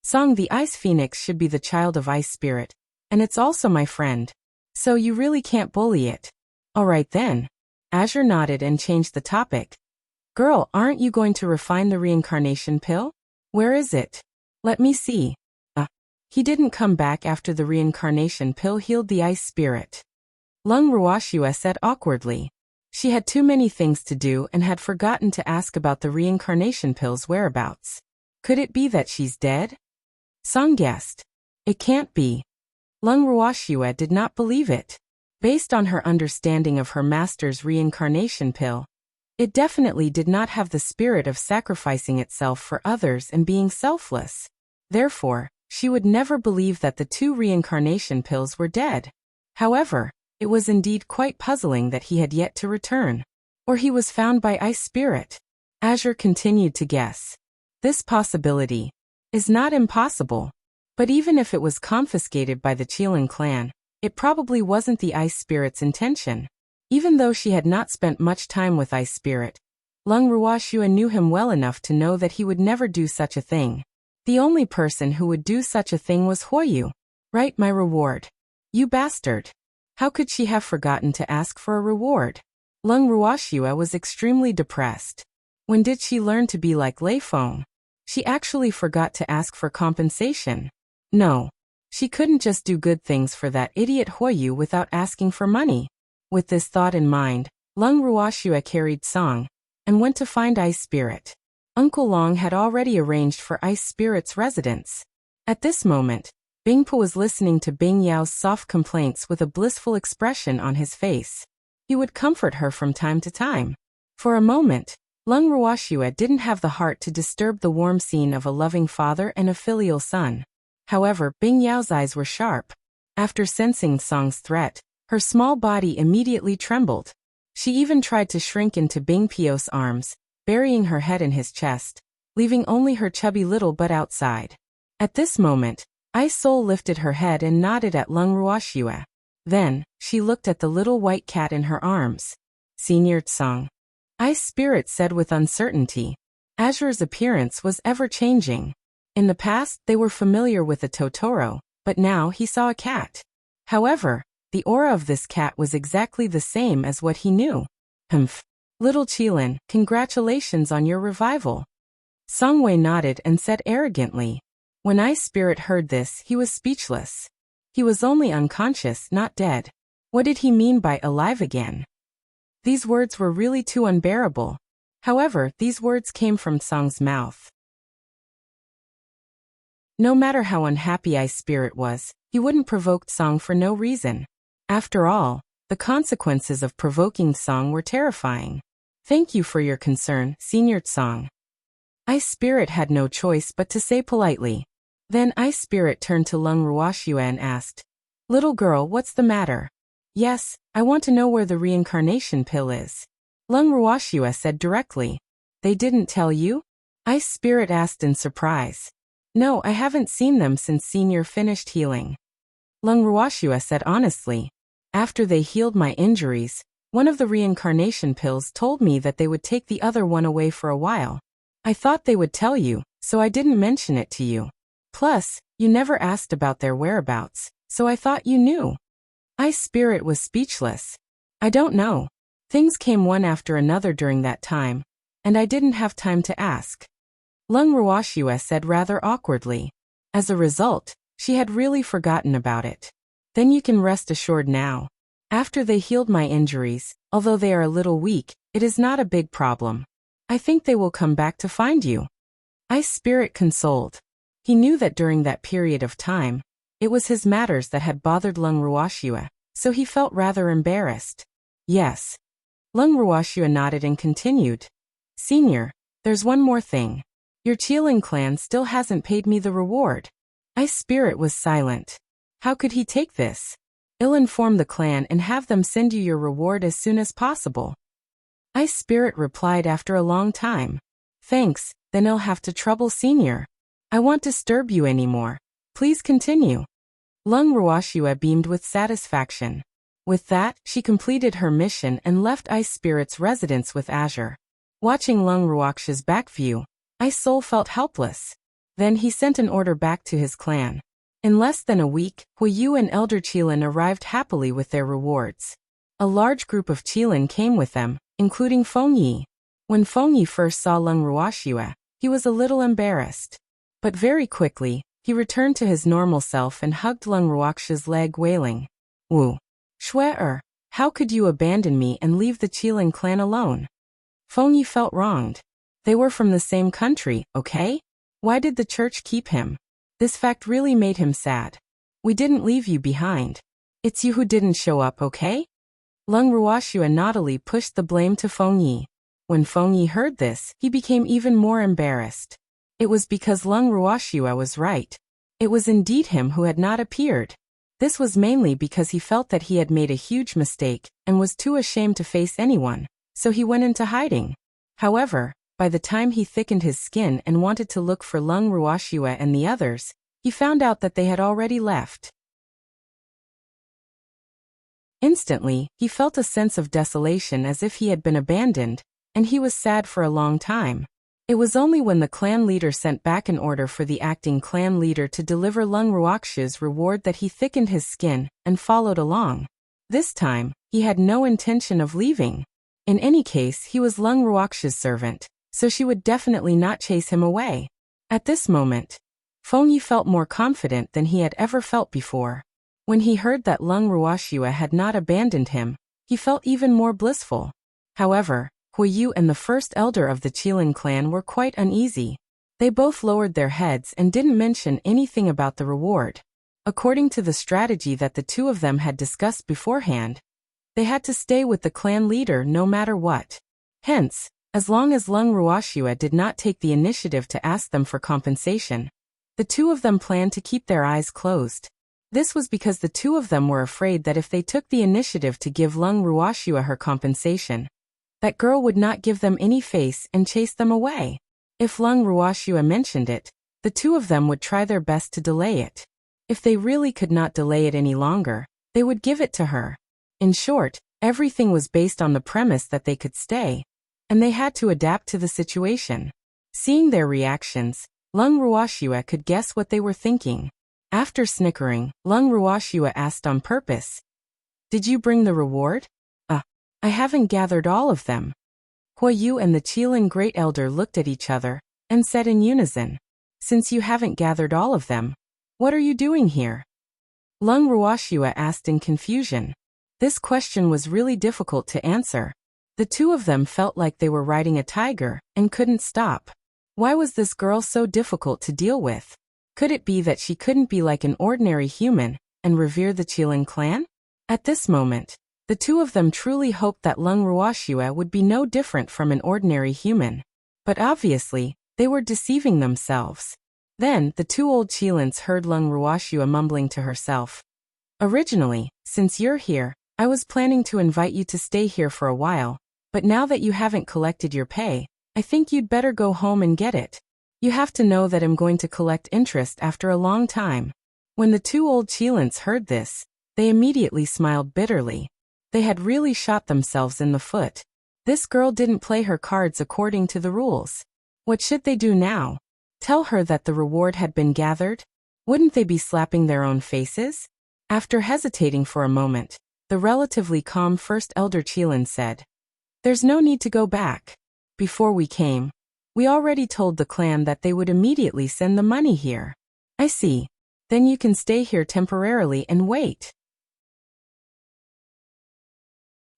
"Song, the Ice Phoenix should be the child of Ice Spirit, and it's also my friend. So you really can't bully it." "Alright then." Azure nodded and changed the topic. "Girl, aren't you going to refine the reincarnation pill? Where is it? Let me see." He didn't come back after the reincarnation pill healed the Ice Spirit. Lung Ruoxua said awkwardly. She had too many things to do and had forgotten to ask about the reincarnation pill's whereabouts. Could it be that she's dead? Song guessed. It can't be. Lung Ruoxua did not believe it. Based on her understanding of her master's reincarnation pill, it definitely did not have the spirit of sacrificing itself for others and being selfless. Therefore, she would never believe that the two reincarnation pills were dead. However, it was indeed quite puzzling that he had yet to return. Or he was found by Ice Spirit. Azure continued to guess. This possibility is not impossible. But even if it was confiscated by the Qilin clan, it probably wasn't the Ice Spirit's intention. Even though she had not spent much time with Ice Spirit, Lung Ruoxua knew him well enough to know that he would never do such a thing. The only person who would do such a thing was Huoyu. Right, my reward. You bastard. How could she have forgotten to ask for a reward? Lung Ruoxua was extremely depressed. When did she learn to be like Lei Feng? She actually forgot to ask for compensation. No. She couldn't just do good things for that idiot Huoyu without asking for money. With this thought in mind, Leng Ruoxue carried Song and went to find Ice Spirit. Uncle Long had already arranged for Ice Spirit's residence. At this moment, Bingpo was listening to Bing Yao's soft complaints with a blissful expression on his face. He would comfort her from time to time. For a moment, Leng Ruoxue didn't have the heart to disturb the warm scene of a loving father and a filial son. However, Bing Yao's eyes were sharp. After sensing Song's threat, her small body immediately trembled. She even tried to shrink into Bing Pio's arms, burying her head in his chest, leaving only her chubby little butt outside. At this moment, Ice Soul lifted her head and nodded at Leng Ruoxue. Then, she looked at the little white cat in her arms. Senior Song. Ice Spirit said with uncertainty. Azure's appearance was ever-changing. In the past, they were familiar with a Totoro, but now he saw a cat. However, the aura of this cat was exactly the same as what he knew. Humph. Little Qilin, congratulations on your revival. Songwei nodded and said arrogantly. When Ice Spirit heard this, he was speechless. He was only unconscious, not dead. What did he mean by alive again? These words were really too unbearable. However, these words came from Song's mouth. No matter how unhappy Ice Spirit was, he wouldn't provoke Song for no reason. After all, the consequences of provoking Song were terrifying. Thank you for your concern, Senior Song. Ice Spirit had no choice but to say politely. Then Ice Spirit turned to Leng Ruoxue and asked, Little girl, what's the matter? Yes, I want to know where the reincarnation pill is. Leng Ruoxue said directly. They didn't tell you? Ice Spirit asked in surprise. No, I haven't seen them since Senior finished healing. Leng Ruoxue said honestly. After they healed my injuries, one of the reincarnation pills told me that they would take the other one away for a while. I thought they would tell you, so I didn't mention it to you. Plus, you never asked about their whereabouts, so I thought you knew. Ice Spirit was speechless. I don't know. Things came one after another during that time, and I didn't have time to ask. Leng Ruoxue said rather awkwardly. As a result, she had really forgotten about it. Then you can rest assured now. After they healed my injuries, although they are a little weak, it is not a big problem. I think they will come back to find you. Ice Spirit consoled. He knew that during that period of time, it was his matters that had bothered Leng Ruoxue, so he felt rather embarrassed. Yes. Leng Ruoxue nodded and continued. Senior, there's one more thing. Your Qilin clan still hasn't paid me the reward. Ice Spirit was silent. How could he take this? I'll inform the clan and have them send you your reward as soon as possible. Ice Spirit replied after a long time. Thanks, then I'll have to trouble Senior. I won't disturb you anymore. Please continue. Leng Ruoxue beamed with satisfaction. With that, she completed her mission and left Ice Spirit's residence with Azure. Watching Leng Ruoxue's back view, Ice Soul felt helpless. Then he sent an order back to his clan. In less than a week, Huoyu and Elder Qilin arrived happily with their rewards. A large group of Qilin came with them, including Fengyi. When Fengyi first saw Leng Ruoxue, he was a little embarrassed. But very quickly, he returned to his normal self and hugged Leng Ruoxue's leg, wailing. Wu. Shui, how could you abandon me and leave the Qilin clan alone? Fengyi felt wronged. They were from the same country, okay? Why did the church keep him? This fact really made him sad. We didn't leave you behind. It's you who didn't show up, okay? Leng Ruoxue naughtily pushed the blame to Fengyi. When Fengyi heard this, he became even more embarrassed. It was because Leng Ruoxue was right. It was indeed him who had not appeared. This was mainly because he felt that he had made a huge mistake and was too ashamed to face anyone, so he went into hiding. However, by the time he thickened his skin and wanted to look for Leng Ruoxue and the others, he found out that they had already left. Instantly, he felt a sense of desolation as if he had been abandoned, and he was sad for a long time. It was only when the clan leader sent back an order for the acting clan leader to deliver Leng Ruoxue's reward that he thickened his skin and followed along. This time, he had no intention of leaving. In any case, he was Leng Ruoxue's servant, so she would definitely not chase him away. At this moment, Fengyi felt more confident than he had ever felt before. When he heard that Leng Ruoxue had not abandoned him, he felt even more blissful. However, Huiyu and the first elder of the Qilin clan were quite uneasy. They both lowered their heads and didn't mention anything about the reward. According to the strategy that the two of them had discussed beforehand, they had to stay with the clan leader no matter what. Hence, as long as Leng Ruoxue did not take the initiative to ask them for compensation, the two of them planned to keep their eyes closed. This was because the two of them were afraid that if they took the initiative to give Leng Ruoxue her compensation, that girl would not give them any face and chase them away. If Leng Ruoxue mentioned it, the two of them would try their best to delay it. If they really could not delay it any longer, they would give it to her. In short, everything was based on the premise that they could stay, and they had to adapt to the situation. Seeing their reactions, Leng Ruoxue could guess what they were thinking. After snickering, Leng Ruoxue asked on purpose, "Did you bring the reward?" I haven't gathered all of them." Huiyu and the Qilin Great Elder looked at each other and said in unison, "Since you haven't gathered all of them, what are you doing here?" Leng Ruoxue asked in confusion. This question was really difficult to answer. The two of them felt like they were riding a tiger and couldn't stop. Why was this girl so difficult to deal with? Could it be that she couldn't be like an ordinary human and revere the Qilin clan? At this moment, the two of them truly hoped that Leng Ruoxue would be no different from an ordinary human. But obviously, they were deceiving themselves. Then, the two old Qilins heard Leng Ruoxue mumbling to herself. "Originally, since you're here, I was planning to invite you to stay here for a while, but now that you haven't collected your pay, I think you'd better go home and get it. You have to know that I'm going to collect interest after a long time." When the two old Qilins heard this, they immediately smiled bitterly. They had really shot themselves in the foot. This girl didn't play her cards according to the rules. What should they do now? Tell her that the reward had been gathered? Wouldn't they be slapping their own faces? After hesitating for a moment, the relatively calm first elder Qilin said, "There's no need to go back. Before we came, we already told the clan that they would immediately send the money here." "I see. Then you can stay here temporarily and wait."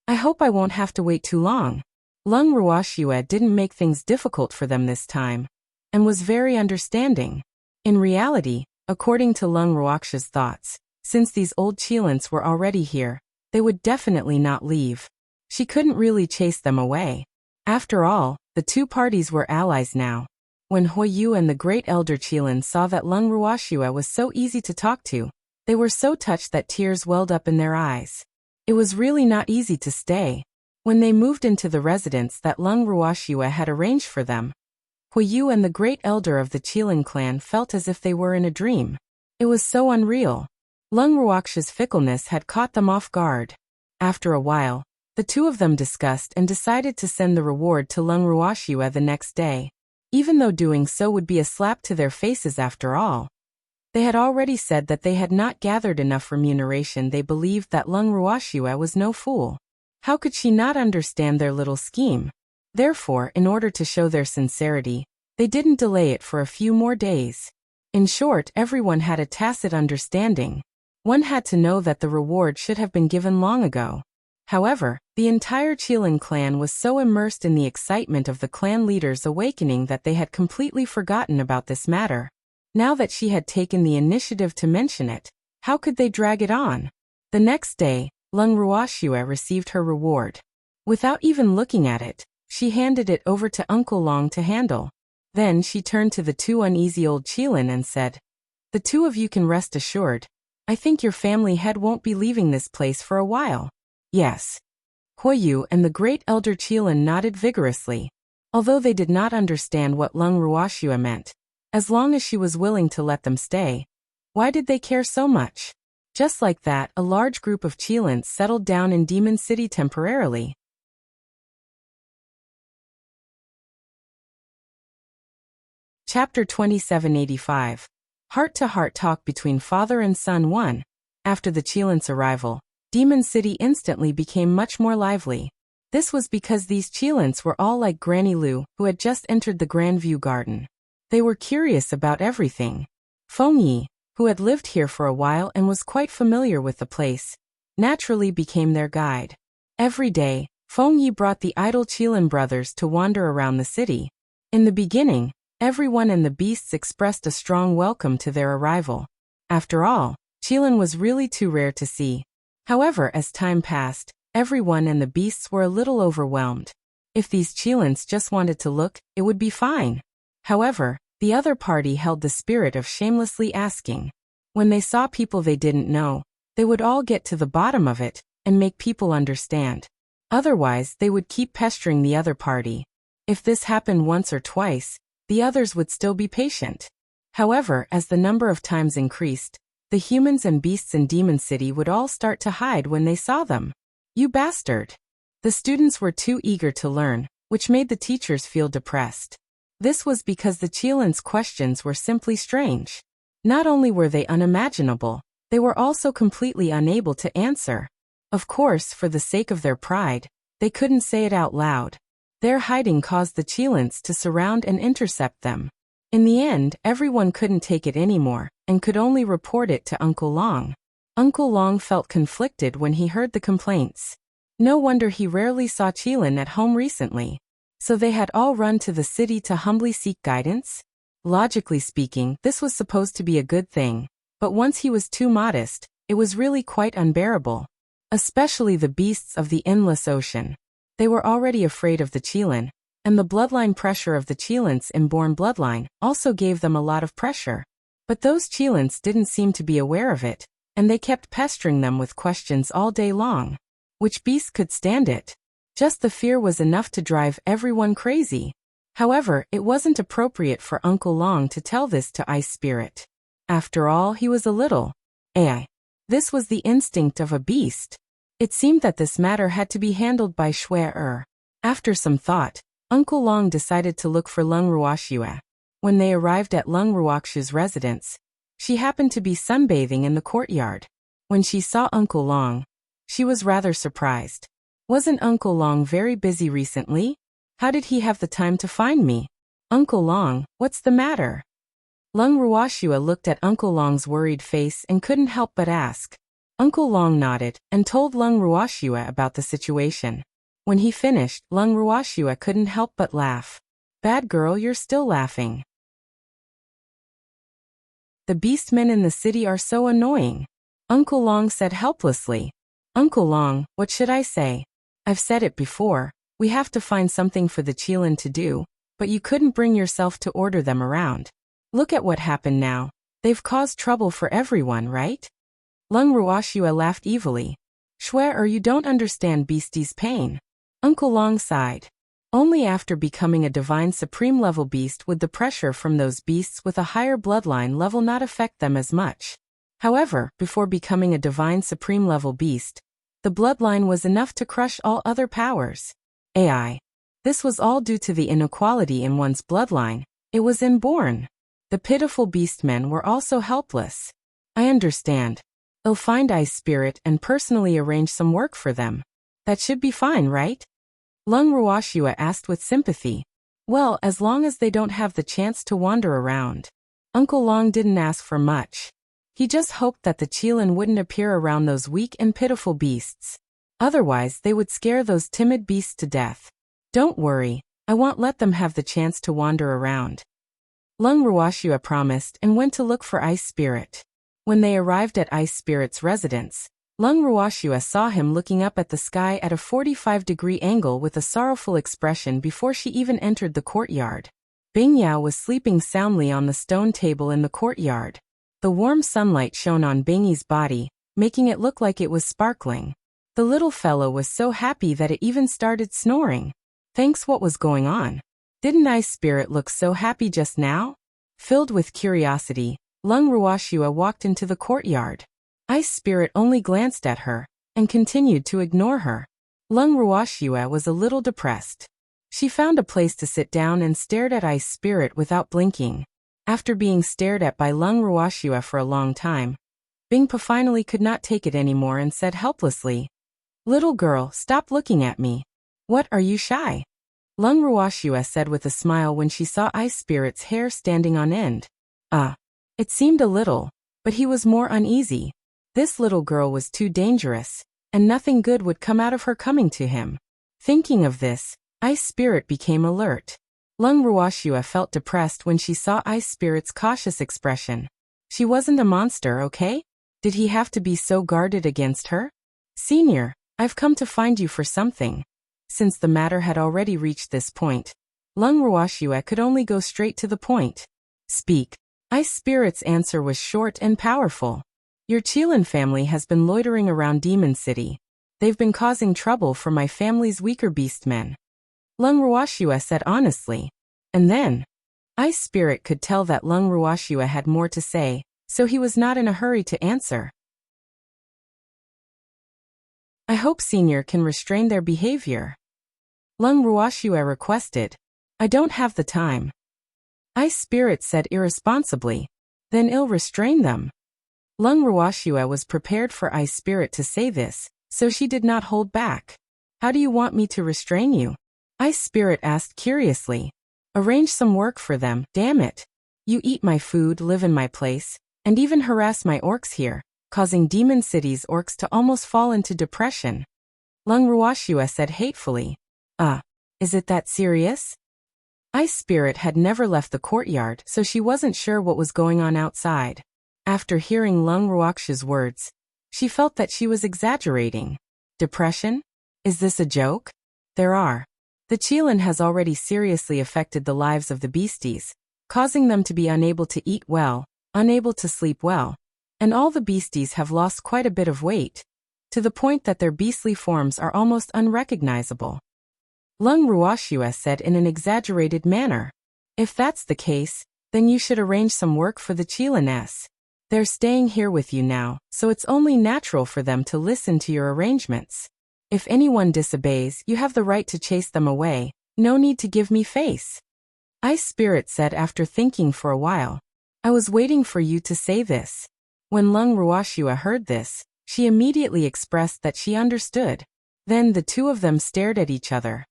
"I hope I won't have to wait too long." Leng Ruoxue didn't make things difficult for them this time, and was very understanding. In reality, according to Leng Ruoxue's thoughts, since these old Qilins were already here, they would definitely not leave. She couldn't really chase them away. After all, the two parties were allies now. When Huiyu and the Great Elder Qilin saw that Leng Ruoxue was so easy to talk to, they were so touched that tears welled up in their eyes. It was really not easy to stay. When they moved into the residence that Leng Ruoxue had arranged for them, Huiyu and the Great Elder of the Qilin clan felt as if they were in a dream. It was so unreal. Leng Ruoxue's fickleness had caught them off guard. After a while, the two of them discussed and decided to send the reward to Leng Ruoxue the next day, even though doing so would be a slap to their faces after all. They had already said that they had not gathered enough remuneration. They believed that Leng Ruoxue was no fool. How could she not understand their little scheme? Therefore, in order to show their sincerity, they didn't delay it for a few more days. In short, everyone had a tacit understanding. One had to know that the reward should have been given long ago. However, the entire Qilin clan was so immersed in the excitement of the clan leader's awakening that they had completely forgotten about this matter. Now that she had taken the initiative to mention it, how could they drag it on? The next day, Leng Ruoxue received her reward. Without even looking at it, she handed it over to Uncle Long to handle. Then she turned to the two uneasy old Qilin and said, "The two of you can rest assured. I think your family head won't be leaving this place for a while." "Yes." Huiyu and the Great Elder Qilin nodded vigorously. Although they did not understand what Leng Ruoxue meant, as long as she was willing to let them stay, why did they care so much? Just like that, a large group of Qilins settled down in Demon City temporarily. Chapter 2785. Heart-to-heart talk between father and son 1. After the Qilins' arrival, Demon City instantly became much more lively. This was because these Qilins were all like Granny Lu, who had just entered the Grandview Garden. They were curious about everything. Feng Yi, who had lived here for a while and was quite familiar with the place, naturally became their guide. Every day, Feng Yi brought the idle Qilin brothers to wander around the city. In the beginning, everyone and the beasts expressed a strong welcome to their arrival. After all, Qilin was really too rare to see. However, as time passed, everyone and the beasts were a little overwhelmed. If these Qilins just wanted to look, it would be fine. However, the other party held the spirit of shamelessly asking. When they saw people they didn't know, they would all get to the bottom of it and make people understand. Otherwise, they would keep pestering the other party. If this happened once or twice, the others would still be patient. However, as the number of times increased, the humans and beasts in Demon City would all start to hide when they saw them. You bastard! The students were too eager to learn, which made the teachers feel depressed. This was because the Qilins' questions were simply strange. Not only were they unimaginable, they were also completely unable to answer. Of course, for the sake of their pride, they couldn't say it out loud. Their hiding caused the Qilins to surround and intercept them. In the end, everyone couldn't take it anymore, and could only report it to Uncle Long. Uncle Long felt conflicted when he heard the complaints. No wonder he rarely saw Qilin at home recently. So they had all run to the city to humbly seek guidance? Logically speaking, this was supposed to be a good thing, but once he was too modest, it was really quite unbearable. Especially the beasts of the endless ocean. They were already afraid of the Qilin, and the bloodline pressure of the Qilin's inborn bloodline also gave them a lot of pressure. But those Qilins didn't seem to be aware of it, and they kept pestering them with questions all day long. Which beast could stand it? Just the fear was enough to drive everyone crazy. However, it wasn't appropriate for Uncle Long to tell this to Ice Spirit. After all, he was a little AI. This was the instinct of a beast. It seemed that this matter had to be handled by Shui. After some thought, Uncle Long decided to look for Lung Ruoxue. When they arrived at Lung Ruoxue's residence, she happened to be sunbathing in the courtyard. When she saw Uncle Long, she was rather surprised. Wasn't Uncle Long very busy recently? How did he have the time to find me? Uncle Long, what's the matter? Lung Ruoxue looked at Uncle Long's worried face and couldn't help but ask. Uncle Long nodded and told Lung Ruoxue about the situation. When he finished, Lung Ruoxue couldn't help but laugh. Bad girl, you're still laughing. The beastmen in the city are so annoying. Uncle Long said helplessly. Uncle Long, what should I say? I've said it before, we have to find something for the Qilin to do, but you couldn't bring yourself to order them around. Look at what happened now. They've caused trouble for everyone, right? Lung Ruoxue laughed evilly. Shui, you don't understand Beastie's pain. Uncle Long sighed. Only after becoming a divine supreme level beast would the pressure from those beasts with a higher bloodline level not affect them as much. However, before becoming a divine supreme level beast, the bloodline was enough to crush all other powers. AI. This was all due to the inequality in one's bloodline. It was inborn. The pitiful beastmen were also helpless. I understand. I'll find Ice Spirit and personally arrange some work for them. That should be fine, right? Lung Ruoxue asked with sympathy. Well, as long as they don't have the chance to wander around. Uncle Long didn't ask for much. He just hoped that the Qilin wouldn't appear around those weak and pitiful beasts. Otherwise, they would scare those timid beasts to death. Don't worry, I won't let them have the chance to wander around. Lung Ruoxue promised and went to look for Ice Spirit. When they arrived at Ice Spirit's residence, Lung Ruoxue saw him looking up at the sky at a 45-degree angle with a sorrowful expression before she even entered the courtyard. Bing Yao was sleeping soundly on the stone table in the courtyard. The warm sunlight shone on Bingyi's body, making it look like it was sparkling. The little fellow was so happy that it even started snoring. Thanks, what was going on? Didn't Ice Spirit look so happy just now? Filled with curiosity, Lung Ruoxue walked into the courtyard. Ice Spirit only glanced at her, and continued to ignore her. Lung Ruoxue was a little depressed. She found a place to sit down and stared at Ice Spirit without blinking. After being stared at by Lung Ruoxue for a long time, Bingpa finally could not take it anymore and said helplessly, "Little girl, stop looking at me. What, are you shy? Lung Ruoxue said with a smile when she saw Ice Spirit's hair standing on end. It seemed a little, but he was more uneasy. This little girl was too dangerous, and nothing good would come out of her coming to him. Thinking of this, Ice Spirit became alert. Lung Ruoxue felt depressed when she saw Ice Spirit's cautious expression. She wasn't a monster, okay? Did he have to be so guarded against her? Senior, I've come to find you for something. Since the matter had already reached this point, Lung Ruoxue could only go straight to the point. Speak. Ice Spirit's answer was short and powerful. Your Qilin family has been loitering around Demon City. They've been causing trouble for my family's weaker beastmen. Lung Ruoxue said honestly. And then, Ice Spirit could tell that Lung Ruoxue had more to say, so he was not in a hurry to answer. I hope Senior can restrain their behavior. Lung Ruoxue requested. I don't have the time. Ice Spirit said irresponsibly. Then I'll restrain them. Lung Ruoxue was prepared for Ice Spirit to say this, so she did not hold back. How do you want me to restrain you? Ice Spirit asked curiously. Arrange some work for them, damn it. You eat my food, live in my place, and even harass my orcs here, causing Demon City's orcs to almost fall into depression. Lung Ruoxue said hatefully. Is it that serious? Ice Spirit had never left the courtyard, so she wasn't sure what was going on outside. After hearing Lung Ruoxue's words, she felt that she was exaggerating. Depression? Is this a joke? The Qilin has already seriously affected the lives of the beasties, causing them to be unable to eat well, unable to sleep well, and all the beasties have lost quite a bit of weight, to the point that their beastly forms are almost unrecognizable. Lung Ruoxue said in an exaggerated manner. If that's the case, then you should arrange some work for the Qilin. They're staying here with you now, so it's only natural for them to listen to your arrangements. If anyone disobeys, you have the right to chase them away, no need to give me face. Ice Spirit said after thinking for a while. I was waiting for you to say this. When Lung Ruoxue heard this, she immediately expressed that she understood. Then the two of them stared at each other.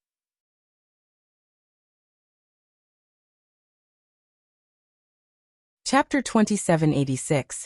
Chapter 2786.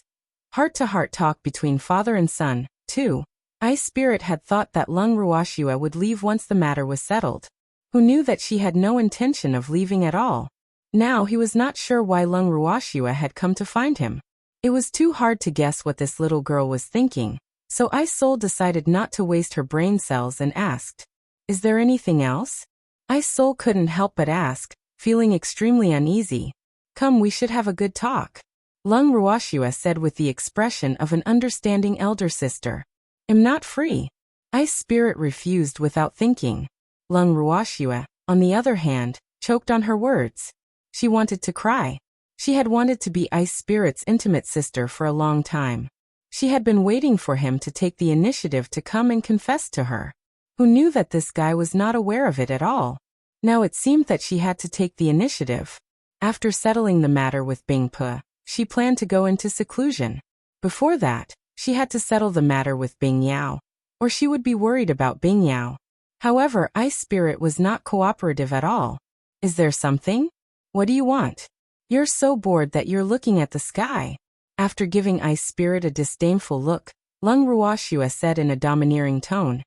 Heart-to-heart talk between father and son, 2. Ice Spirit had thought that Lung Ruoxue would leave once the matter was settled. Who knew that she had no intention of leaving at all? Now he was not sure why Lung Ruoxue had come to find him. It was too hard to guess what this little girl was thinking, so Ice Soul decided not to waste her brain cells and asked, Is there anything else? Ice Soul couldn't help but ask, feeling extremely uneasy. Come, we should have a good talk. Lung Ruoxue said with the expression of an understanding elder sister. I'm not free. Ice Spirit refused without thinking. Lung Ruoxue, on the other hand, choked on her words. She wanted to cry. She had wanted to be Ice Spirit's intimate sister for a long time. She had been waiting for him to take the initiative to come and confess to her. Who knew that this guy was not aware of it at all? Now it seemed that she had to take the initiative. After settling the matter with Bingpe, she planned to go into seclusion. Before that, she had to settle the matter with Bing Yao, or she would be worried about Bing Yao. However, Ice Spirit was not cooperative at all. Is there something? What do you want? You're so bored that you're looking at the sky. After giving Ice Spirit a disdainful look, Lung Ruoxue said in a domineering tone.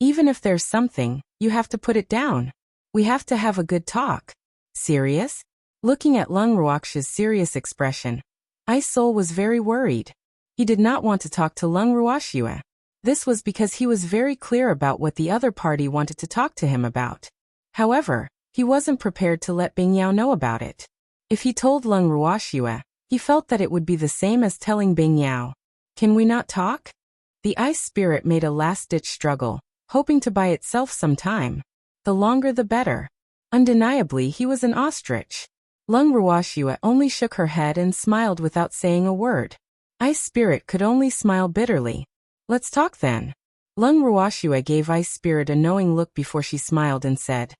Even if there's something, you have to put it down. We have to have a good talk. Serious? Looking at Lung Ruoxue's serious expression, Ice Soul was very worried. He did not want to talk to Lung Ruoxue. This was because he was very clear about what the other party wanted to talk to him about. However, he wasn't prepared to let Bing Yao know about it. If he told Lung Ruoxue, he felt that it would be the same as telling Bing Yao. Can we not talk? The Ice Spirit made a last-ditch struggle, hoping to buy itself some time. The longer the better. Undeniably, he was an ostrich. Lung Ruoxue only shook her head and smiled without saying a word. Ice Spirit could only smile bitterly. Let's talk then. Lung Ruoxue gave Ice Spirit a knowing look before she smiled and said.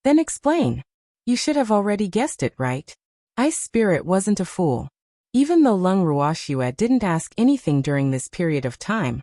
Then explain. You should have already guessed it, right? Ice Spirit wasn't a fool. Even though Lung Ruoxue didn't ask anything during this period of time,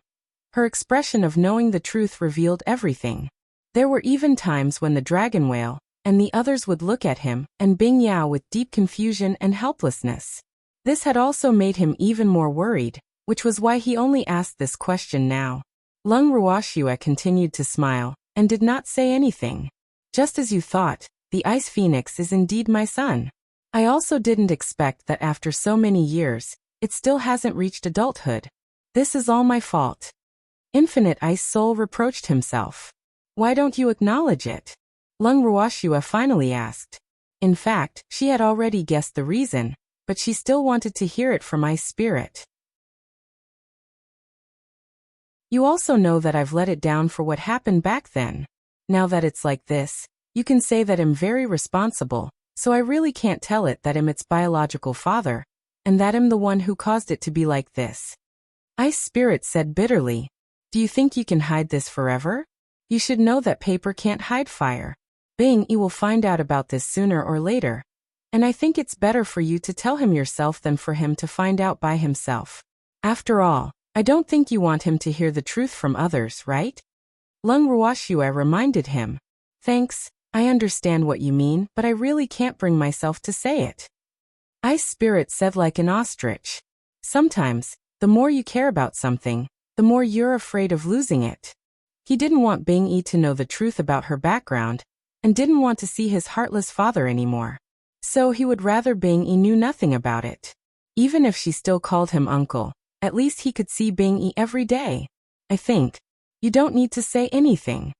her expression of knowing the truth revealed everything. There were even times when the dragon whale and the others would look at him and Bing Yao with deep confusion and helplessness. This had also made him even more worried, which was why he only asked this question now. Lung Ruoxue continued to smile and did not say anything. Just as you thought, the Ice Phoenix is indeed my son. I also didn't expect that after so many years, it still hasn't reached adulthood. This is all my fault. Infinite Ice Soul reproached himself. Why don't you acknowledge it? Lung Ruoxue finally asked. In fact, she had already guessed the reason, but she still wanted to hear it from Ice Spirit. You also know that I've let it down for what happened back then. Now that it's like this, you can say that I'm very responsible, so I really can't tell it that I'm its biological father, and that I'm the one who caused it to be like this. Ice Spirit said bitterly. Do you think you can hide this forever? You should know that paper can't hide fire. Bing Yi will find out about this sooner or later, and I think it's better for you to tell him yourself than for him to find out by himself. After all, I don't think you want him to hear the truth from others, right? Lung Ruoxue reminded him. Thanks, I understand what you mean, but I really can't bring myself to say it. Ice Spirit said like an ostrich. Sometimes, the more you care about something, the more you're afraid of losing it. He didn't want Bing Yi to know the truth about her background, and didn't want to see his heartless father anymore. So he would rather Bing Yi knew nothing about it. Even if she still called him uncle, at least he could see Bing Yi every day. I think. You don't need to say anything.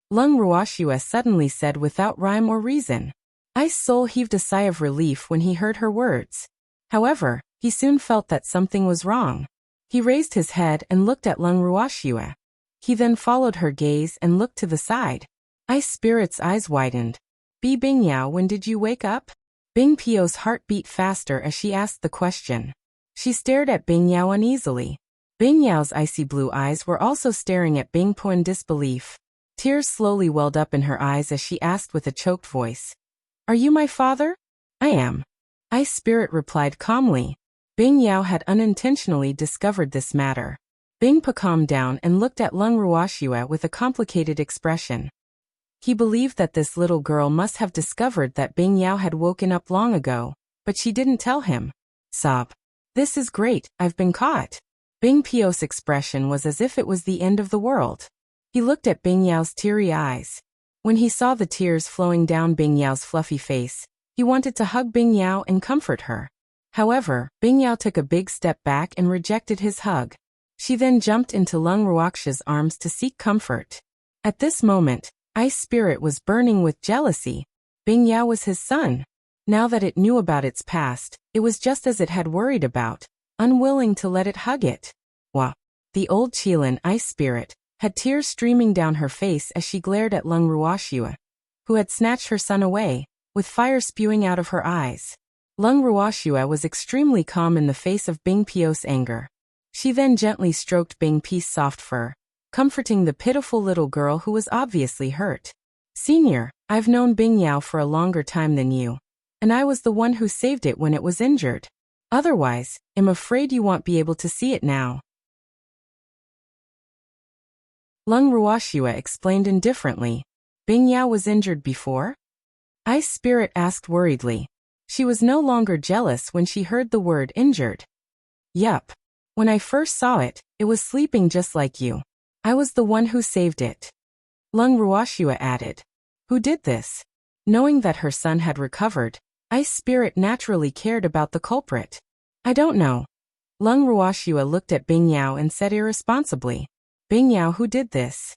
Lung Ruoxue suddenly said without rhyme or reason. Ice Soul heaved a sigh of relief when he heard her words. However, he soon felt that something was wrong. He raised his head and looked at Lung Ruoxue. He then followed her gaze and looked to the side. Ice Spirit's eyes widened. Bing Yao, when did you wake up? Bing Pio's heart beat faster as she asked the question. She stared at Bing Yao uneasily. Bing Yao's icy blue eyes were also staring at Bing Po in disbelief. Tears slowly welled up in her eyes as she asked with a choked voice. Are you my father? I am. Ice Spirit replied calmly. Bing Yao had unintentionally discovered this matter. Bing Po calmed down and looked at Lung Ruoxue with a complicated expression. He believed that this little girl must have discovered that Bing Yao had woken up long ago, but she didn't tell him. Sob. This is great, I've been caught. Bing Pio's expression was as if it was the end of the world. He looked at Bing Yao's teary eyes. When he saw the tears flowing down Bing Yao's fluffy face, he wanted to hug Bing Yao and comfort her. However, Bing Yao took a big step back and rejected his hug. She then jumped into Lung Ruoxue's arms to seek comfort. At this moment, Ice Spirit was burning with jealousy. Bing Yao was his son. Now that it knew about its past, it was just as it had worried about, unwilling to let it hug it. Wah! The old Qilin Ice Spirit had tears streaming down her face as she glared at Lung Ruoxue, who had snatched her son away, with fire spewing out of her eyes. Lung Ruoxue was extremely calm in the face of Bing Pio's anger. She then gently stroked Bing Pi's soft fur, comforting the pitiful little girl who was obviously hurt. Senior, I've known Bing Yao for a longer time than you, and I was the one who saved it when it was injured. Otherwise, I'm afraid you won't be able to see it now. Lung Ruoxue explained indifferently. Bing Yao was injured before? Ice Spirit asked worriedly. She was no longer jealous when she heard the word injured. Yup. When I first saw it, it was sleeping just like you. I was the one who saved it. Lung Ruoxue added. Who did this? Knowing that her son had recovered, Ice Spirit naturally cared about the culprit. I don't know. Lung Ruoxue looked at Bing Yao and said irresponsibly. Bing Yao, who did this?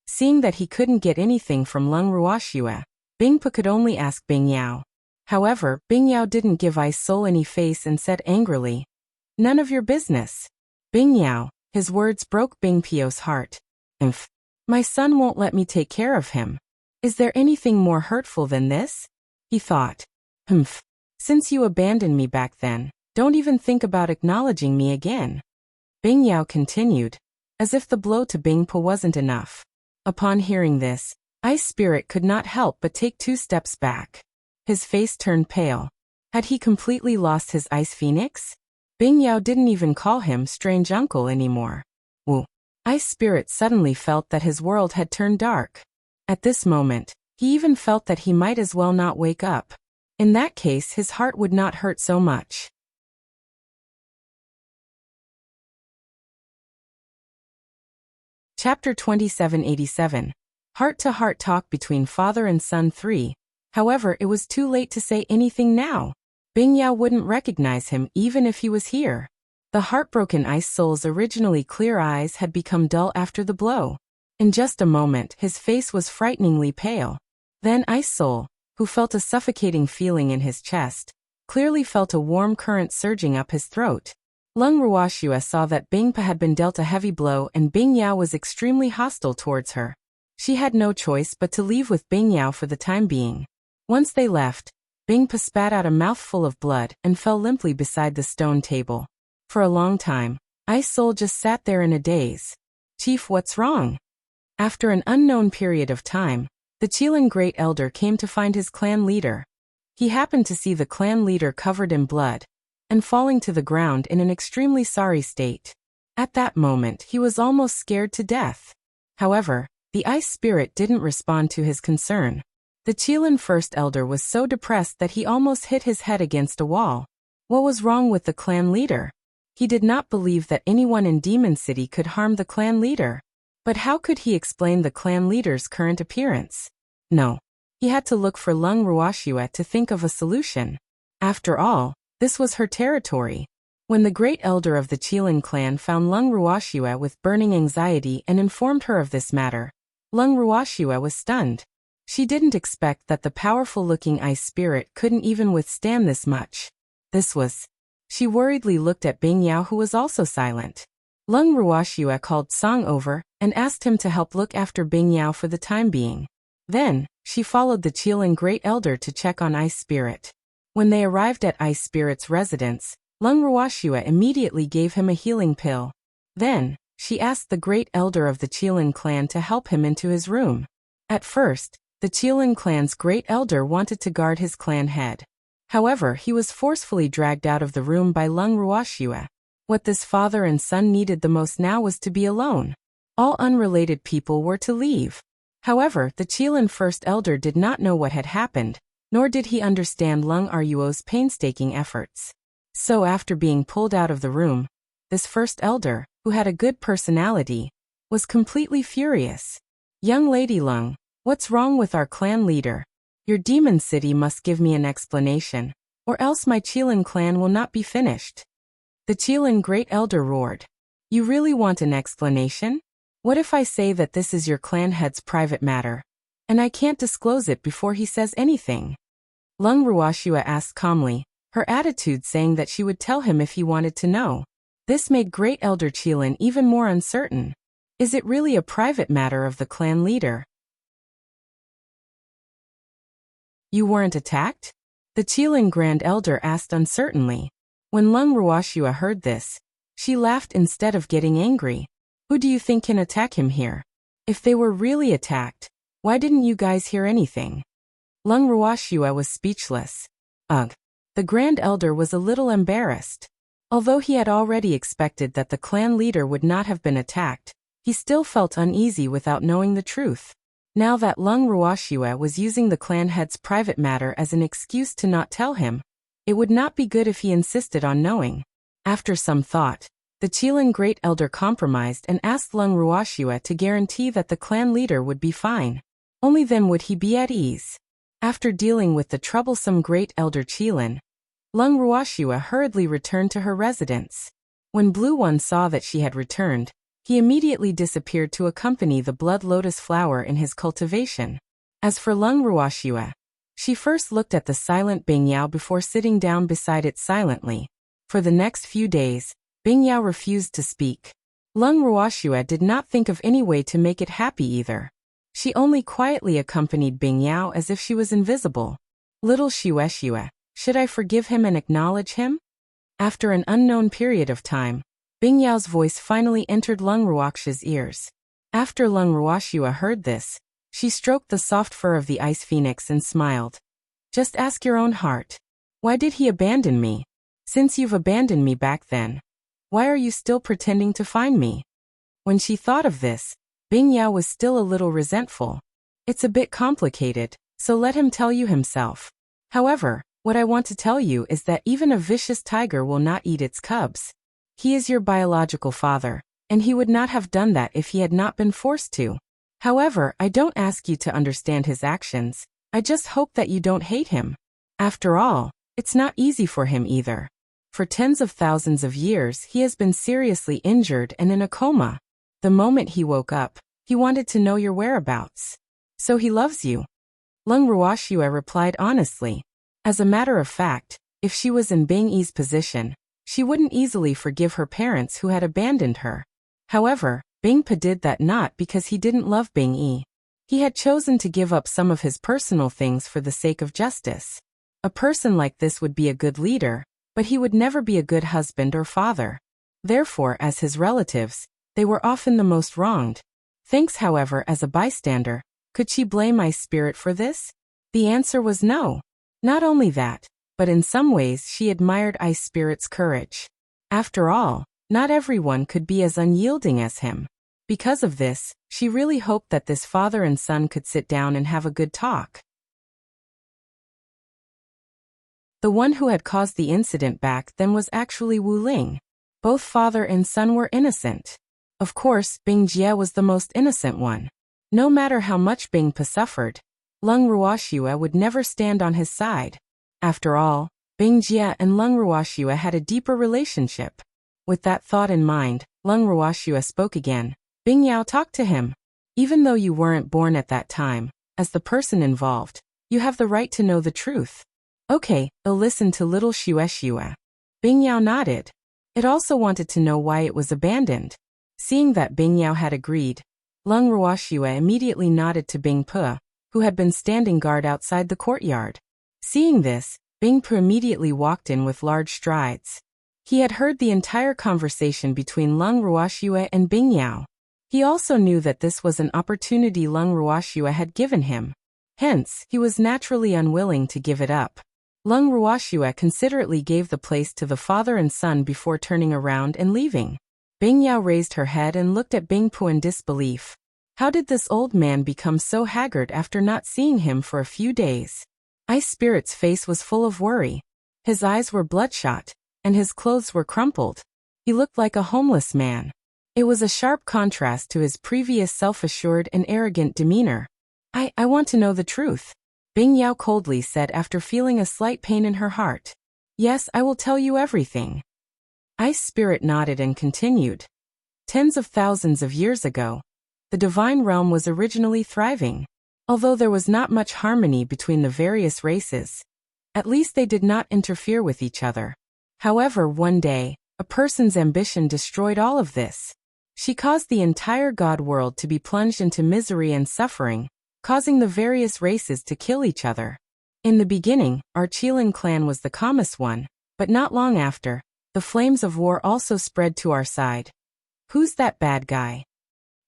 Seeing that he couldn't get anything from Lung Ruoxue, Bing Po could only ask Bing Yao. However, Bing Yao didn't give Ice Soul any face and said angrily. None of your business. Bing Yao, his words broke Bing Pio's heart. Imph. My son won't let me take care of him. Is there anything more hurtful than this? He thought. Humph. Since you abandoned me back then, don't even think about acknowledging me again. Bing Yao continued, as if the blow to Bing Po wasn't enough. Upon hearing this, Ice Spirit could not help but take 2 steps back. His face turned pale. Had he completely lost his Ice Phoenix? Bing Yao didn't even call him strange uncle anymore. Woo. Ice Spirit suddenly felt that his world had turned dark. At this moment, he even felt that he might as well not wake up. In that case, his heart would not hurt so much. Chapter 2787. Heart-to-heart talk between father and son 3. However, it was too late to say anything now. Bing Yao wouldn't recognize him even if he was here. The heartbroken Ice Soul's originally clear eyes had become dull after the blow. In just a moment, his face was frighteningly pale. Then Ice Soul, who felt a suffocating feeling in his chest, clearly felt a warm current surging up his throat. Lung Ruoxue saw that Bing Pa had been dealt a heavy blow and Bing Yao was extremely hostile towards her. She had no choice but to leave with Bing Yao for the time being. Once they left, Bing Pa spat out a mouthful of blood and fell limply beside the stone table. For a long time, Ice Soul just sat there in a daze. "Chief, what's wrong?" After an unknown period of time, the Qilin Great Elder came to find his clan leader. He happened to see the clan leader covered in blood and falling to the ground in an extremely sorry state. At that moment, he was almost scared to death. However, the ice spirit didn't respond to his concern. The Qilin First Elder was so depressed that he almost hit his head against a wall. What was wrong with the clan leader? He did not believe that anyone in Demon City could harm the clan leader. But how could he explain the clan leader's current appearance? No. He had to look for Lung Ruoxue to think of a solution. After all, this was her territory. When the great elder of the Qilin clan found Lung Ruoxue with burning anxiety and informed her of this matter, Lung Ruoxue was stunned. She didn't expect that the powerful-looking ice spirit couldn't even withstand this much. She worriedly looked at Bing Yao, who was also silent. Lung Ruoxue called Song over and asked him to help look after Bing Yao for the time being. Then, she followed the Qilin Great Elder to check on Ice Spirit. When they arrived at Ice Spirit's residence, Lung Ruoxue immediately gave him a healing pill. Then, she asked the Great Elder of the Qilin clan to help him into his room. At first, the Qilin clan's Great Elder wanted to guard his clan head. However, he was forcefully dragged out of the room by Lung Ruoxue. What this father and son needed the most now was to be alone. All unrelated people were to leave. However, the Qilin First Elder did not know what had happened, nor did he understand Lung Ruo's painstaking efforts. So after being pulled out of the room, this First Elder, who had a good personality, was completely furious. "Young Lady Lung, what's wrong with our clan leader? Your Demon City must give me an explanation, or else my Qilin clan will not be finished." The Qilin Great Elder roared. "You really want an explanation? What if I say that this is your clan head's private matter, and I can't disclose it before he says anything?" Lung Ruoxue asked calmly, her attitude saying that she would tell him if he wanted to know. This made Great Elder Qilin even more uncertain. Is it really a private matter of the clan leader? "You weren't attacked?" the Qilin Grand Elder asked uncertainly. When Lung Ruoxue heard this, she laughed instead of getting angry. "Who do you think can attack him here? If they were really attacked, why didn't you guys hear anything?" Lung Ruoxue was speechless. Ugh. The Grand Elder was a little embarrassed. Although he had already expected that the clan leader would not have been attacked, he still felt uneasy without knowing the truth. Now that Lung Ruoxue was using the clan head's private matter as an excuse to not tell him, it would not be good if he insisted on knowing. After some thought, the Qilin Great Elder compromised and asked Lung Ruoxue to guarantee that the clan leader would be fine. Only then would he be at ease. After dealing with the troublesome Great Elder Qilin, Lung Ruoxue hurriedly returned to her residence. When Blue One saw that she had returned, he immediately disappeared to accompany the blood lotus flower in his cultivation. As for Lung Ruoxue, she first looked at the silent Bing Yao before sitting down beside it silently. For the next few days, Bing Yao refused to speak. Lung Ruoxue did not think of any way to make it happy either. She only quietly accompanied Bing Yao as if she was invisible. "Little Xuexue, should I forgive him and acknowledge him?" After an unknown period of time, Bing Yao's voice finally entered Lung Ruoxue's ears. After Lung Ruoxue heard this, she stroked the soft fur of the ice phoenix and smiled. "Just ask your own heart. Why did he abandon me? Since you've abandoned me back then, why are you still pretending to find me?" When she thought of this, Bing Yao was still a little resentful. It's a bit complicated, so let him tell you himself. However, what I want to tell you is that even a vicious tiger will not eat its cubs. He is your biological father, and he would not have done that if he had not been forced to. However, I don't ask you to understand his actions, I just hope that you don't hate him. After all, it's not easy for him either. For tens of thousands of years he has been seriously injured and in a coma. The moment he woke up, he wanted to know your whereabouts. So he loves you. Lung Ruoxue replied honestly. As a matter of fact, if she was in Bing Yi's position, she wouldn't easily forgive her parents who had abandoned her. However, Bing Pa did that not because he didn't love Bing Yi. He had chosen to give up some of his personal things for the sake of justice. A person like this would be a good leader, but he would never be a good husband or father. Therefore, as his relatives, they were often the most wronged. Thanks, however, as a bystander, could she blame Ice Spirit for this? The answer was no. Not only that, but in some ways she admired Ice Spirit's courage. After all, not everyone could be as unyielding as him. Because of this, she really hoped that this father and son could sit down and have a good talk. The one who had caused the incident back then was actually Wu Ling. Both father and son were innocent. Of course, Bing Jie was the most innocent one. No matter how much Bing Pa suffered, Lung Ruoxue would never stand on his side. After all, Bing Jie and Lung Ruoxue had a deeper relationship. With that thought in mind, Lung Ruoxue spoke again. Bing Yao, talk to him. Even though you weren't born at that time, as the person involved, you have the right to know the truth. Okay, I'll listen to little Xue. Bing Yao nodded. It also wanted to know why it was abandoned. Seeing that Bing Yao had agreed, Lung Ruoxue immediately nodded to Bing Pa, who had been standing guard outside the courtyard. Seeing this, Bing Pa immediately walked in with large strides. He had heard the entire conversation between Lung Ruoxue and Bing Yao. He also knew that this was an opportunity Lung Ruoxue had given him. Hence, he was naturally unwilling to give it up. Lung Ruoxue considerately gave the place to the father and son before turning around and leaving. Bing Yao raised her head and looked at Bing Pa in disbelief. How did this old man become so haggard after not seeing him for a few days? Ice Spirit's face was full of worry. His eyes were bloodshot, and his clothes were crumpled. He looked like a homeless man. It was a sharp contrast to his previous self-assured and arrogant demeanor. I want to know the truth, Bing Yao coldly said after feeling a slight pain in her heart. Yes, I will tell you everything. Ice Spirit nodded and continued. Tens of thousands of years ago, the divine realm was originally thriving. Although there was not much harmony between the various races, at least they did not interfere with each other. However, one day, a person's ambition destroyed all of this. She caused the entire god world to be plunged into misery and suffering, causing the various races to kill each other. In the beginning, our Qilin clan was the calmest one, but not long after, the flames of war also spread to our side. Who's that bad guy?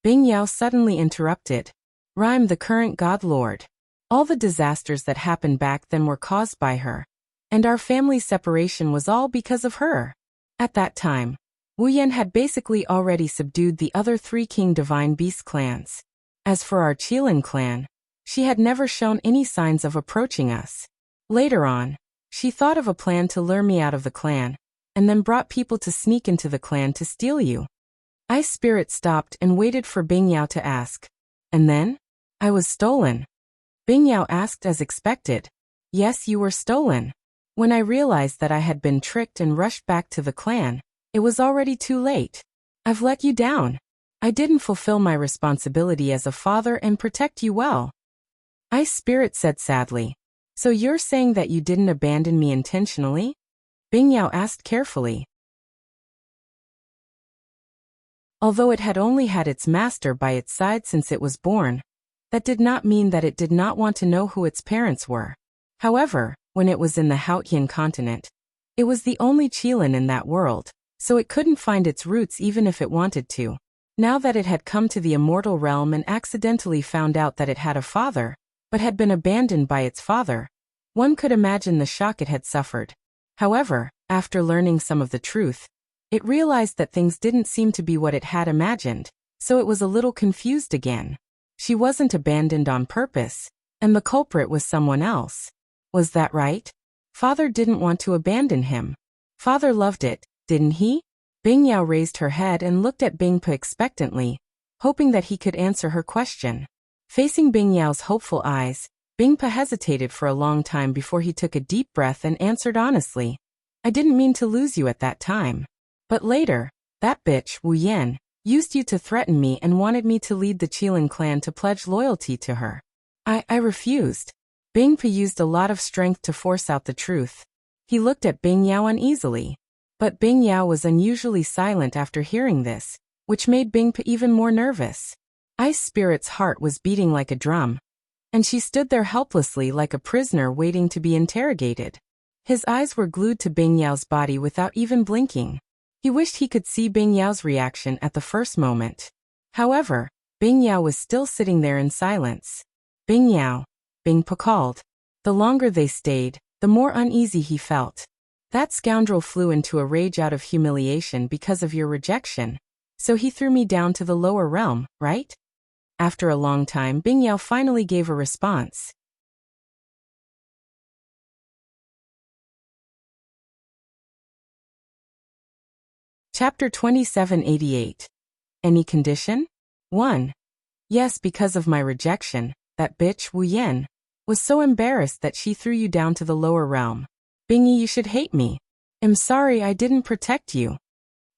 Bing Yao suddenly interrupted. Rhyme, the current god lord. All the disasters that happened back then were caused by her, and our family separation was all because of her. At that time, Wu Yan had basically already subdued the other 3 King Divine Beast clans. As for our Qilin clan, she had never shown any signs of approaching us. Later on, she thought of a plan to lure me out of the clan, and then brought people to sneak into the clan to steal you. Ice Spirit stopped and waited for Bing Yao to ask. And then? I was stolen. Bing Yao asked as expected. Yes, you were stolen. When I realized that I had been tricked and rushed back to the clan, it was already too late. I've let you down. I didn't fulfill my responsibility as a father and protect you well. Ice Spirit said sadly. So you're saying that you didn't abandon me intentionally? Bing Yao asked carefully. Although it had only had its master by its side since it was born, that did not mean that it did not want to know who its parents were. However, when it was in the Haotian continent, it was the only Qilin in that world, so it couldn't find its roots even if it wanted to. Now that it had come to the immortal realm and accidentally found out that it had a father, but had been abandoned by its father, one could imagine the shock it had suffered. However, after learning some of the truth, it realized that things didn't seem to be what it had imagined, so it was a little confused again. She wasn't abandoned on purpose, and the culprit was someone else. Was that right? Father didn't want to abandon him. Father loved it, didn't he? Bing Yao raised her head and looked at Bing Pe expectantly, hoping that he could answer her question. Facing Bing Yao's hopeful eyes, Bing Pe hesitated for a long time before he took a deep breath and answered honestly. I didn't mean to lose you at that time. But later, that bitch, Wu Yan, used you to threaten me and wanted me to lead the Qilin clan to pledge loyalty to her. I refused. Bing Pe used a lot of strength to force out the truth. He looked at Bing Yao uneasily. But Bing Yao was unusually silent after hearing this, which made Bing Pe even more nervous. Ice Spirit's heart was beating like a drum, and she stood there helplessly like a prisoner waiting to be interrogated. His eyes were glued to Bing Yao's body without even blinking. He wished he could see Bing Yao's reaction at the first moment. However, Bing Yao was still sitting there in silence. Bing Yao, Bing Pe called. The longer they stayed, the more uneasy he felt. That scoundrel flew into a rage out of humiliation because of your rejection. So he threw me down to the lower realm, right? After a long time, Bing Yao finally gave a response. Chapter 2788. Any condition? 1. Yes, because of my rejection, that bitch Wu Yan was so embarrassed that she threw you down to the lower realm. Bingy, you should hate me. I'm sorry I didn't protect you.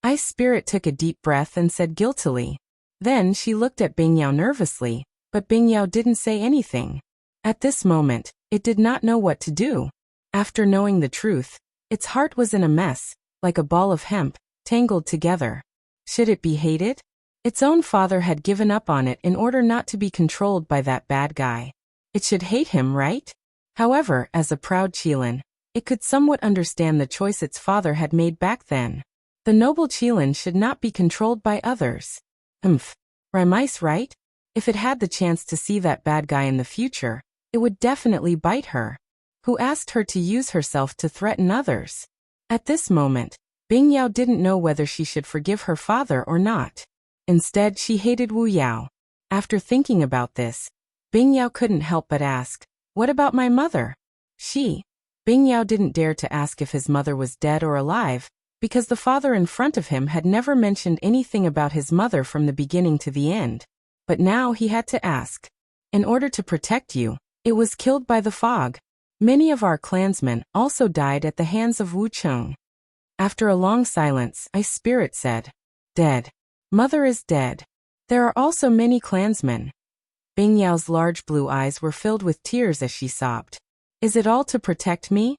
Ice Spirit took a deep breath and said guiltily. Then she looked at Bing Yao nervously, but Bing Yao didn't say anything. At this moment, it did not know what to do. After knowing the truth, its heart was in a mess, like a ball of hemp, tangled together. Should it be hated? Its own father had given up on it in order not to be controlled by that bad guy. It should hate him, right? However, as a proud Qilin, it could somewhat understand the choice its father had made back then. The noble Qilin should not be controlled by others. Ramice, right? If it had the chance to see that bad guy in the future, it would definitely bite her. Who asked her to use herself to threaten others? At this moment, Bing Yao didn't know whether she should forgive her father or not. Instead, she hated Wu Yao. After thinking about this, Bing Yao couldn't help but ask, what about my mother? Bing Yao didn't dare to ask if his mother was dead or alive, because the father in front of him had never mentioned anything about his mother from the beginning to the end. But now he had to ask. In order to protect you, it was killed by the fog. Many of our clansmen also died at the hands of Wu Cheng. After a long silence, Ice Spirit said, dead. Mother is dead. There are also many clansmen. Bing Yao's large blue eyes were filled with tears as she sobbed. Is it all to protect me?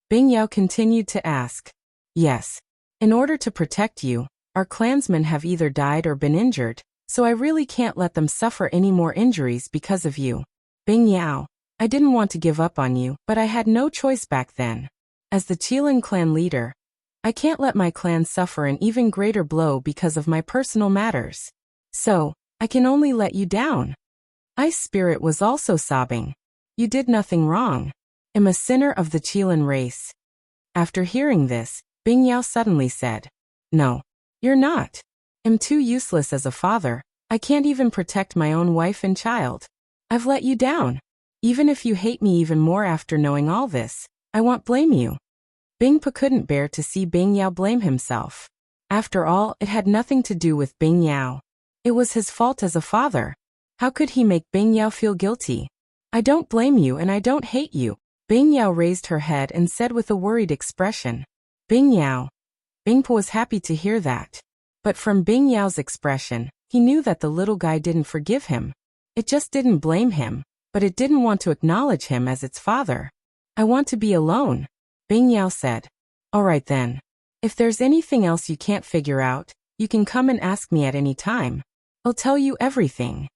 Bing Yao continued to ask. Yes. In order to protect you, our clansmen have either died or been injured, so I really can't let them suffer any more injuries because of you. Bing Yao, I didn't want to give up on you, but I had no choice back then. As the Qilin clan leader, I can't let my clan suffer an even greater blow because of my personal matters. So, I can only let you down. Ice Spirit was also sobbing. You did nothing wrong. I'm a sinner of the Qilin race. After hearing this, Bing Yao suddenly said, no, you're not. I'm too useless as a father. I can't even protect my own wife and child. I've let you down. Even if you hate me even more after knowing all this, I won't blame you. Bing Pe couldn't bear to see Bing Yao blame himself. After all, it had nothing to do with Bing Yao. It was his fault as a father. How could he make Bing Yao feel guilty? I don't blame you and I don't hate you. Bing Yao raised her head and said with a worried expression. Bing Yao. Bing Pe was happy to hear that. But from Bing Yao's expression, he knew that the little guy didn't forgive him. It just didn't blame him, but it didn't want to acknowledge him as its father. I want to be alone, Bing Yao said. All right then. If there's anything else you can't figure out, you can come and ask me at any time. I'll tell you everything.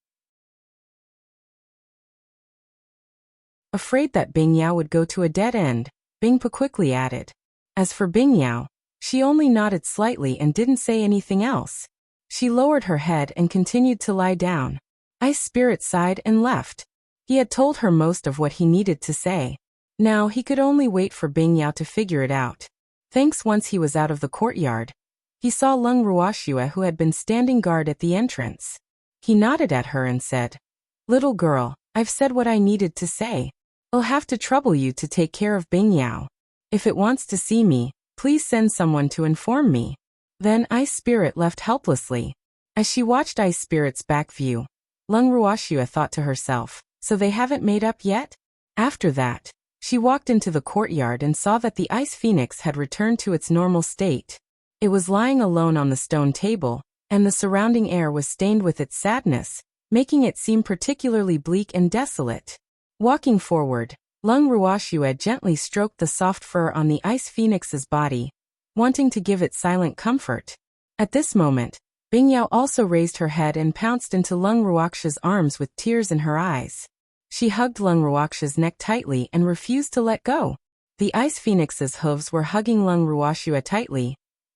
Afraid that Bing Yao would go to a dead end, Bing Pe quickly added. As for Bing Yao, she only nodded slightly and didn't say anything else. She lowered her head and continued to lie down. Ice Spirit sighed and left. He had told her most of what he needed to say. Now he could only wait for Bing Yao to figure it out. Thanks. Once he was out of the courtyard, he saw Lung Ruoxue, who had been standing guard at the entrance. He nodded at her and said, Little girl, I've said what I needed to say. I'll have to trouble you to take care of Bing Yao. If it wants to see me, please send someone to inform me. Then Ice Spirit left helplessly. As she watched Ice Spirit's back view, Lung Ruoxua thought to herself, so they haven't made up yet? After that, she walked into the courtyard and saw that the ice phoenix had returned to its normal state. It was lying alone on the stone table, and the surrounding air was stained with its sadness, making it seem particularly bleak and desolate. Walking forward, Lung Ruoxua gently stroked the soft fur on the ice phoenix's body, wanting to give it silent comfort. At this moment, Bing Yao also raised her head and pounced into Lung Ruoxua's arms with tears in her eyes. She hugged Lung Ruoxua's neck tightly and refused to let go. The ice phoenix's hooves were hugging Lung Ruoxua tightly,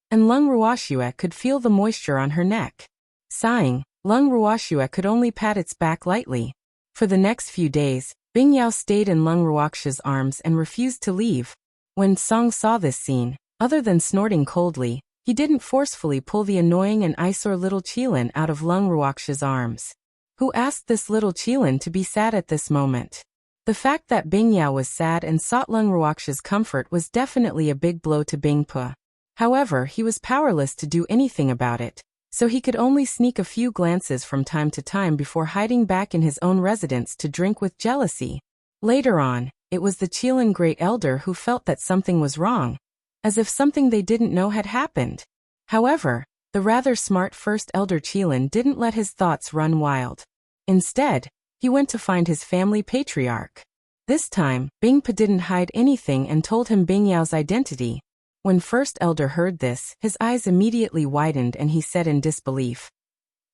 and Lung Ruoxua could feel the moisture on her neck. Sighing, Lung Ruoxua could only pat its back lightly. For the next few days, Bing Yao stayed in Lung Ruoxua's arms and refused to leave. When Song saw this scene, other than snorting coldly, he didn't forcefully pull the annoying and eyesore little Qilin out of Lung Ruoxua's arms. Who asked this little Qilin to be sad at this moment? The fact that Bing Yao was sad and sought Lung Ruoxua's comfort was definitely a big blow to Bing Pu. However, he was powerless to do anything about it, so he could only sneak a few glances from time to time before hiding back in his own residence to drink with jealousy. Later on, it was the Qilin Great Elder who felt that something was wrong, as if something they didn't know had happened. However, the rather smart First Elder Qilin didn't let his thoughts run wild. Instead, he went to find his family patriarch. This time, Bing Pu didn't hide anything and told him Bing Yao's identity. When First Elder heard this, his eyes immediately widened and he said in disbelief,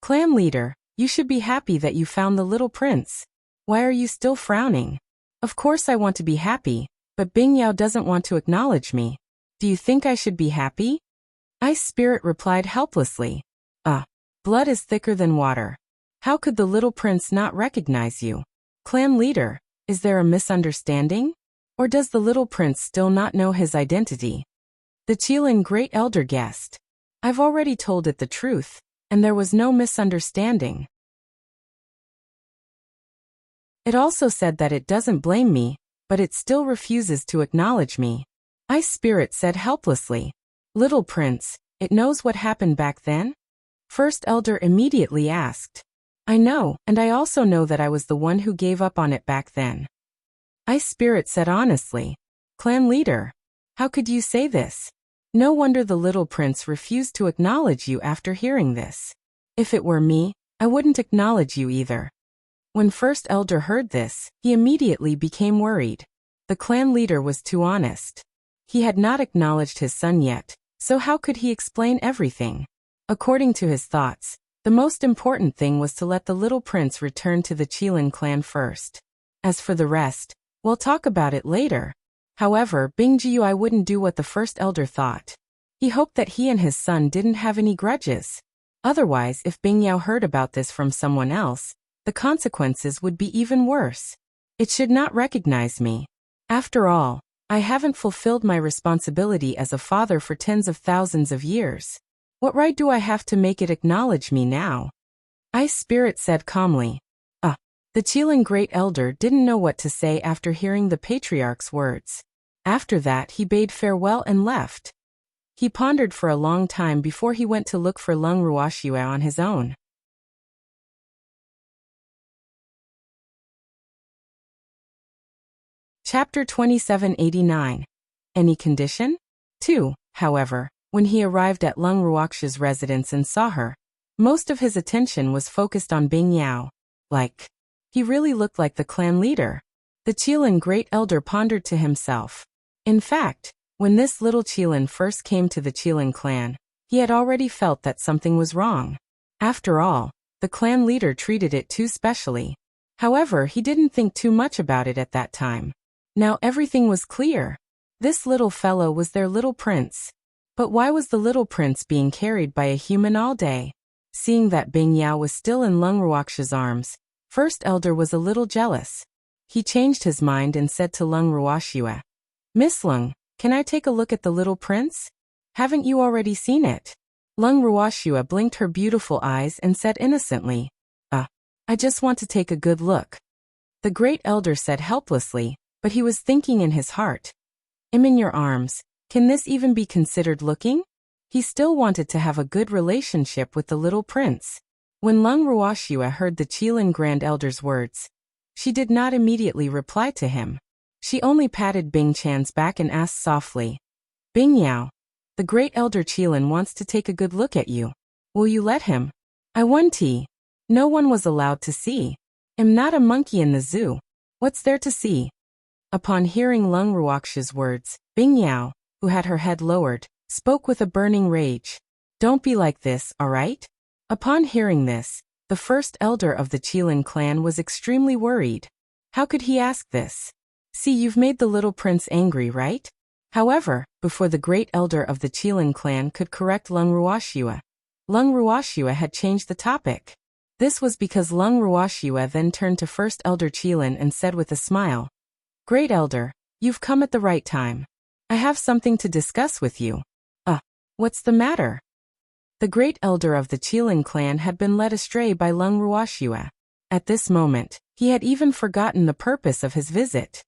"Clan leader, you should be happy that you found the little prince. Why are you still frowning?" "Of course I want to be happy, but Bing Yao doesn't want to acknowledge me. Do you think I should be happy?" Ice Spirit replied helplessly, Blood is thicker than water. How could the little prince not recognize you? Clan leader, is there a misunderstanding? Or does the little prince still not know his identity?" The Qilin Great Elder guessed. "I've already told it the truth, and there was no misunderstanding. It also said that it doesn't blame me, but it still refuses to acknowledge me." Ice Spirit said helplessly, "Little prince, it knows what happened back then?" First Elder immediately asked. "I know, and I also know that I was the one who gave up on it back then." Ice Spirit said honestly, "Clan leader, how could you say this? No wonder the little prince refused to acknowledge you after hearing this. If it were me, I wouldn't acknowledge you either." When First Elder heard this, he immediately became worried. The clan leader was too honest. He had not acknowledged his son yet, so how could he explain everything? According to his thoughts, the most important thing was to let the little prince return to the Qilin clan first. As for the rest, we'll talk about it later. However, Bing Jiu wouldn't do what the First Elder thought. He hoped that he and his son didn't have any grudges. Otherwise, if Bing Yao heard about this from someone else, the consequences would be even worse. It should not recognize me. After all, I haven't fulfilled my responsibility as a father for tens of thousands of years. What right do I have to make it acknowledge me now? Ice Spirit said calmly. The Qilin Great Elder didn't know what to say after hearing the patriarch's words. After that, he bade farewell and left. He pondered for a long time before he went to look for Lung Ruoxua on his own. Chapter 2789. Any condition? 2. However, when he arrived at Lung Ruoxua's residence and saw her, most of his attention was focused on Bing Yao. He really looked like the clan leader. The Qilin Great Elder pondered to himself. In fact, when this little Qilin first came to the Qilin clan, he had already felt that something was wrong. After all, the clan leader treated it too specially. However, he didn't think too much about it at that time. Now everything was clear. This little fellow was their little prince. But why was the little prince being carried by a human all day? Seeing that Bing Yao was still in Lung Ruoxua's arms, First Elder was a little jealous. He changed his mind and said to Lung Ruoxua, "Miss Lung, can I take a look at the little prince? Haven't you already seen it?" Lung Ruoxua blinked her beautiful eyes and said innocently, I just want to take a good look. The great elder said helplessly, but he was thinking in his heart. I'm in your arms. Can this even be considered looking? He still wanted to have a good relationship with the little prince. When Lung Ruoxua heard the Qilin Grand Elder's words, she did not immediately reply to him. She only patted Bing Chan's back and asked softly, Bing Yao, the great elder Qilin wants to take a good look at you. Will you let him? I won tea. No one was allowed to see. I'm not a monkey in the zoo. What's there to see? Upon hearing Lung Ruoxua's words, Bing Yao, who had her head lowered, spoke with a burning rage. Don't be like this, all right? Upon hearing this, the first elder of the Qilin clan was extremely worried. How could he ask this? See, you've made the little prince angry, right? However, before the great elder of the Qilin clan could correct Lung Ruoxua had changed the topic. This was because Lung Ruoxua then turned to first elder Qilin and said with a smile, Great elder, you've come at the right time. I have something to discuss with you. What's the matter? The great elder of the Qilin clan had been led astray by Lung Ruoxua. At this moment, he had even forgotten the purpose of his visit.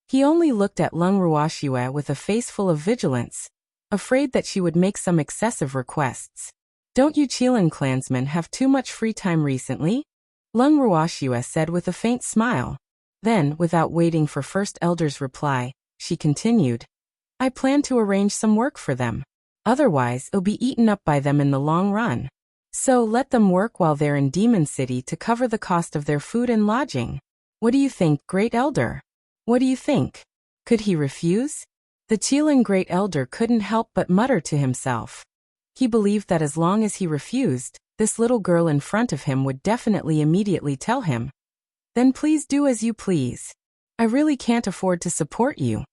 He only looked at Lung Ruoxua with a face full of vigilance, afraid that she would make some excessive requests. Don't you Qilin clansmen have too much free time recently? Lung Ruoxua said with a faint smile. Then, without waiting for first elder's reply, she continued, I plan to arrange some work for them. Otherwise, it'll be eaten up by them in the long run. So let them work while they're in Demon City to cover the cost of their food and lodging. What do you think, Great Elder? What do you think? Could he refuse? The Qilin Great Elder couldn't help but mutter to himself. He believed that as long as he refused, this little girl in front of him would definitely immediately tell him, Then please do as you please. I really can't afford to support you.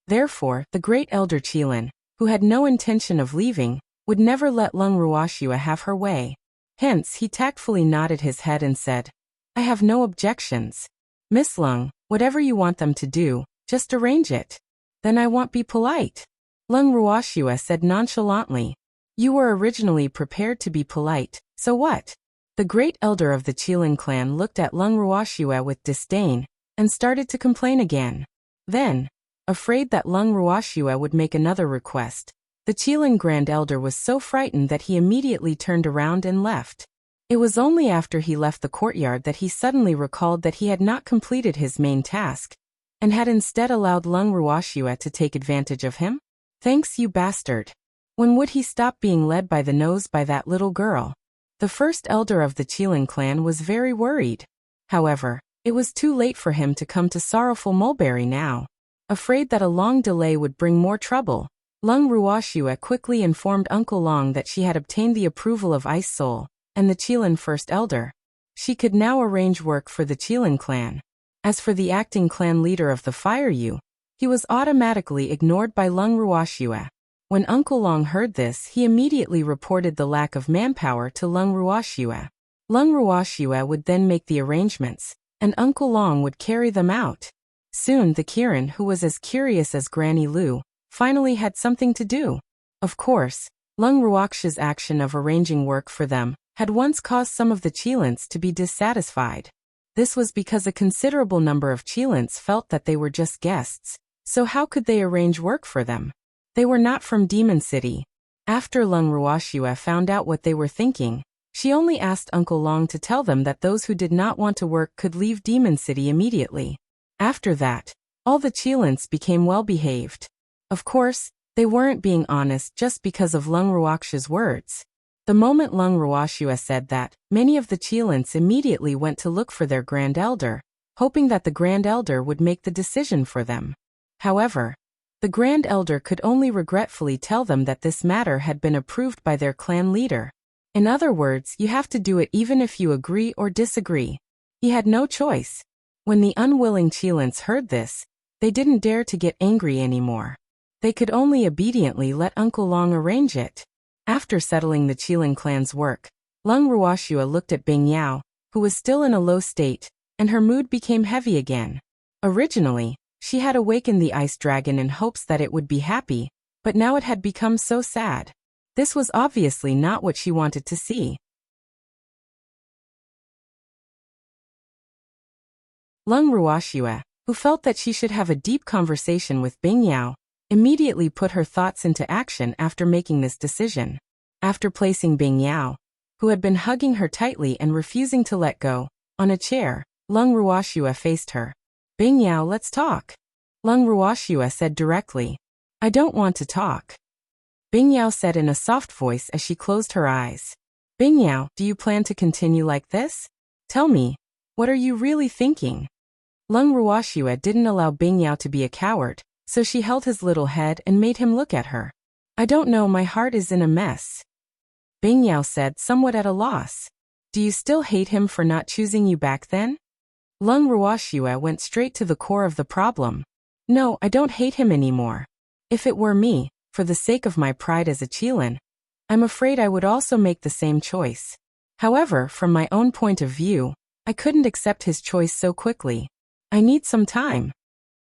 Therefore, the great elder Qilin, who had no intention of leaving, would never let Lung Ruoxua have her way. Hence, he tactfully nodded his head and said, I have no objections. Miss Lung, whatever you want them to do, just arrange it. Then I won't be polite. Lung Ruoxua said nonchalantly, You were originally prepared to be polite, so what? The great elder of the Qilin clan looked at Lung Ruoxua with disdain, and started to complain again. Then, afraid that Lung Ruoxua would make another request, the Qilin Grand Elder was so frightened that he immediately turned around and left. It was only after he left the courtyard that he suddenly recalled that he had not completed his main task, and had instead allowed Lung Ruoxua to take advantage of him. Thanks, you bastard. When would he stop being led by the nose by that little girl? The first elder of the Qilin clan was very worried. However, it was too late for him to come to sorrowful Mulberry now. Afraid that a long delay would bring more trouble, Lung Ruoxua quickly informed Uncle Long that she had obtained the approval of Ice Soul, and the Qilin First Elder. She could now arrange work for the Qilin clan. As for the acting clan leader of the Fire Yu, he was automatically ignored by Lung Ruoxua. When Uncle Long heard this, he immediately reported the lack of manpower to Lung Ruoxua. Lung Ruoxua would then make the arrangements, and Uncle Long would carry them out. Soon the Kirin, who was as curious as Granny Lu, finally had something to do. Of course, Lung Ruoxua's action of arranging work for them had once caused some of the Qilins to be dissatisfied. This was because a considerable number of Qilins felt that they were just guests, so how could they arrange work for them? They were not from Demon City. After Lung Ruoxua found out what they were thinking, she only asked Uncle Long to tell them that those who did not want to work could leave Demon City immediately. After that, all the Qilins became well-behaved. Of course, they weren't being honest just because of Lung Ruoxua's words. The moment Lung Ruoxua said that, many of the Qilins immediately went to look for their Grand Elder, hoping that the Grand Elder would make the decision for them. However, the Grand Elder could only regretfully tell them that this matter had been approved by their clan leader. In other words, you have to do it even if you agree or disagree. He had no choice. When the unwilling Qilins heard this, they didn't dare to get angry anymore. They could only obediently let Uncle Long arrange it. After settling the Qilin clan's work, Lung Ruoxua looked at Bing Yao, who was still in a low state, and her mood became heavy again. Originally, she had awakened the ice dragon in hopes that it would be happy, but now it had become so sad. This was obviously not what she wanted to see. Lung Ruoxue, who felt that she should have a deep conversation with Bing Yao, immediately put her thoughts into action after making this decision. After placing Bing Yao, who had been hugging her tightly and refusing to let go, on a chair, Lung Ruoxue faced her. Bing Yao, let's talk. Lung Ruoxue said directly. I don't want to talk. Bing Yao said in a soft voice as she closed her eyes. Bing Yao, do you plan to continue like this? Tell me, what are you really thinking? Lung Ruoxue didn't allow Bing Yao to be a coward, so she held his little head and made him look at her. I don't know, my heart is in a mess. Bing Yao said, somewhat at a loss. Do you still hate him for not choosing you back then? Lung Ruoxue went straight to the core of the problem. No, I don't hate him anymore. If it were me, for the sake of my pride as a Qilin, I'm afraid I would also make the same choice. However, from my own point of view, I couldn't accept his choice so quickly. I need some time.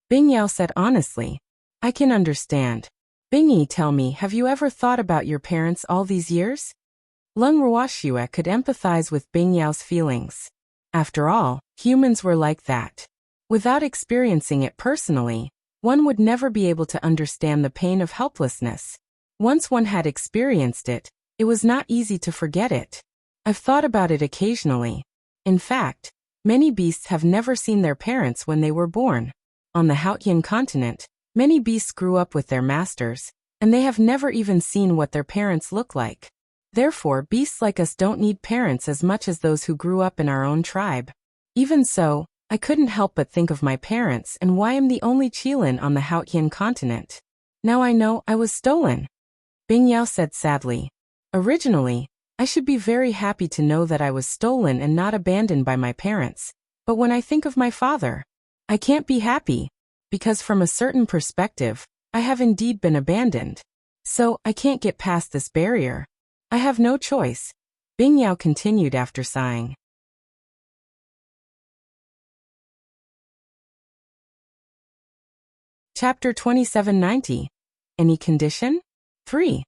Bing Yao said honestly. I can understand. Bing Yi, tell me, have you ever thought about your parents all these years? Lung Ruoxue could empathize with Bing Yao's feelings. After all, humans were like that. Without experiencing it personally, one would never be able to understand the pain of helplessness. Once one had experienced it, it was not easy to forget it. I've thought about it occasionally. In fact, many beasts have never seen their parents when they were born. On the Haotian continent, many beasts grew up with their masters, and they have never even seen what their parents look like. Therefore, beasts like us don't need parents as much as those who grew up in our own tribe. Even so, I couldn't help but think of my parents and why I'm the only Qilin on the Haotian continent. Now I know I was stolen. Bing Yao said sadly. Originally, I should be very happy to know that I was stolen and not abandoned by my parents, but when I think of my father, I can't be happy, because from a certain perspective, I have indeed been abandoned. So, I can't get past this barrier. I have no choice. Bing Yao continued after sighing. Chapter 2790. Any condition? 3.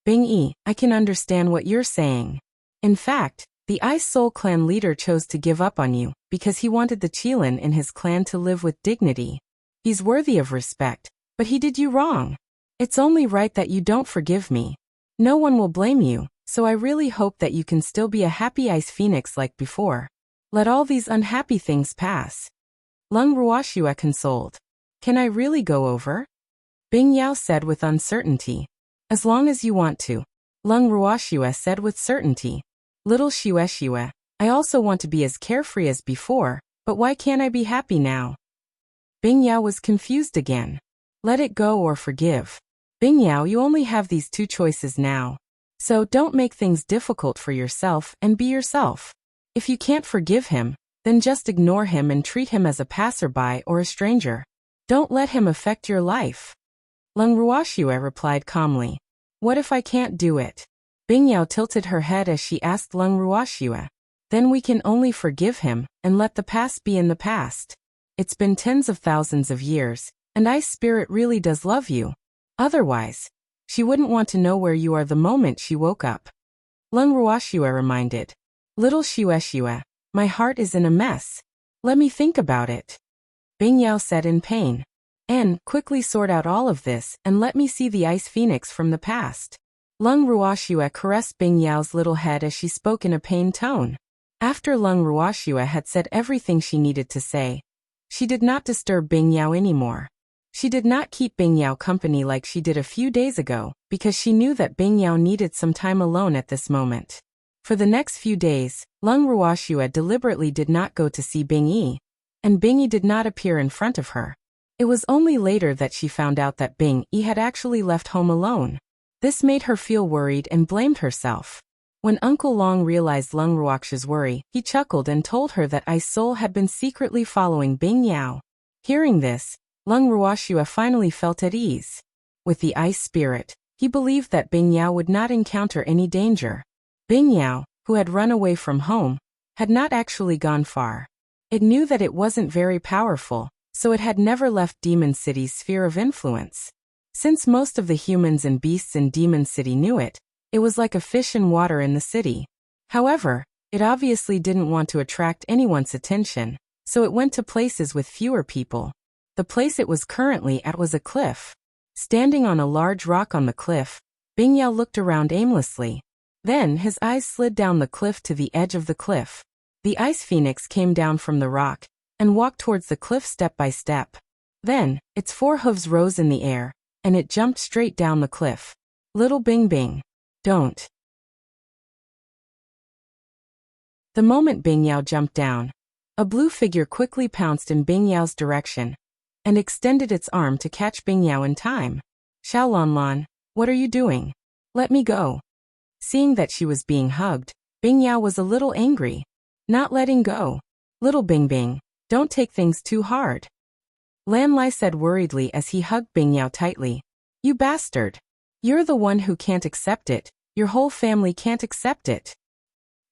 Bing Yi, I can understand what you're saying. In fact, the Ice Soul clan leader chose to give up on you because he wanted the Qilin in his clan to live with dignity. He's worthy of respect, but he did you wrong. It's only right that you don't forgive me. No one will blame you, so I really hope that you can still be a happy ice phoenix like before. Let all these unhappy things pass. Lung Ruoxue consoled. Can I really go over? Bing Yao said with uncertainty. As long as you want to. Lung Ruoxue said with certainty. Little Xuexue, I also want to be as carefree as before, but why can't I be happy now? Bing Yao was confused again. Let it go or forgive. Bing Yao, you only have these two choices now. So don't make things difficult for yourself and be yourself. If you can't forgive him, then just ignore him and treat him as a passerby or a stranger. Don't let him affect your life. Lung Ruoxue replied calmly. What if I can't do it? Bing Yao tilted her head as she asked Lung Ruoxue. Then we can only forgive him and let the past be in the past. It's been tens of thousands of years, and Ice Spirit really does love you. Otherwise, she wouldn't want to know where you are the moment she woke up. Lung Ruoxue reminded. Little Xuexue, my heart is in a mess. Let me think about it. Bing Yao said in pain. Quickly sort out all of this and let me see the ice phoenix from the past. Lung Ruoxue caressed Bing Yao's little head as she spoke in a pained tone. After Lung Ruoxue had said everything she needed to say, she did not disturb Bing Yao anymore. She did not keep Bing Yao company like she did a few days ago, because she knew that Bing Yao needed some time alone at this moment. For the next few days, Lung Ruoxue deliberately did not go to see Bing Yi, and Bing Yi did not appear in front of her. It was only later that she found out that Bing Yi had actually left home alone. This made her feel worried and blamed herself. When Uncle Long realized Lung Ruoxue's worry, he chuckled and told her that Ice Soul had been secretly following Bing Yao. Hearing this, Lung Ruoxue finally felt at ease. With the Ice Spirit, he believed that Bing Yao would not encounter any danger. Bing Yao, who had run away from home, had not actually gone far. It knew that it wasn't very powerful, so it had never left Demon City's sphere of influence. Since most of the humans and beasts in Demon City knew it, it was like a fish in water in the city. However, it obviously didn't want to attract anyone's attention, so it went to places with fewer people. The place it was currently at was a cliff. Standing on a large rock on the cliff, Bing Yao looked around aimlessly. Then his eyes slid down the cliff to the edge of the cliff. The ice phoenix came down from the rock and walked towards the cliff step by step. Then, its 4 hooves rose in the air, and it jumped straight down the cliff. Little Bing Bing, don't. The moment Bing Yao jumped down, a blue figure quickly pounced in Bing Yao's direction and extended its arm to catch Bing Yao in time. Xiao Lan Lan, what are you doing? Let me go. Seeing that she was being hugged, Bing Yao was a little angry. Not letting go. Little Bing Bing, don't take things too hard. Lan Lai said worriedly as he hugged Bing Yao tightly. You bastard. You're the one who can't accept it. Your whole family can't accept it.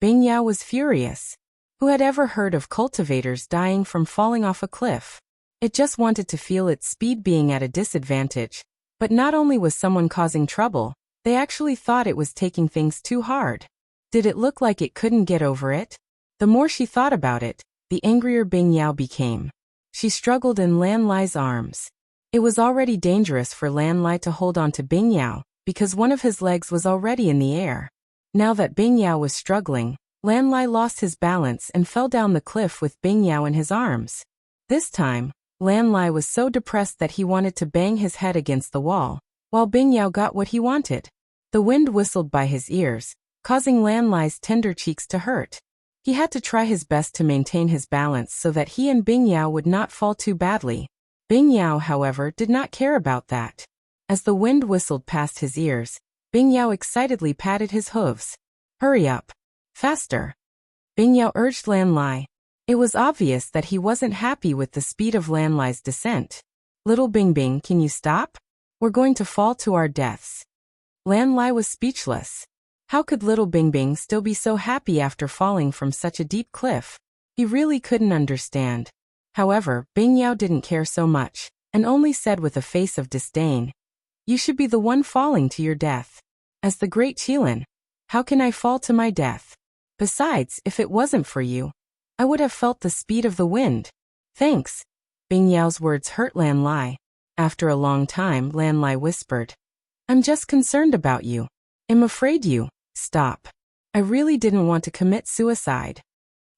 Bing Yao was furious. Who had ever heard of cultivators dying from falling off a cliff? It just wanted to feel its speed being at a disadvantage. But not only was someone causing trouble, they actually thought it was taking things too hard. Did it look like it couldn't get over it? The more she thought about it, the angrier Bing Yao became. She struggled in Lan Lai's arms. It was already dangerous for Lan Lai to hold on to Bing Yao, because one of his legs was already in the air. Now that Bing Yao was struggling, Lan Lai lost his balance and fell down the cliff with Bing Yao in his arms. This time, Lan Lai was so depressed that he wanted to bang his head against the wall, while Bing Yao got what he wanted. The wind whistled by his ears, causing Lan Lai's tender cheeks to hurt. He had to try his best to maintain his balance so that he and Bing Yao would not fall too badly. Bing Yao, however, did not care about that. As the wind whistled past his ears, Bing Yao excitedly patted his hooves. Hurry up. Faster. Bing Yao urged Lan Lai. It was obvious that he wasn't happy with the speed of Lan Lai's descent. Little Bing Bing, can you stop? We're going to fall to our deaths. Lan Lai was speechless. How could little Bing Bing still be so happy after falling from such a deep cliff? He really couldn't understand. However, Bing Yao didn't care so much, and only said with a face of disdain, You should be the one falling to your death. As the great Qilin, how can I fall to my death? Besides, if it wasn't for you, I would have felt the speed of the wind. Thanks. Bing Yao's words hurt Lan Lai. After a long time, Lan Lai whispered, I'm just concerned about you. I'm afraid you. Stop. I really didn't want to commit suicide.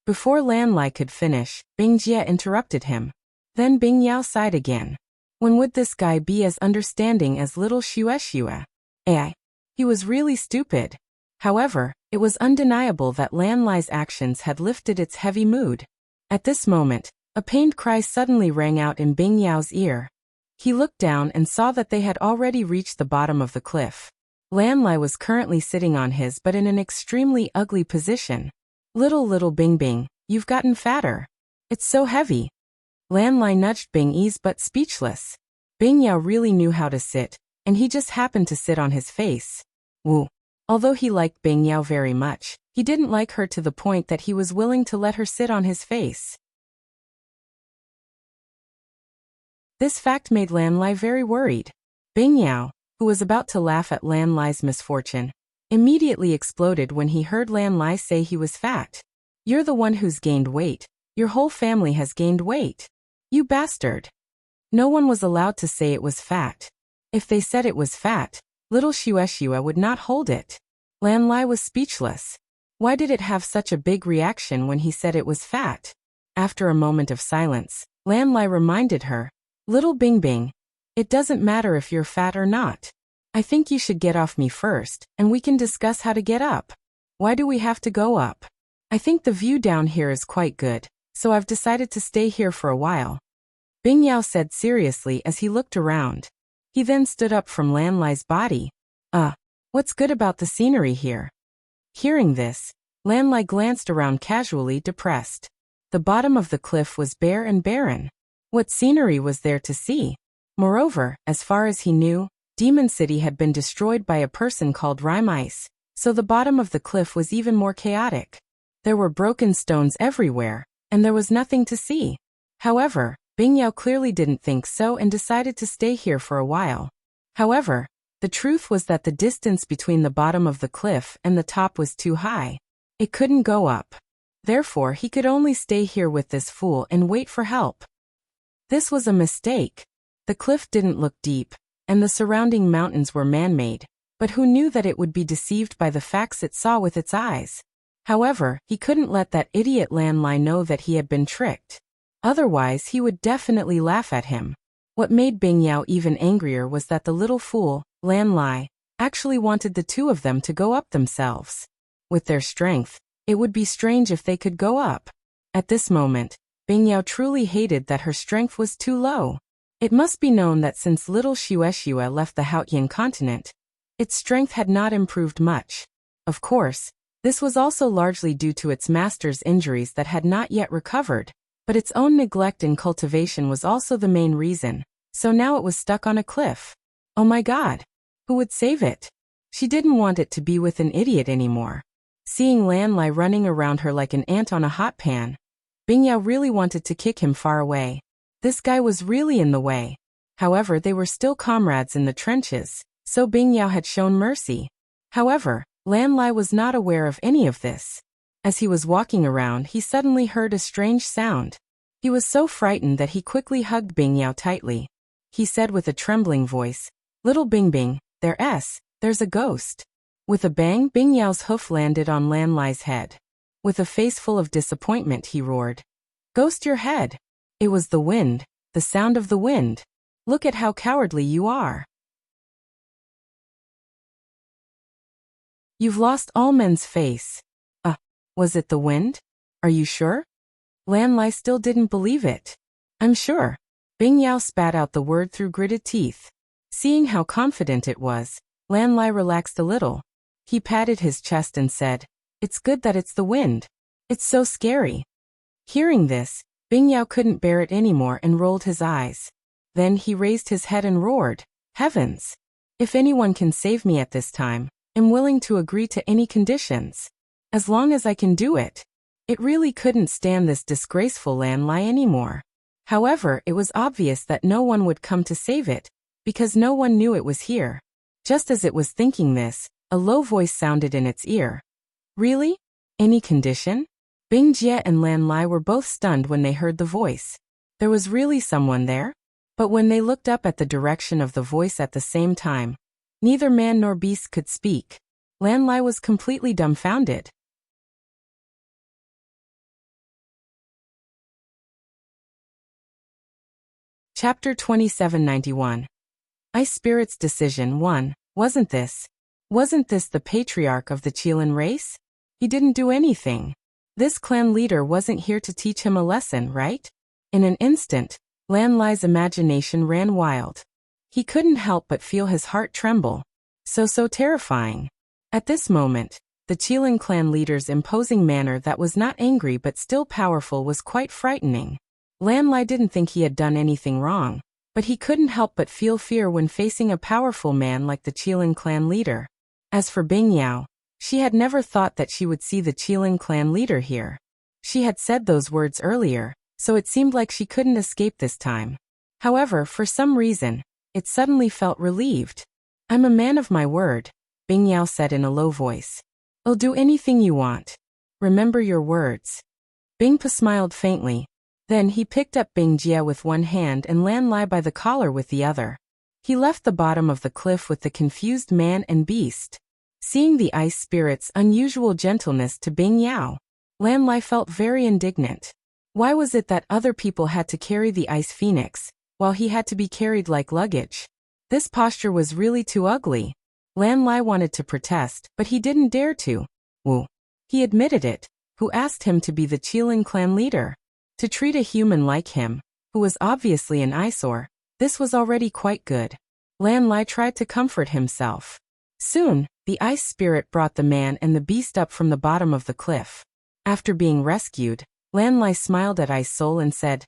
Before Lan Lai could finish, Bing Jie interrupted him. Then Bing Yao sighed again. When would this guy be as understanding as little Xue? He was really stupid. However, it was undeniable that Lan Lai's actions had lifted its heavy mood. At this moment, a pained cry suddenly rang out in Bing Yao's ear. He looked down and saw that they had already reached the bottom of the cliff. Lan Lai was currently sitting on his but in an extremely ugly position. Little Bing Bing, you've gotten fatter. It's so heavy. Lan Lai nudged Bing Yi's butt speechless. Bing Yao really knew how to sit, and he just happened to sit on his face. Woo. Although he liked Bing Yao very much, he didn't like her to the point that he was willing to let her sit on his face. This fact made Lan Lai very worried. Bing Yao, who was about to laugh at Lan Lai's misfortune, immediately exploded when he heard Lan Lai say he was fat. You're the one who's gained weight. Your whole family has gained weight. You bastard. No one was allowed to say it was fat. If they said it was fat, little Xue would not hold it. Lan Lai was speechless. Why did it have such a big reaction when he said it was fat? After a moment of silence, Lan Lai reminded her, Little Bing Bing, it doesn't matter if you're fat or not. I think you should get off me first, and we can discuss how to get up. Why do we have to go up? I think the view down here is quite good, so I've decided to stay here for a while. Bing Yao said seriously as he looked around. He then stood up from Lan Lai's body. What's good about the scenery here? Hearing this, Lan Lai glanced around casually depressed. The bottom of the cliff was bare and barren. What scenery was there to see? Moreover, as far as he knew, Demon City had been destroyed by a person called Rime Ice, so the bottom of the cliff was even more chaotic. There were broken stones everywhere, and there was nothing to see. However, Bing Yao clearly didn't think so and decided to stay here for a while. However, the truth was that the distance between the bottom of the cliff and the top was too high. It couldn't go up. Therefore, he could only stay here with this fool and wait for help. This was a mistake. The cliff didn't look deep, and the surrounding mountains were man-made, but who knew that it would be deceived by the facts it saw with its eyes? However, he couldn't let that idiot Lan Lai know that he had been tricked. Otherwise, he would definitely laugh at him. What made Bing Yao even angrier was that the little fool, Lan Lai, actually wanted the two of them to go up themselves. With their strength, it would be strange if they could go up. At this moment, Bing Yao truly hated that her strength was too low. It must be known that since little Shueshue left the Haotian continent, its strength had not improved much. Of course, this was also largely due to its master's injuries that had not yet recovered, but its own neglect in cultivation was also the main reason, so now it was stuck on a cliff. Oh my god! Who would save it? She didn't want it to be with an idiot anymore. Seeing Lan Lai running around her like an ant on a hot pan, Bing Yao really wanted to kick him far away. This guy was really in the way. However, they were still comrades in the trenches, so Bing Yao had shown mercy. However, Lan Lai was not aware of any of this. As he was walking around, he suddenly heard a strange sound. He was so frightened that he quickly hugged Bing Yao tightly. He said with a trembling voice, "Little Bing Bing, there's a ghost." With a bang, Bing Yao's hoof landed on Lan Lai's head. With a face full of disappointment, he roared, "Ghost your head!" It was the wind, the sound of the wind. Look at how cowardly you are. You've lost all men's face. Was it the wind? Are you sure? Lan Lai still didn't believe it. I'm sure. Bing Yao spat out the word through gritted teeth. Seeing how confident it was, Lan Lai relaxed a little. He patted his chest and said, "It's good that it's the wind. It's so scary." Hearing this, Bing Yao couldn't bear it anymore and rolled his eyes. Then he raised his head and roared, "Heavens! If anyone can save me at this time, I'm willing to agree to any conditions. As long as I can do it." It really couldn't stand this disgraceful Lan Lai anymore. However, it was obvious that no one would come to save it, because no one knew it was here. Just as it was thinking this, a low voice sounded in its ear. Really? Any condition? Bing Jie and Lan Lai were both stunned when they heard the voice. There was really someone there? But when they looked up at the direction of the voice at the same time, neither man nor beast could speak. Lan Lai was completely dumbfounded. Chapter 2791. Ice Spirit's Decision 1. Wasn't this the patriarch of the Qilin race? He didn't do anything. This clan leader wasn't here to teach him a lesson, right? In an instant, Lan Lai's imagination ran wild. He couldn't help but feel his heart tremble. So terrifying. At this moment, the Qilin clan leader's imposing manner that was not angry but still powerful was quite frightening. Lan Lai didn't think he had done anything wrong, but he couldn't help but feel fear when facing a powerful man like the Qilin clan leader. As for Bing Yao, she had never thought that she would see the Qilin clan leader here. She had said those words earlier, so it seemed like she couldn't escape this time. However, for some reason, it suddenly felt relieved. "I'm a man of my word," Bing Yao said in a low voice. "I'll do anything you want. Remember your words." Bing Pa smiled faintly. Then he picked up Bing Jie with one hand and Lan Lai by the collar with the other. He left the bottom of the cliff with the confused man and beast. Seeing the ice spirit's unusual gentleness to Bing Yao, Lan Lai felt very indignant. Why was it that other people had to carry the ice phoenix, while he had to be carried like luggage? This posture was really too ugly. Lan Lai wanted to protest, but he didn't dare to. Wu. He admitted it. Who asked him to be the Qilin clan leader? To treat a human like him, who was obviously an eyesore, this was already quite good. Lan Lai tried to comfort himself. Soon, the ice spirit brought the man and the beast up from the bottom of the cliff. After being rescued, Lan Lai smiled at Ice Soul and said,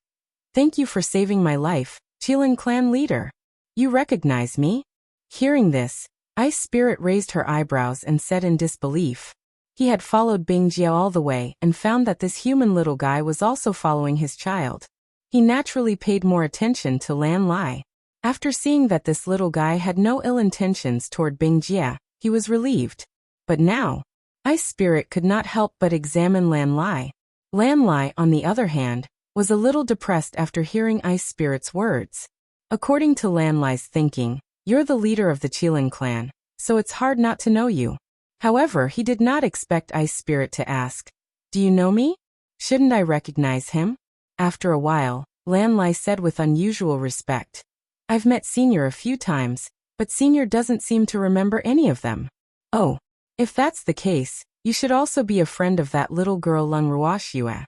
"Thank you for saving my life, Qilin clan leader. You recognize me?" Hearing this, Ice Spirit raised her eyebrows and said in disbelief. He had followed Bing Jie all the way and found that this human little guy was also following his child. He naturally paid more attention to Lan Lai. After seeing that this little guy had no ill intentions toward Bing Jie, he was relieved. But now, Ice Spirit could not help but examine Lan Lai. Lan Lai, on the other hand, was a little depressed after hearing Ice Spirit's words. According to Lan Lai's thinking, you're the leader of the Qilin clan, so it's hard not to know you. However, he did not expect Ice Spirit to ask, do you know me? Shouldn't I recognize him? After a while, Lan Lai said with unusual respect, I've met Senior a few times, but Senior doesn't seem to remember any of them. Oh, if that's the case, you should also be a friend of that little girl Lung Ruoxia.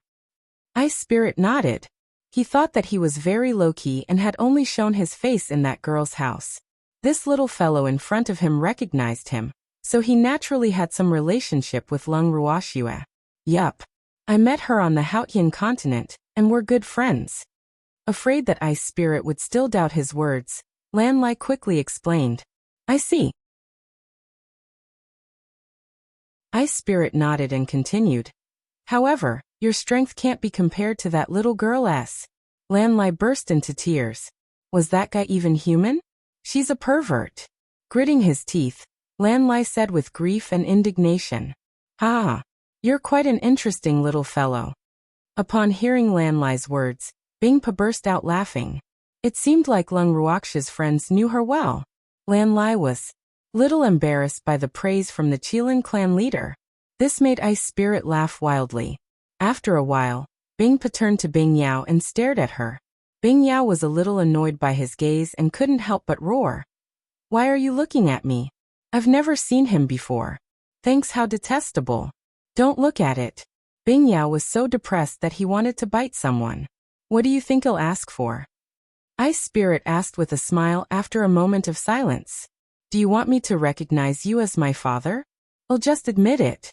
Ice Spirit nodded. He thought that he was very low-key and had only shown his face in that girl's house. This little fellow in front of him recognized him, so he naturally had some relationship with Lung Ruoxia. Yup. I met her on the Haotian continent, and we're good friends. Afraid that Ice Spirit would still doubt his words, Lan Lai quickly explained. I see. Ice Spirit nodded and continued. However, your strength can't be compared to that little girl's. Lan Lai burst into tears. Was that guy even human? She's a pervert. Gritting his teeth, Lan Lai said with grief and indignation. Ah, you're quite an interesting little fellow. Upon hearing Lan Lai's words, Bing Pa burst out laughing. It seemed like Lung Ruoxia's friends knew her well. Lan Lai was little embarrassed by the praise from the Qilin clan leader. This made Ice Spirit laugh wildly. After a while, Bing Pa turned to Bing Yao and stared at her. Bing Yao was a little annoyed by his gaze and couldn't help but roar. Why are you looking at me? I've never seen him before. Thanks, how detestable. Don't look at it. Bing Yao was so depressed that he wanted to bite someone. What do you think he'll ask for? Ice Spirit asked with a smile after a moment of silence. Do you want me to recognize you as my father? I'll just admit it.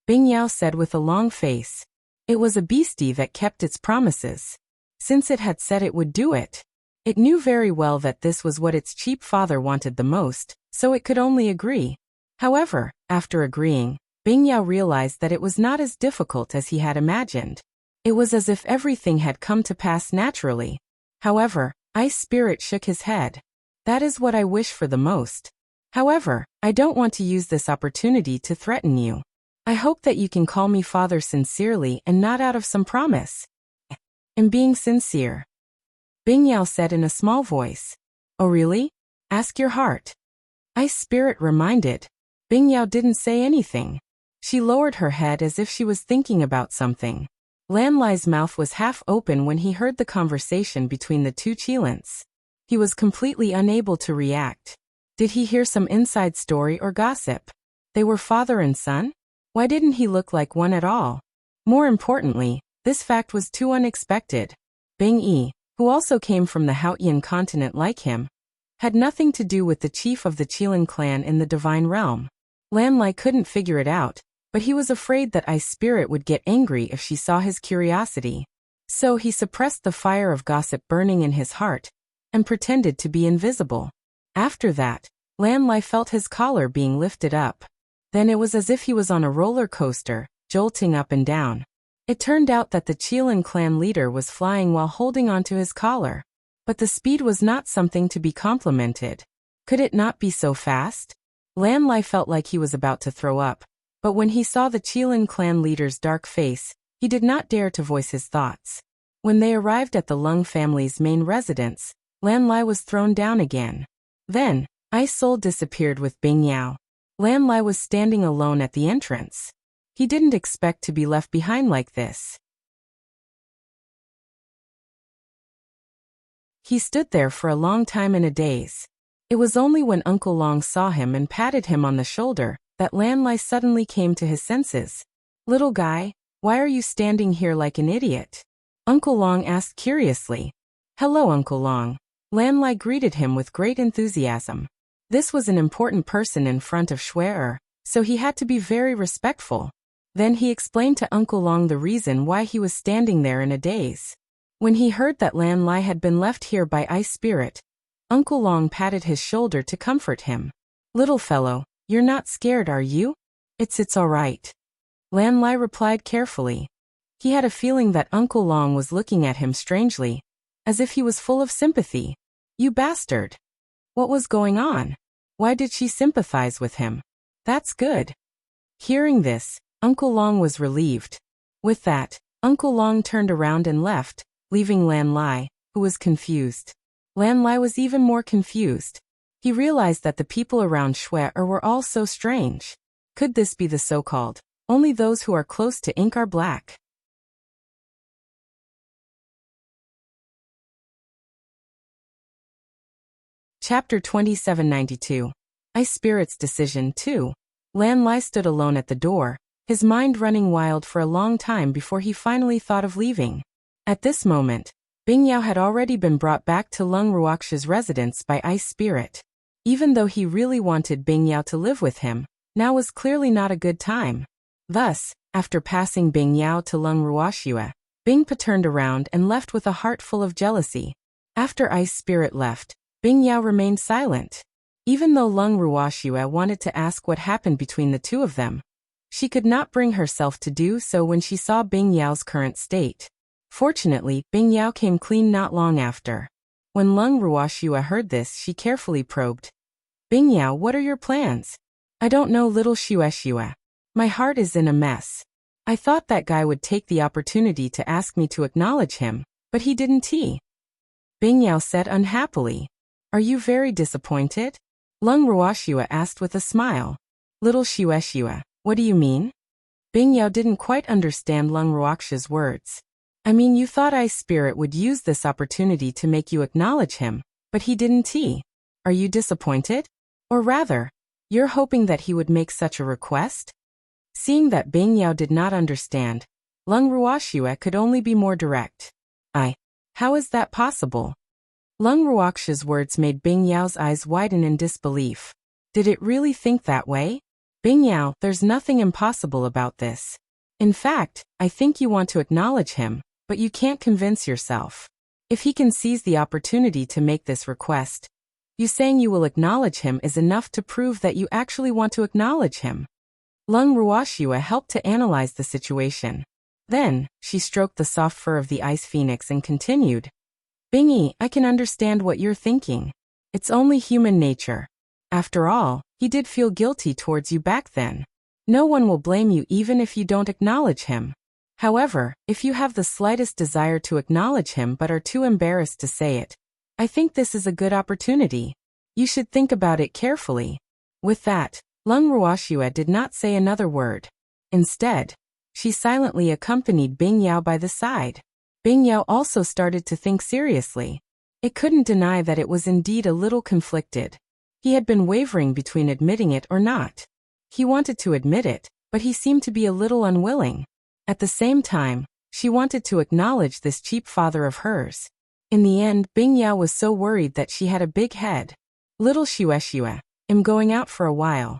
Bing Yao said with a long face. It was a beastie that kept its promises. Since it had said it would do it, it knew very well that this was what its cheap father wanted the most, so it could only agree. However, after agreeing, Bing Yao realized that it was not as difficult as he had imagined. It was as if everything had come to pass naturally. However, Ice Spirit shook his head. That is what I wish for the most. However, I don't want to use this opportunity to threaten you. I hope that you can call me father sincerely and not out of some promise. In being sincere. Bing Yao said in a small voice. Oh really? Ask your heart. Ice Spirit reminded. Bing Yao didn't say anything. She lowered her head as if she was thinking about something. Lan Lai's mouth was half open when he heard the conversation between the two Qilins. He was completely unable to react. Did he hear some inside story or gossip? They were father and son? Why didn't he look like one at all? More importantly, this fact was too unexpected. Bing Yi, who also came from the Haotian continent like him, had nothing to do with the chief of the Qilin clan in the Divine Realm. Lan Lai couldn't figure it out, but he was afraid that Ice Spirit would get angry if she saw his curiosity. So he suppressed the fire of gossip burning in his heart, and pretended to be invisible. After that, Lan Lai felt his collar being lifted up. Then it was as if he was on a roller coaster, jolting up and down. It turned out that the Qilin clan leader was flying while holding onto his collar. But the speed was not something to be complimented. Could it not be so fast? Lan Lai felt like he was about to throw up, but when he saw the Qilin clan leader's dark face, he did not dare to voice his thoughts. When they arrived at the Lung family's main residence, Lan Lai was thrown down again. Then, Ice Soul disappeared with Bing Yao. Lan Lai was standing alone at the entrance. He didn't expect to be left behind like this. He stood there for a long time in a daze. It was only when Uncle Long saw him and patted him on the shoulder that Lan Lai suddenly came to his senses. Little guy, why are you standing here like an idiot? Uncle Long asked curiously. Hello, Uncle Long. Lan Lai greeted him with great enthusiasm. This was an important person in front of Shui, so he had to be very respectful. Then he explained to Uncle Long the reason why he was standing there in a daze. When he heard that Lan Lai had been left here by Ice Spirit, Uncle Long patted his shoulder to comfort him. Little fellow, you're not scared, are you? It's all right. Lan Lai replied carefully. He had a feeling that Uncle Long was looking at him strangely, as if he was full of sympathy. You bastard! What was going on? Why did she sympathize with him? That's good. Hearing this, Uncle Long was relieved. With that, Uncle Long turned around and left, leaving Lan Lai, who was confused. Lan Lai was even more confused. He realized that the people around Shui were all so strange. Could this be the so-called, only those who are close to ink are black? Chapter 2792. Ice Spirit's Decision 2. Lan Lai stood alone at the door, his mind running wild for a long time before he finally thought of leaving. At this moment, Bing Yao had already been brought back to Lung Ruoxia's residence by Ice Spirit. Even though he really wanted Bing Yao to live with him, now was clearly not a good time. Thus, after passing Bing Yao to Lung Ruoxia, Bing Pa turned around and left with a heart full of jealousy. After Ice Spirit left, Bing Yao remained silent. Even though Lung Ruoxia wanted to ask what happened between the two of them, she could not bring herself to do so when she saw Bing Yao's current state. Fortunately, Bing Yao came clean not long after. When Lung Ruoxia heard this, she carefully probed. Bing Yao, what are your plans? I don't know, little Xue. My heart is in a mess. I thought that guy would take the opportunity to ask me to acknowledge him, but he didn't. Bing Yao said unhappily. Are you very disappointed? Lung Ruoxia asked with a smile. Little Xue, what do you mean? Bing Yao didn't quite understand Lung Ruoxia's words. I mean, you thought Ice Spirit would use this opportunity to make you acknowledge him, but he didn't. Are you disappointed? Or rather, you're hoping that he would make such a request? Seeing that Bing Yao did not understand, Lung Ruoxia could only be more direct. How is that possible? Lung Ruoxia's words made Bing Yao's eyes widen in disbelief. Did it really think that way? Bing Yao, there's nothing impossible about this. In fact, I think you want to acknowledge him, but you can't convince yourself. If he can seize the opportunity to make this request, you saying you will acknowledge him is enough to prove that you actually want to acknowledge him. Lung Ruoxia helped to analyze the situation. Then, she stroked the soft fur of the ice phoenix and continued. Bingy, I can understand what you're thinking. It's only human nature. After all, he did feel guilty towards you back then. No one will blame you even if you don't acknowledge him. However, if you have the slightest desire to acknowledge him but are too embarrassed to say it, I think this is a good opportunity. You should think about it carefully. With that, Lung Ruoxia did not say another word. Instead, she silently accompanied Bing Yao by the side. Bing Yao also started to think seriously. It couldn't deny that it was indeed a little conflicted. He had been wavering between admitting it or not. He wanted to admit it, but he seemed to be a little unwilling. At the same time, she wanted to acknowledge this cheap father of hers. In the end, Bing Yao was so worried that she had a big head. Little Xue, I'm going out for a while.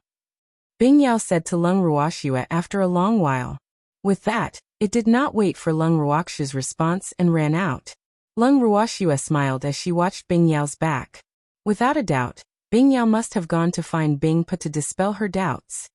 Bing Yao said to Lung Ruoxia after a long while. With that, it did not wait for Lung Ruoxia's response and ran out. Lung Ruoxia smiled as she watched Bing Yao's back. Without a doubt, Bing Yao must have gone to find Bing Pa to dispel her doubts.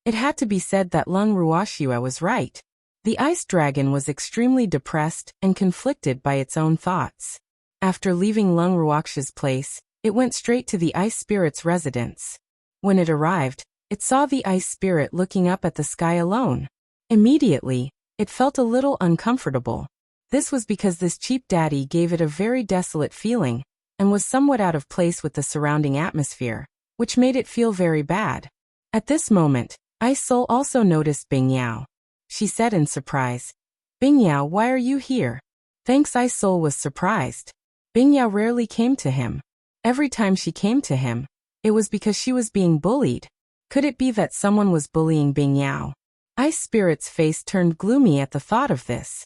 It had to be said that Lung Ruoxia was right. The ice dragon was extremely depressed and conflicted by its own thoughts. After leaving Lung Ruoxia's place, it went straight to the ice spirit's residence. When it arrived, it saw the ice spirit looking up at the sky alone. Immediately, it felt a little uncomfortable. This was because this cheap daddy gave it a very desolate feeling, and was somewhat out of place with the surrounding atmosphere, which made it feel very bad. At this moment, Ice Soul also noticed Bing Yao. She said in surprise, Bing Yao, why are you here? Thanks. Ice Soul was surprised. Bing Yao rarely came to him. Every time she came to him, it was because she was being bullied. Could it be that someone was bullying Bing Yao? Ice Spirit's face turned gloomy at the thought of this.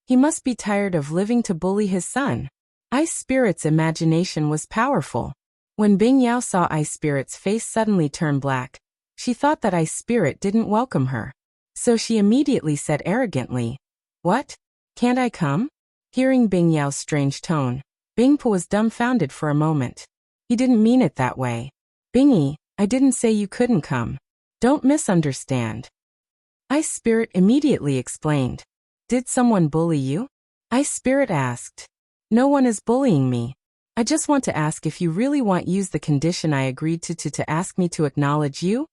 He must be tired of living to bully his son. Ice Spirit's imagination was powerful. When Bing Yao saw Ice Spirit's face suddenly turn black, she thought that Ice Spirit didn't welcome her. So she immediately said arrogantly, What? Can't I come? Hearing Bing Yao's strange tone, Bing Pa was dumbfounded for a moment. He didn't mean it that way. Bingy, I didn't say you couldn't come. Don't misunderstand. Ice Spirit immediately explained. Did someone bully you? Ice Spirit asked. No one is bullying me. I just want to ask if you really want to use the condition I agreed to ask me to acknowledge you?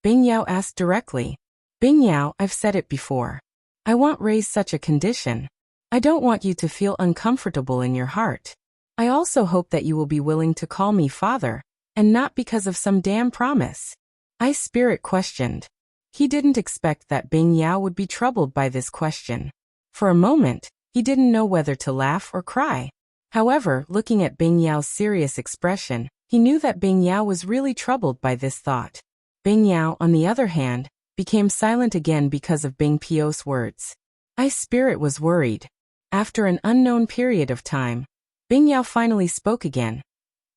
Bing Yao asked directly. Bing Yao, I've said it before. I won't raise such a condition. I don't want you to feel uncomfortable in your heart. I also hope that you will be willing to call me father, and not because of some damn promise. Ice Spirit questioned. He didn't expect that Bing Yao would be troubled by this question. For a moment, he didn't know whether to laugh or cry. However, looking at Bing Yao's serious expression, he knew that Bing Yao was really troubled by this thought. Bing Yao, on the other hand, became silent again because of Bing Pio's words. Ice Spirit was worried. After an unknown period of time, Bing Yao finally spoke again.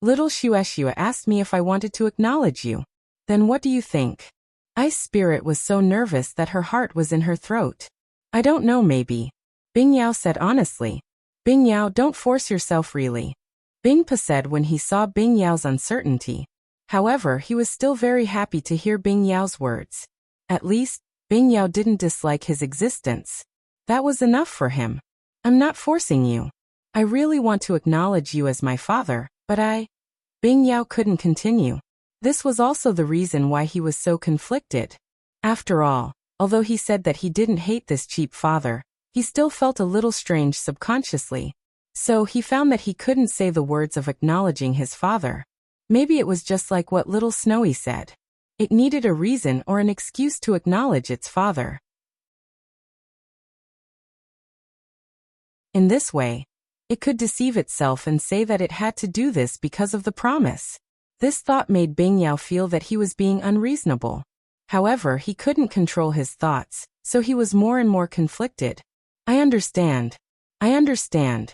Little Shueshua asked me if I wanted to acknowledge you. Then what do you think? Ice Spirit was so nervous that her heart was in her throat. I don't know, maybe. Bing Yao said honestly. Bing Yao, don't force yourself really. Bing Pa said when he saw Bing Yao's uncertainty. However, he was still very happy to hear Bing Yao's words. At least, Bing Yao didn't dislike his existence. That was enough for him. I'm not forcing you. I really want to acknowledge you as my father, but Bing Yao couldn't continue. This was also the reason why he was so conflicted. After all, although he said that he didn't hate this cheap father, he still felt a little strange subconsciously. So he found that he couldn't say the words of acknowledging his father. Maybe it was just like what little Snowy said. It needed a reason or an excuse to acknowledge its father. In this way, it could deceive itself and say that it had to do this because of the promise. This thought made Bing Yao feel that he was being unreasonable. However, he couldn't control his thoughts, so he was more and more conflicted. I understand. I understand.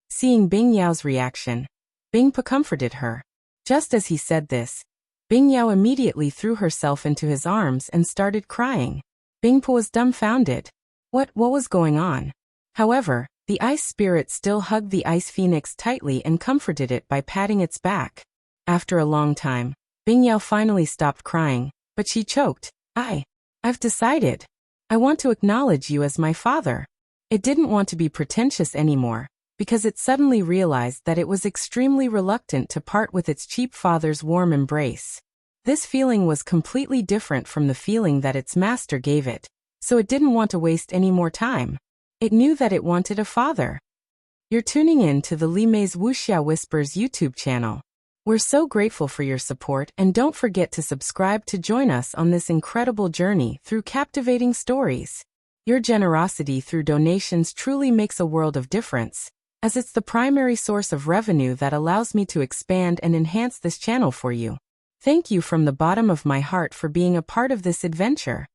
Seeing Bing Yao's reaction, Bing Pa comforted her. Just as he said this, Bing Yao immediately threw herself into his arms and started crying. Bing Pa was dumbfounded. What was going on? However, the Ice Spirit still hugged the Ice Phoenix tightly and comforted it by patting its back. After a long time, Bing Yao finally stopped crying, but she choked. I've decided. I want to acknowledge you as my father. It didn't want to be pretentious anymore, because it suddenly realized that it was extremely reluctant to part with its cheap father's warm embrace. This feeling was completely different from the feeling that its master gave it, so it didn't want to waste any more time. It knew that it wanted a father. You're tuning in to the Li Mei's Wuxia Whispers YouTube channel. We're so grateful for your support, and don't forget to subscribe to join us on this incredible journey through captivating stories. Your generosity through donations truly makes a world of difference, as it's the primary source of revenue that allows me to expand and enhance this channel for you. Thank you from the bottom of my heart for being a part of this adventure.